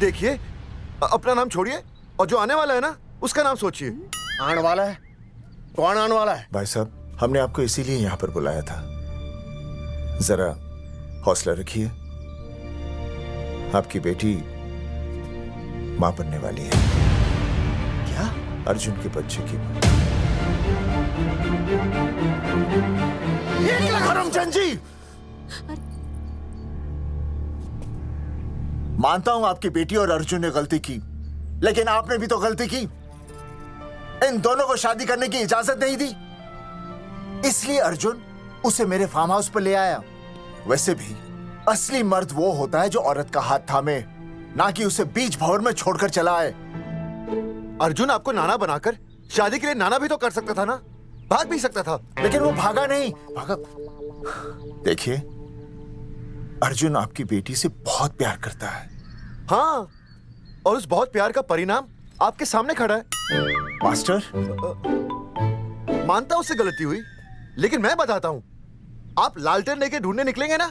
देखिए, अपना नाम छोड़िए और जो आने वाला है ना, उसका नाम सोचिए। आने वाला है? कौन आने वाला है? भाई साहब, हमने आपको इसीलिए यहाँ पर बुलाया था। जरा हौसला रखिए, आपकी बेटी मां बनने वाली है। क्या? अर्जुन के बच्चे की मां। करमचंद जी, मानता हूं आपकी बेटी और अर्जुन ने गलती की, लेकिन आपने भी तो गलती की। इन दोनों को शादी करने की इजाजत नहीं दी, इसलिए अर्जुन उसे मेरे फार्म हाउस पर ले आया। वैसे भी असली मर्द वो होता है जो औरत का हाथ थामे, ना कि उसे बीच भंवर में छोड़कर चला आए। अर्जुन आपको नाना बनाकर शादी के लिए नाना भी तो कर सकता था ना, भाग भी सकता था। लेकिन वो भागा नहीं। भागा? देखिए, अर्जुन आपकी बेटी से बहुत प्यार करता है। हाँ, और उस बहुत प्यार का परिणाम आपके सामने खड़ा है। मास्टर, मानता उससे गलती हुई, लेकिन मैं बताता हूं, आप लालटेन लेके ढूंढने निकलेंगे ना,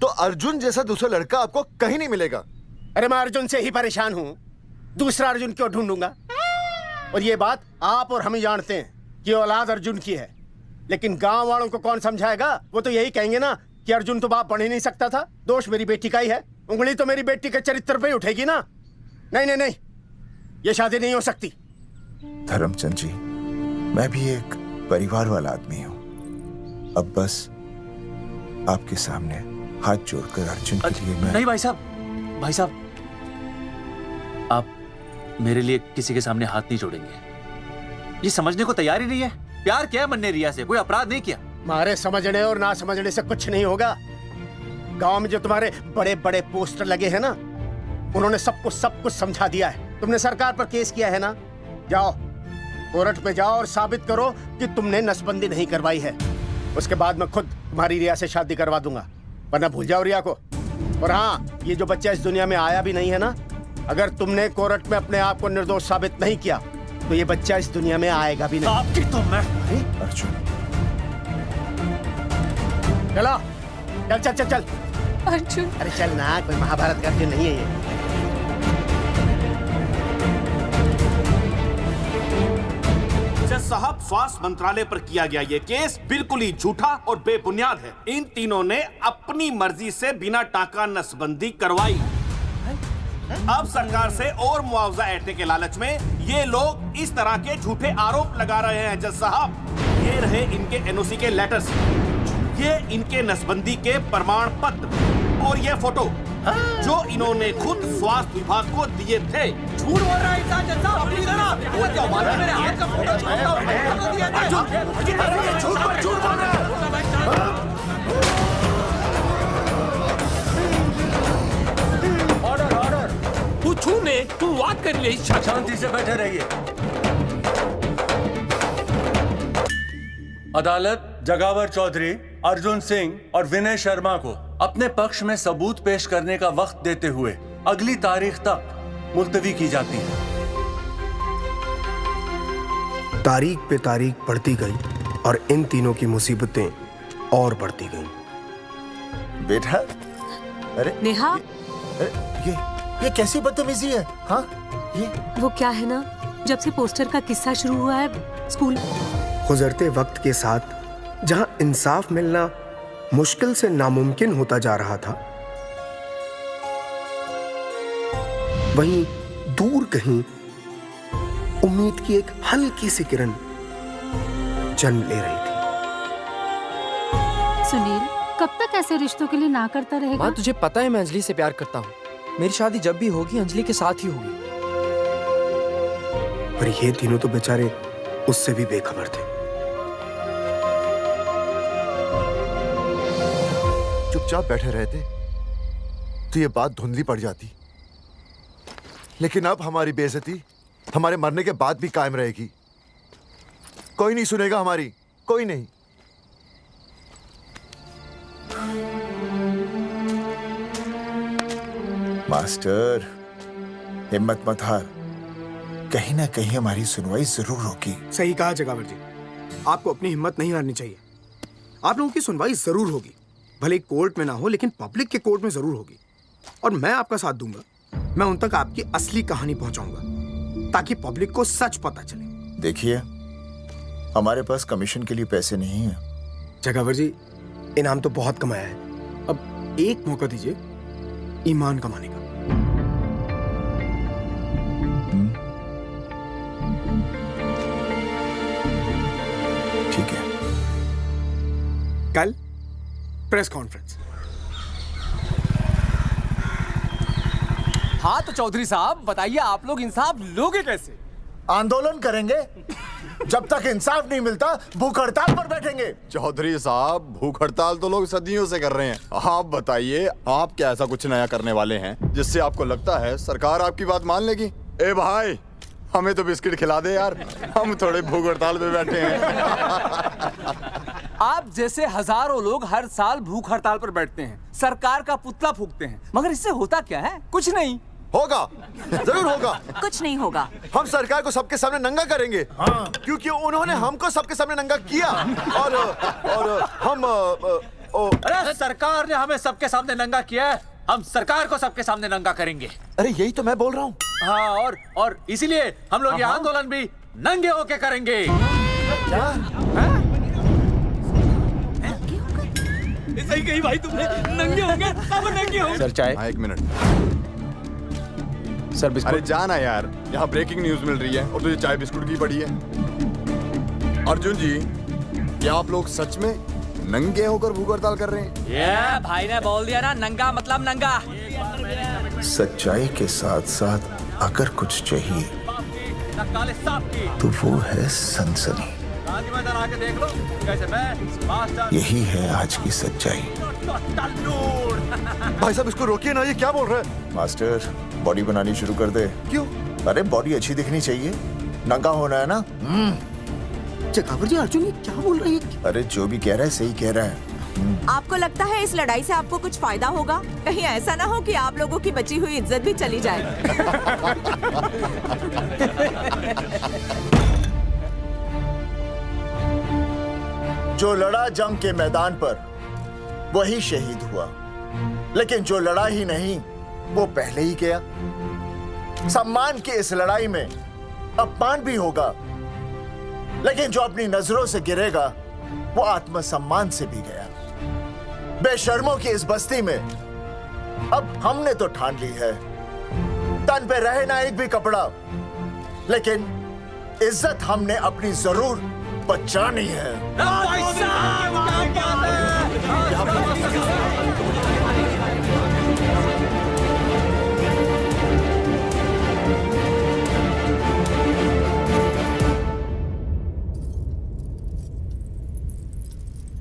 तो अर्जुन जैसा दूसरा लड़का आपको कहीं नहीं मिलेगा। अरे मैं अर्जुन से ही परेशान हूं, दूसरा अर्जुन क्यों ढूंढूंगा? और ये बात आप और हम ही जानते हैं कि औलाद अर्जुन की है, लेकिन गांव वालों को कौन समझाएगा? वो तो यही कहेंगे ना कि अर्जुन तो बाप बन ही नहीं सकता था, दोष मेरी बेटी का ही है। उंगली तो मेरी बेटी के चरित्र पे ही उठेगी ना। नहीं नहीं नहीं, ये शादी नहीं हो सकती। धर्मचंद जी, मैं भी एक परिवार वाला आदमी हूं। अब बस आपके सामने हाथ जोड़कर अर्जुन के लिए मैं... नहीं भाई साहब, भाई साहब, आप मेरे लिए किसी के सामने हाथ नहीं जोड़ेंगे। ये समझने को तैयार ही नहीं है। प्यार क्या है मन्ने रिया से, कोई अपराध नहीं किया। मारे समझने और ना समझने से कुछ नहीं होगा। गांव में जो तुम्हारे बड़े बड़े पोस्टर लगे हैं ना, उन्होंने सब कुछ समझा दिया है। तुमने सरकार पर केस किया है ना, जाओ कोर्ट पे जाओ और साबित करो कि तुमने नसबंदी नहीं करवाई है। उसके बाद मैं खुद तुम्हारी रिया से शादी करवा दूंगा, वरना भूल जाओ रिया को। और हाँ, ये जो बच्चा इस दुनिया में आया भी नहीं है ना, अगर तुमने कोर्ट में अपने आप को निर्दोष साबित नहीं किया तो ये बच्चा इस दुनिया में आएगा भी नहीं। आपकी तो मैं... अर्जुन, चलो चल चल चल चल। अर्जुन, अरे चल ना, कोई महाभारत का अर्जुन नहीं है ये। जज साहब, स्वास्थ्य मंत्रालय पर किया गया ये केस बिल्कुल ही झूठा और बेबुनियाद है। इन तीनों ने अपनी मर्जी से बिना टाका नसबंदी करवाई। अब सरकार से और मुआवजा ऐंठने के लालच में ये लोग इस तरह के झूठे आरोप लगा रहे हैं। जज साहब, ये रहे इनके एनओसी के लेटर्स, ये इनके नसबंदी के प्रमाण पत्र और ये फोटो जो इन्होंने खुद स्वास्थ्य विभाग को दिए थे। झूठ बोल रहा है इंसान जज साहब, अपनी तरह। वो क्या मालूम मेरे हाथ का फोटो झूठ बोल रहा है। तू छूने, तू बात कर ले। शांति से बैठे रहिए। अदालत जगावर चौधरी, अर्जुन सिंह और विनय शर्मा को अपने पक्ष में सबूत पेश करने का वक्त देते हुए अगली तारीख तक मुलतवी की जाती है। तारीख पे तारीख बढ़ती गई और इन तीनों की मुसीबतें और बढ़ती गईं। बेटा, अरे नेहा, अरे ये कैसी बदतमीजी है? हाँ, ये वो क्या है ना, जब से पोस्टर का किस्सा शुरू हुआ है स्कूल, गुजरते वक्त के साथ जहां इंसाफ मिलना मुश्किल से नामुमकिन होता जा रहा था, वहीं दूर कहीं उम्मीद की एक हल्की सी किरण जन्म ले रही थी। सुनील, कब तक ऐसे रिश्तों के लिए ना करता रहेगा? माँ, तुझे पता है मैं अंजलि से प्यार करता हूँ। मेरी शादी जब भी होगी अंजलि के साथ ही होगी। पर ये तीनों तो बेचारे उससे भी बेखबर थे। चुपचाप बैठे रहते तो ये बात धुंधली पड़ जाती, लेकिन अब हमारी बेइज्जती हमारे मरने के बाद भी कायम रहेगी। कोई नहीं सुनेगा हमारी, कोई नहीं। मास्टर, हिम्मत मत हार, कहीं ना कहीं हमारी सुनवाई जरूर होगी। सही कहा जगावर जी, आपको अपनी हिम्मत नहीं हारनी चाहिए। आप लोगों की सुनवाई जरूर होगी, भले कोर्ट में ना हो लेकिन पब्लिक के कोर्ट में जरूर होगी। और मैं आपका साथ दूंगा, मैं उन तक आपकी असली कहानी पहुंचाऊंगा ताकि पब्लिक को सच पता चले। देखिए, हमारे पास कमीशन के लिए पैसे नहीं है। जगावर जी, इनाम तो बहुत कमाया है, अब एक मौका दीजिए ईमान कमाने का। ठीक है, कल प्रेस कॉन्फ्रेंस। हाँ तो चौधरी साहब बताइए, आप लोग इंसाफ लोगे कैसे? आंदोलन करेंगे। जब तक इंसाफ नहीं मिलता भूख हड़ताल पर बैठेंगे। चौधरी साहब, भूख हड़ताल तो लोग सदियों से कर रहे हैं। आप बताइए, आप क्या ऐसा कुछ नया करने वाले हैं जिससे आपको लगता है सरकार आपकी बात मान लेगी? ए भाई, हमें तो बिस्किट खिला दे यार, हम थोड़े भूख हड़ताल पे बैठे हैं। आप जैसे हजारों लोग हर साल भूख हड़ताल पर बैठते हैं, सरकार का पुतला फूंकते हैं, मगर इससे होता क्या है? कुछ नहीं होगा, जरूर होगा। कुछ नहीं होगा। हम सरकार को सबके सामने नंगा करेंगे। हाँ। क्योंकि उन्होंने हमको सबके सामने नंगा किया और हम अरे सरकार ने हमें सबके सामने नंगा किया है, हम सरकार को सबके सामने नंगा करेंगे। अरे यही तो मैं बोल रहा हूँ। हाँ, और इसीलिए हम लोग ये आंदोलन भी नंगे होके करेंगे। क्या? सही कही भाई तुमने, नंगे होंगे, अब नंगे होंगे। सर चाय। हाँ, 1 मिनट सर। बिस्कुट। अरे जाना यार, यहाँ ब्रेकिंग न्यूज मिल रही है और तुझे चाय बिस्कुट की पड़ी है। अर्जुन जी, क्या आप लोग सच में नंगे होकर भूख हड़ताल कर रहे हैं? ये भाई ने बोल दिया ना, नंगा मतलब नंगा। सच्चाई के साथ साथ अगर कुछ चाहिए तो वो है सनसनी। यही है आज की सच्चाई। भाई साहब इसको रोकिए ना, ये क्या बोल रहा है? मास्टर, बॉडी बनानी शुरू कर दे। क्यों? अरे बॉडी अच्छी दिखनी चाहिए, नंगा होना है ना। चकावर जी, अर्जुन ये क्या बोल रही है? अरे जो भी कह रहा है सही कह रहा है। आपको लगता है इस लड़ाई से आपको कुछ फायदा होगा? कहीं ऐसा ना हो कि आप लोगों की बची हुई इज्जत भी चली जाए। जो लड़ा जंग के मैदान पर वही शहीद हुआ, लेकिन जो लड़ा ही नहीं वो पहले ही गया। सम्मान की इस लड़ाई में अपमान भी होगा, लेकिन जो अपनी नजरों से गिरेगा वो आत्मसम्मान से भी गया। बेशर्मों की इस बस्ती में अब हमने तो ठान ली है, तन पे रहे ना एक भी कपड़ा, लेकिन इज्जत हमने अपनी जरूर बचानी है।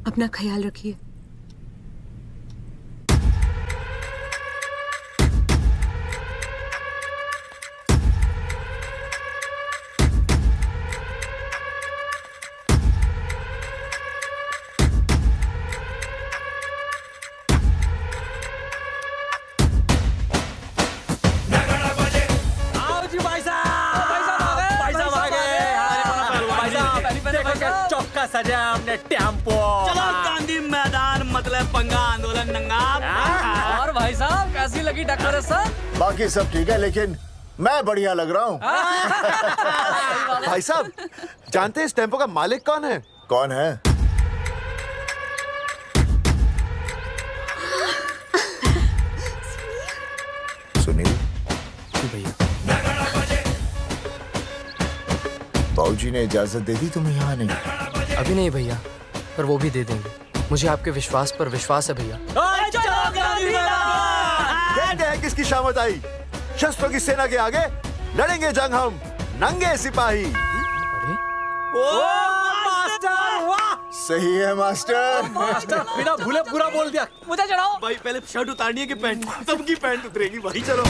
अपना ख्याल रखिए। चौका सजा हमने टेम्पो। चलो गांधी मैदान, मतलब पंगा आंदोलन नंगा। और भाई साहब कैसी लगी डेकोरेशन? बाकी सब ठीक है, लेकिन मैं बढ़िया लग रहा हूँ। भाई साहब, जानते हैं इस टेम्पो का मालिक कौन है? कौन है? सुनील भैया। बाबूजी ने इजाजत दे दी तुम्हें यहाँ आने की? अभी नहीं भैया, पर वो भी दे देंगे। मुझे आपके विश्वास पर विश्वास है भैया। देखते हैं किसकी शामत आई। शस्त्रों की सेना के आगे लड़ेंगे जंग हम, नंगे सिपाही। सही है मास्टर। मास्टर बिना भूले पूरा बोल दिया। मुझे चढ़ाओ भाई, पहले शर्ट उतारनी है कि पैंट? सबकी पैंट उतरेगी भाई। चलो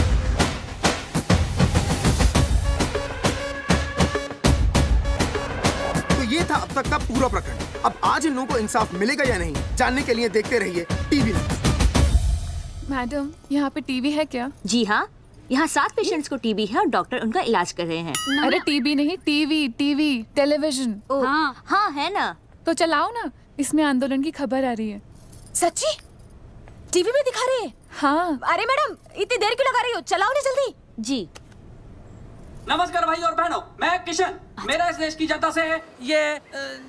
ये था अब तक का पूरा प्रकरण। अब आज इन लोगों को इंसाफ मिलेगा या नहीं, जानने के लिए देखते रहिए टीवी। मैडम, यहाँ पे टीवी है क्या? जी हाँ, यहाँ 7 पेशेंट्स को टीबी है और डॉक्टर उनका इलाज कर रहे हैं। अरे टीवी नहीं, टीवी, टेलीविजन। हाँ हाँ है ना। तो चलाओ ना, इसमें आंदोलन की खबर आ रही है। सच्ची? टीवी में दिखा रहे हैं? हाँ। अरे मैडम, इतनी देर क्यों लगा रही हो? चलाओ ना जल्दी। जी। नमस्कार भाई और बहनों, मैं किशन। मेरा इस देश की जनता से ये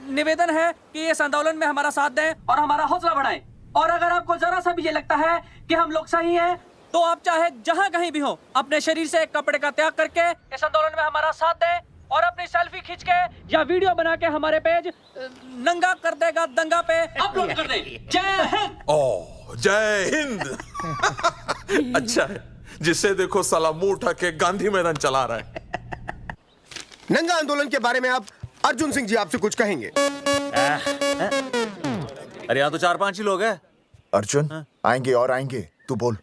निवेदन है कि इस आंदोलन में हमारा साथ दें और हमारा हौसला बढ़ाएं। और अगर आपको जरा सा भी ये लगता है कि हम लोग सही हैं, तो आप चाहे जहां कहीं भी हो अपने शरीर से एक कपड़े का त्याग करके इस आंदोलन में हमारा साथ दें और अपनी सेल्फी खींच के या वीडियो बना के हमारे पेज नंगा कर देगा दंगा पे अपलोड कर दे। जय हिंद। ओह जय हिंद। अच्छा है, जिसे देखो साला मुंह उठा के गांधी मैदान चला रहा है। नंगा आंदोलन के बारे में आप अर्जुन सिंह जी आपसे कुछ कहेंगे। अरे यहाँ तो 4-5 ही लोग हैं। अर्जुन आएंगे और आएंगे, तू बोल।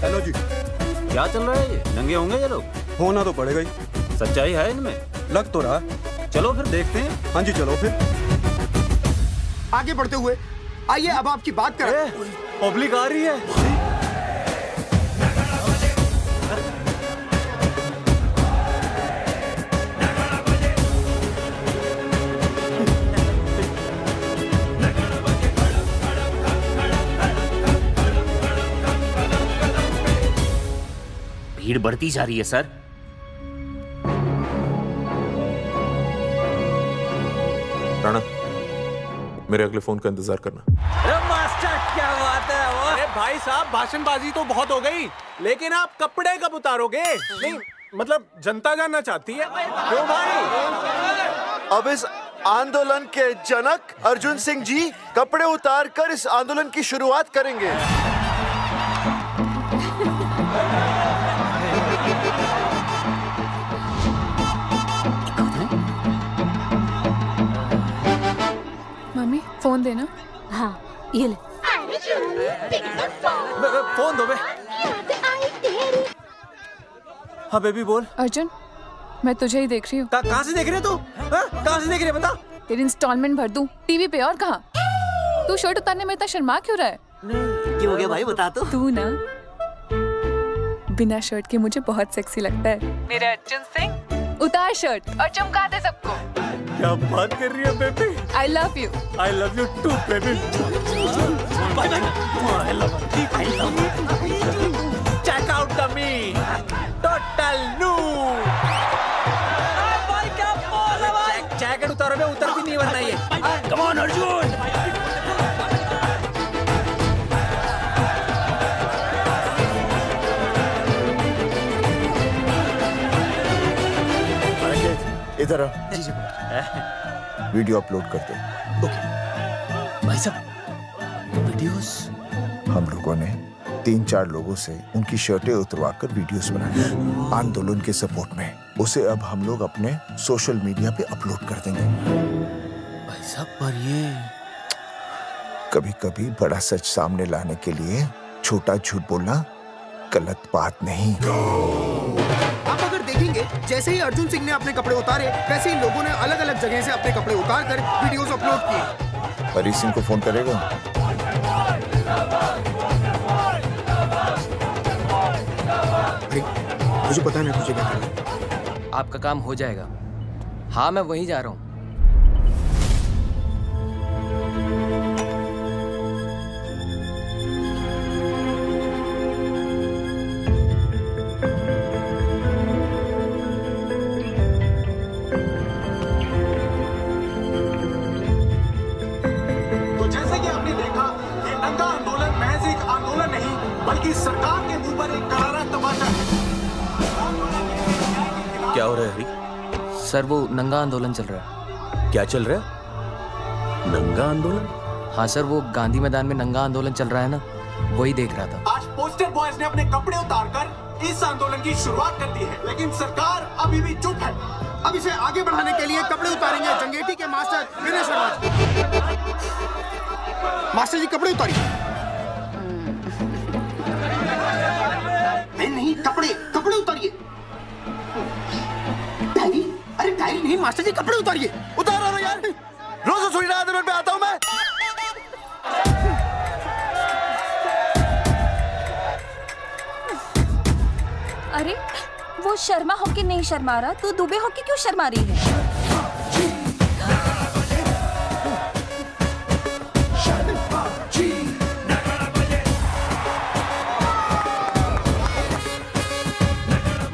हेलो जी, क्या चल रहा है? ये नंगे होंगे ये लोग? होना तो पड़ेगा ही। सच्चाई है इनमें? लग तो रहा। चलो फिर देखते हैं। हाँ जी चलो फिर। आगे बढ़ते हुए आइए अब आपकी बात करें। पब्लिक आ रही है। भीड़ बढ़ती जा रही है सर। राणा, मेरे अगले फोन का इंतजार करना। अरे मास्टर क्या बात है वो। अरे भाई साहब भाषणबाजी तो बहुत हो गई, लेकिन आप कपड़े कब उतारोगे? नहीं मतलब जनता जानना चाहती है। क्यों भाई? अब इस आंदोलन के जनक अर्जुन सिंह जी कपड़े उतार कर इस आंदोलन की शुरुआत करेंगे। मम्मी फोन देना। हाँ ये ले। फोन दो बे। हाँ बेबी बोल। अर्जुन मैं तुझे ही देख रही हूँ। कहाँ से देख रही है तू? कहाँ से देख रही है बता? तेरी इंस्टॉलमेंट भर दूं टीवी पे और कहाँ? तू शर्ट उतारने में इतना शर्मा क्यों रहा है? क्यों हो गया भाई, बता तो। तू ना बिना शर्ट के मुझे बहुत सेक्सी लगता है। मेरे अर्जुन सिंह उतार शर्ट और चमका दे सबको। क्या बात कर रही है baby? I love you. I love you too, baby. Bye bye. I love you. Check out the me. Total new. भाई क्या बोल है भाई? जैकेट उतारो बे, उतर भी नहीं बनना ये। Come on Arjun. इधर आ। जी जी। वीडियो अपलोड कर दो। भाई साहब वीडियोस हम लोगों ने 3-4 लोगों से उनकी शर्टें उतरवाकर वीडियोस बनाए आंदोलन के सपोर्ट में। उसे अब हम लोग अपने सोशल मीडिया पे अपलोड कर देंगे। भाई साहब पर ये कभी कभी बड़ा सच सामने लाने के लिए छोटा झूठ बोलना गलत बात नहीं। आप अगर देखेंगे जैसे ही अर्जुन सिंह ने अपने कपड़े उतारे, वैसे ही लोगों ने अलग अलग जगह से अपने कपड़े उतार कर वीडियोस अपलोड किए। हरी सिंह को फोन करेगा? मुझे पता नहीं तुझे क्या करना है। आपका काम हो जाएगा। हाँ मैं वहीं जा रहा हूँ। तो जैसे कि आपने देखा, ये नंगा आंदोलन महज एक आंदोलन नहीं, बल्कि सरकार के मुंह पर एक करारा तमाचा है। क्या हो रहा है हरी? सर वो नंगा आंदोलन चल रहा है। क्या चल रहा है? नंगा आंदोलन? हाँ सर वो गांधी मैदान में नंगा आंदोलन चल रहा है ना, वही देख रहा था। आज पोस्टर बॉयज ने अपने कपड़े उतारकर इस आंदोलन की शुरुआत कर दी है, लेकिन सरकार अभी भी चुप है। अब इसे आगे बढ़ाने के लिए कपड़े उतारेंगे जंगेटी के मास्टर विनय शर्मा जी। मास्टर जी कपड़े उतारिए। नहीं कपड़े कपड़े उतारिए। डायरी? अरे डायरी नहीं मास्टर जी, कपड़े उतारिए। उतारो ना यार, रोज थोड़ी ना आंदोलन पे आता हूँ मैं। अरे वो शर्मा होके नहीं शर्मा रहा, तू दुबे होके क्यों शर्मा रही है?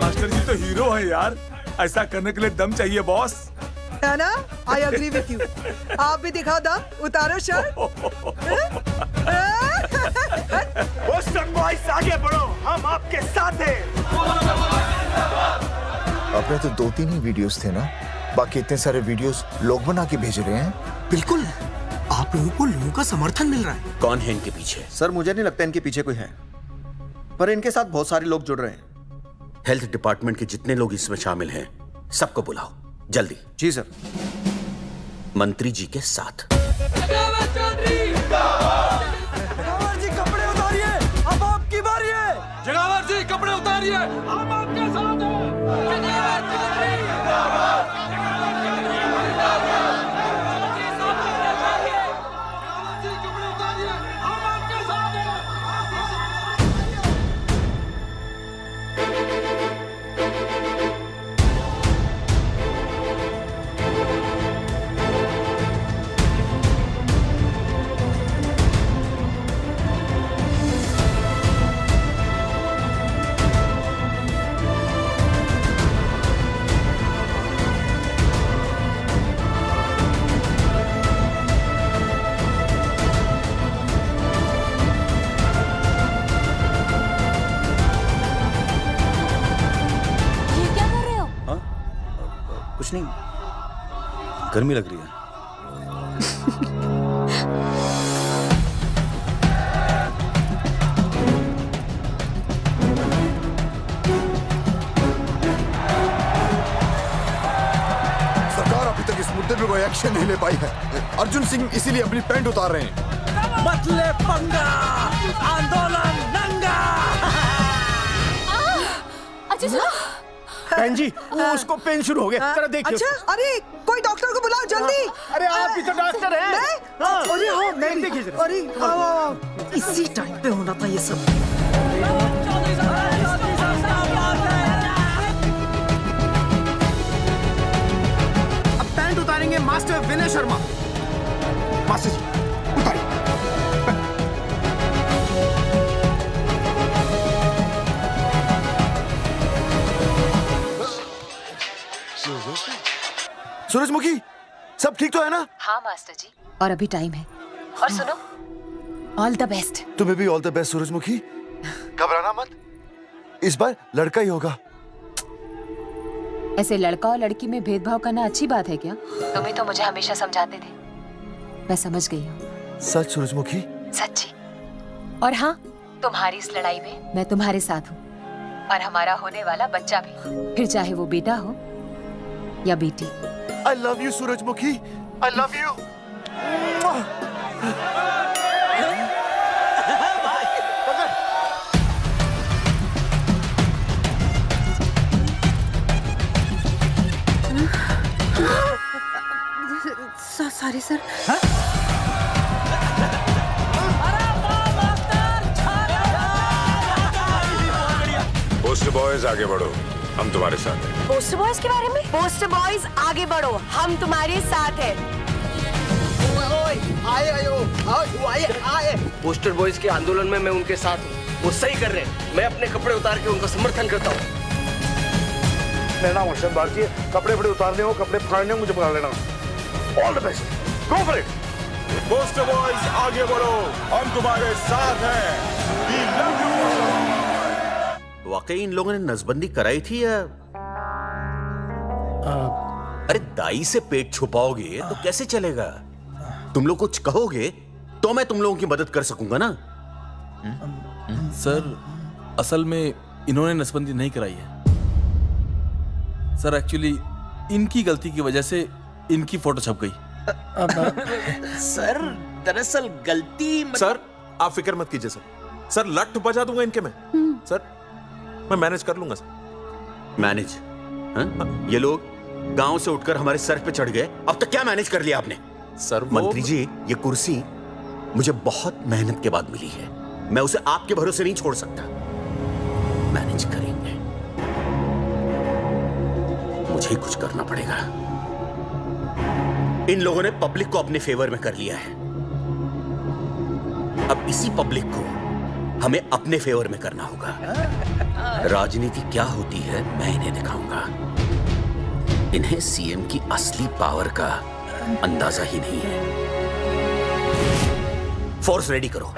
मास्टर जी तो हीरो है यार, ऐसा करने के लिए दम चाहिए बॉस। है ना? I agree with you. आप भी दिखाओ दम, उतारो शर्ट। बोस्टन बॉयज आगे बढ़ो, हम आपके साथ हैं। अपने तो 2-3 ही वीडियोस थे ना, बाकी इतने सारे वीडियोस लोग बना के भेज रहे हैं। बिल्कुल, आप लोगों को लोगों का समर्थन मिल रहा है। कौन है इनके पीछे? सर मुझे नहीं लगता इनके पीछे कोई है, पर इनके साथ बहुत सारे लोग जुड़ रहे हैं। हेल्थ डिपार्टमेंट के जितने लोग इसमें शामिल हैं, सबको बुलाओ जल्दी। जी सर। मंत्री जी के साथ। जगावर जी कपड़े उतारिए, अब आपकी बारी है। जगावर जी कपड़े उतारिए, हम आपके साथ हैं। जगावर चौधरी कुछ नहीं, गर्मी लग रही है। सरकार अभी तक इस मुद्दे पे कोई एक्शन नहीं ले पाई है। अर्जुन सिंह इसीलिए अपनी पैंट उतार रहे हैं। मत ले पंगा, आंदोलन नंगा। बहन जी, वो उसको पेन शुरू हो गया, जरा देखिए। अच्छा, अरे कोई डॉक्टर को बुलाओ जल्दी। अरे आप भी तो डॉक्टर हैं। अरे हाँ, मैं देखिए भी। जरा। अरे हाँ, इसी टाइम पे होना था ये सब। अब पैंट उतारेंगे मास्टर विनय शर्मा। मास्टर जी उतारिए। सूरजमुखी, सब ठीक तो है ना? हाँ मास्टर जी, और अभी टाइम है। और सुनो, ऑल द बेस्ट। तुम्हें भी ऑल द बेस्ट सूरजमुखी। घबराना मत, इस बार लड़का ही होगा। ऐसे लड़का और लड़की में भेदभाव करना अच्छी बात है क्या? तुम ही तो मुझे हमेशा समझाते थे। मैं समझ गई हूँ। सच सूरजमुखी? सच्ची। और हाँ, तुम्हारी इस लड़ाई में मैं तुम्हारे साथ हूँ, और हमारा होने वाला बच्चा भी, फिर चाहे वो बेटा हो या बेटी। I love you, सूरजमुखी। I love you. Sorry sir. Post boys आगे बढ़ो, हम तुम्हारे साथ हैं। पोस्टर बॉयज के बारे में? पोस्टर बॉयज आगे बढ़ो, हम तुम्हारे साथ हैं। आए पोस्टर बॉयज के आंदोलन में मैं उनके साथ हूँ, वो सही कर रहे हैं। मैं अपने कपड़े उतार के उनका समर्थन करता हूँ। मेरा नाम अर्शद भारती है। कपड़े बड़े उतारने हो, कपड़े फाड़ने हो, मुझे पकड़ लेना। All the best, go for it. Poster boys आगे बढ़ो, हम तुम्हारे साथ हैं। We love you, वाकई इन लोगों ने नसबंदी कराई थी या? अरे दाई से पेट छुपाओगे तो कैसे चलेगा? तुम लोग कुछ कहोगे तो मैं तुम लोगों की मदद कर सकूंगा ना। सर असल में इन्होंने नसबंदी नहीं कराई है सर। एक्चुअली इनकी गलती की वजह से इनकी फोटो छप गई। सर दरअसल गलती सर आप फिक्र मत कीजिए सर। सर लट बजा दूंगा इनके में। सर मैं मैनेज कर लूंगा सर। मैनेज? हाँ? ये लोग गांव से उठकर हमारे सर पे चढ़ गए, अब तक क्या मैनेज कर लिया आपने? सर मंत्री जी, ये कुर्सी मुझे बहुत मेहनत के बाद मिली है, मैं उसे आपके भरोसे नहीं छोड़ सकता। मैनेज करेंगे। मुझे कुछ करना पड़ेगा। इन लोगों ने पब्लिक को अपने फेवर में कर लिया है। अब इसी पब्लिक को हमें अपने फेवर में करना होगा। राजनीति क्या होती है मैं इन्हें दिखाऊंगा। इन्हें सीएम की असली पावर का अंदाजा ही नहीं है। फोर्स रेडी करो।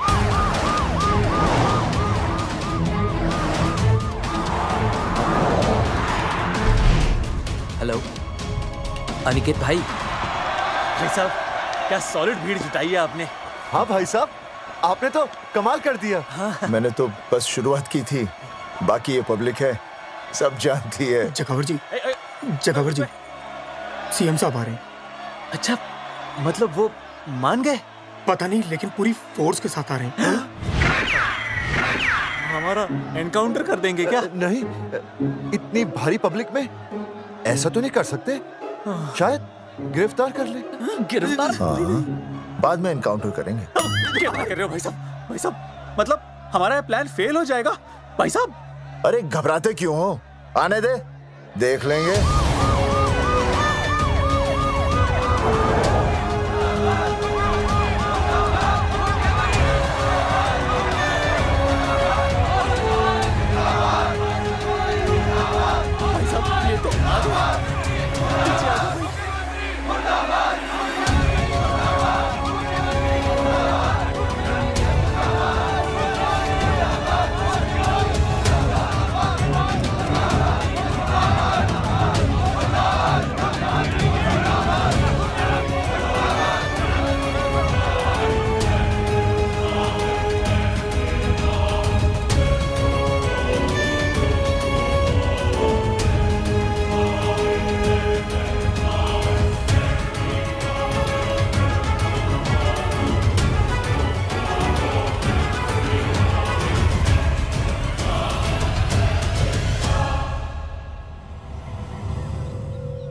हेलो अनिकेत भाई। भाई साहब क्या सॉलिड भीड़ जुटाई है आपने। हाँ भाई साहब, आपने तो कमाल कर दिया। मैंने तो बस शुरुआत की थी, बाकी ये पब्लिक है, सब जानती है। जगावर जी, जगावर जी, सीएम साहब आ रहे हैं। अच्छा, मतलब वो मान गए? पता नहीं, लेकिन पूरी फोर्स के साथ आ रहे हैं। हमारा एनकाउंटर कर देंगे क्या? नहीं, इतनी भारी पब्लिक में ऐसा तो नहीं कर सकते। शायद गिरफ्तार कर ले। गिरफ्तार? हाँ, बाद में एनकाउंटर करेंगे। क्या कर रहे हो भाई साहब? भाई साहब, मतलब हमारा प्लान फेल हो जाएगा भाई साहब। अरे घबराते क्यों हो, आने दे, देख लेंगे।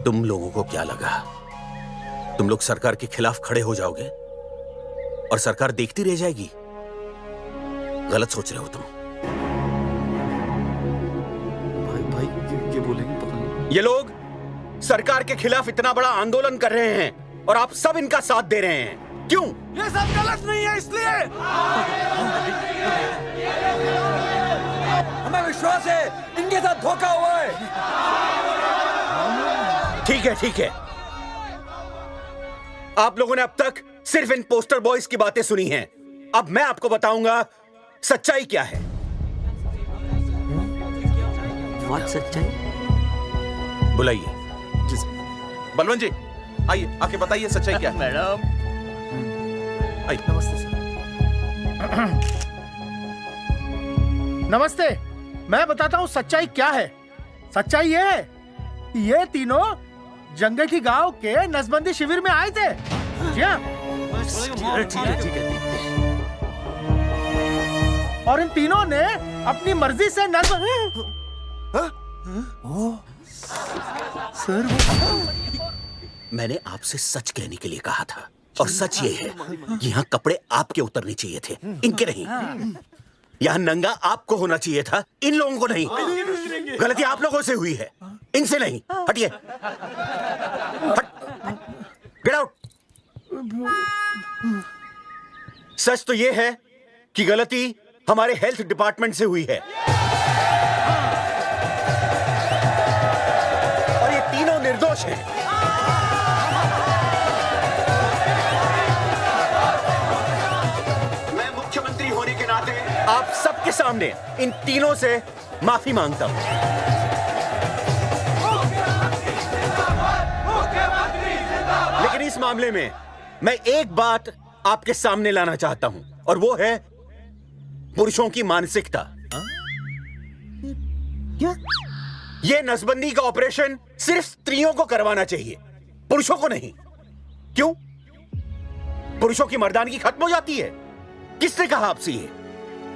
तुम लोगों को क्या लगा तुम लोग सरकार के खिलाफ खड़े हो जाओगे और सरकार देखती रह जाएगी? गलत सोच रहे हो तुम। भाई ये बोलेंगे पता नहीं। ये लोग सरकार के खिलाफ इतना बड़ा आंदोलन कर रहे हैं और आप सब इनका साथ दे रहे हैं, क्यों? ये सब गलत नहीं है, इसलिए हमें विश्वास है इनके साथ धोखा हुआ है। ठीक है। आप लोगों ने अब तक सिर्फ इन पोस्टर बॉयज की बातें सुनी हैं। अब मैं आपको बताऊंगा सच्चाई क्या है। व्हाट सच्चाई? बुलाइए। बलवंत जी आइए, आके बताइए सच्चाई क्या है। मैडम आइए। नमस्ते सर। नमस्ते, मैं बताता हूँ सच्चाई क्या है। सच्चाई ये है, ये तीनों जंगठी गांव के नसबंदी शिविर में आए थे। जी हाँ। ठीक है। और इन तीनों ने अपनी मर्जी से सर मैंने आपसे सच कहने के लिए कहा था और सच ये है कि यहाँ कपड़े आपके उतरने चाहिए थे, इनके नहीं। यहाँ नंगा आपको होना चाहिए था, इन लोगों को नहीं। गलती आप लोगों से हुई है, इनसे नहीं। हटिए, गेट आउट। सच तो ये है कि गलती हमारे हेल्थ डिपार्टमेंट से हुई है और ये तीनों निर्दोष हैं। मैं मुख्यमंत्री होने के नाते आप सबके सामने इन तीनों से माफी मांगता हूं। लेकिन इस मामले में मैं एक बात आपके सामने लाना चाहता हूं और वो है पुरुषों की मानसिकता। क्या? ये नसबंदी का ऑपरेशन सिर्फ स्त्रियों को करवाना चाहिए, पुरुषों को नहीं। क्यों? पुरुषों की मर्दानगी खत्म हो जाती है। किसने कहा आपसे ये?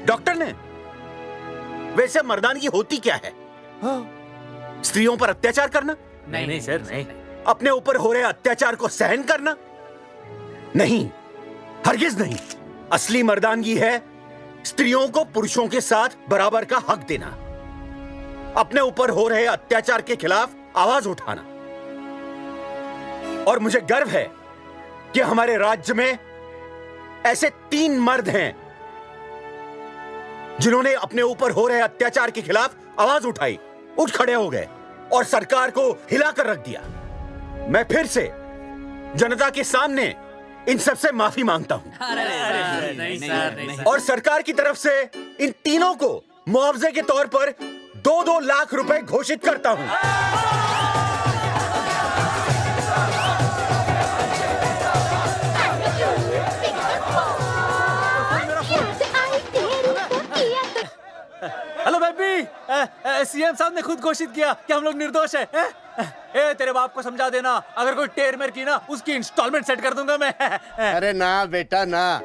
डॉक्टर ने? वैसे मर्दानगी होती क्या है? स्त्रियों पर अत्याचार करना? नहीं सर, नहीं। अपने ऊपर हो रहे अत्याचार को सहन करना? नहीं, हरगिज नहीं। असली मर्दानगी है स्त्रियों को पुरुषों के साथ बराबर का हक देना, अपने ऊपर हो रहे अत्याचार के खिलाफ आवाज उठाना। और मुझे गर्व है कि हमारे राज्य में ऐसे 3 मर्द हैं जिन्होंने अपने ऊपर हो रहे अत्याचार के खिलाफ आवाज उठाई, उठ खड़े हो गए और सरकार को हिलाकर रख दिया। मैं फिर से जनता के सामने इन सबसे माफी मांगता हूं और सरकार की तरफ से इन तीनों को मुआवजे के तौर पर 2-2 लाख रुपए घोषित करता हूं। हेलो बेबी, सीएम साहब ने खुद घोषित किया कि हम लोग निर्दोष हैं। ए तेरे बाप को समझा देना, अगर कोई टेर मेर की ना उसकी इंस्टॉलमेंट सेट कर दूंगा मैं। अरे ना बेटा ना,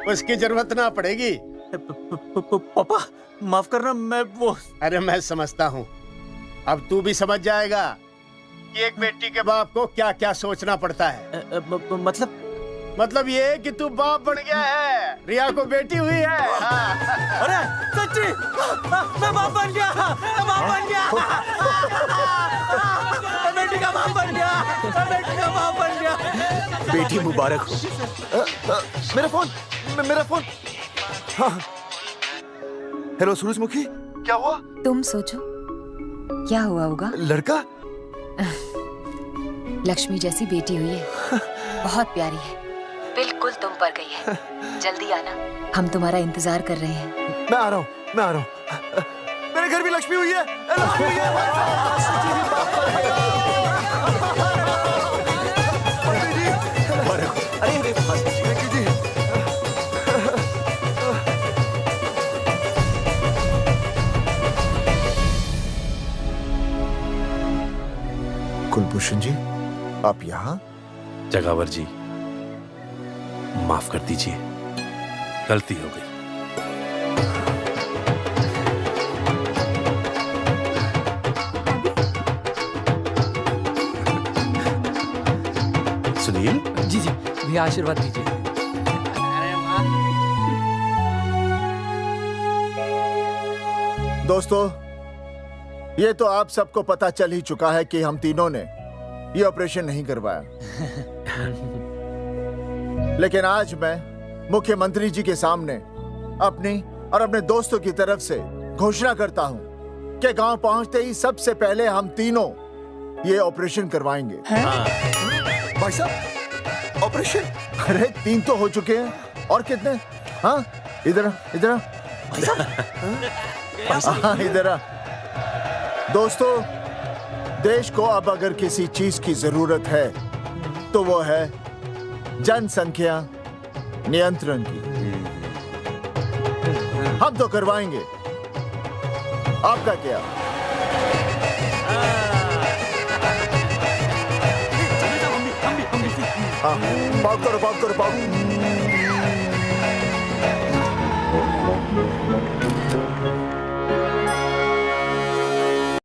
उसकी जरूरत ना पड़ेगी। पापा माफ करना, मैं वो। अरे मैं समझता हूँ, अब तू भी समझ जाएगा कि एक बेटी के बाप को क्या क्या सोचना पड़ता है। मतलब ये कि तू बाप बन गया है, रिया को बेटी हुई है। अरे सच्ची, मैं बाप बन गया, मैं बाप बन गया, मैं बेटी का बाप बन गया, मैं बेटी का बाप बन गया। बेटी मुबारक हो। मेरा फोन। हाँ। हेलो सूरजमुखी, क्या हुआ? तुम सोचो क्या हुआ होगा। लड़का? लक्ष्मी जैसी बेटी हुई है, बहुत प्यारी है, बिल्कुल तुम पर गई है। जल्दी आना, हम तुम्हारा इंतजार कर रहे हैं। मैं आ रहा हूँ। मेरे घर भी लक्ष्मी हुई है। लक्ष्मी हुई कुलभूषण जी, आप यहाँ? जगावर जी, माफ कर दीजिए, गलती हो गई। सुनील जी भैया आशीर्वाद दीजिए। दोस्तों, ये तो आप सबको पता चल ही चुका है कि हम तीनों ने ये ऑपरेशन नहीं करवाया। लेकिन आज मैं मुख्यमंत्री जी के सामने अपनी और अपने दोस्तों की तरफ से घोषणा करता हूं कि गांव पहुंचते ही सबसे पहले हम तीनों ये ऑपरेशन करवाएंगे। भाई साहब, ऑपरेशन? अरे 3 तो हो चुके हैं, और कितने? हाँ, इधर इधर। दोस्तों, देश को अब अगर किसी चीज की जरूरत है तो वो है जनसंख्या नियंत्रण की। हम तो करवाएंगे, आपका क्या? हाँ, पाव करो।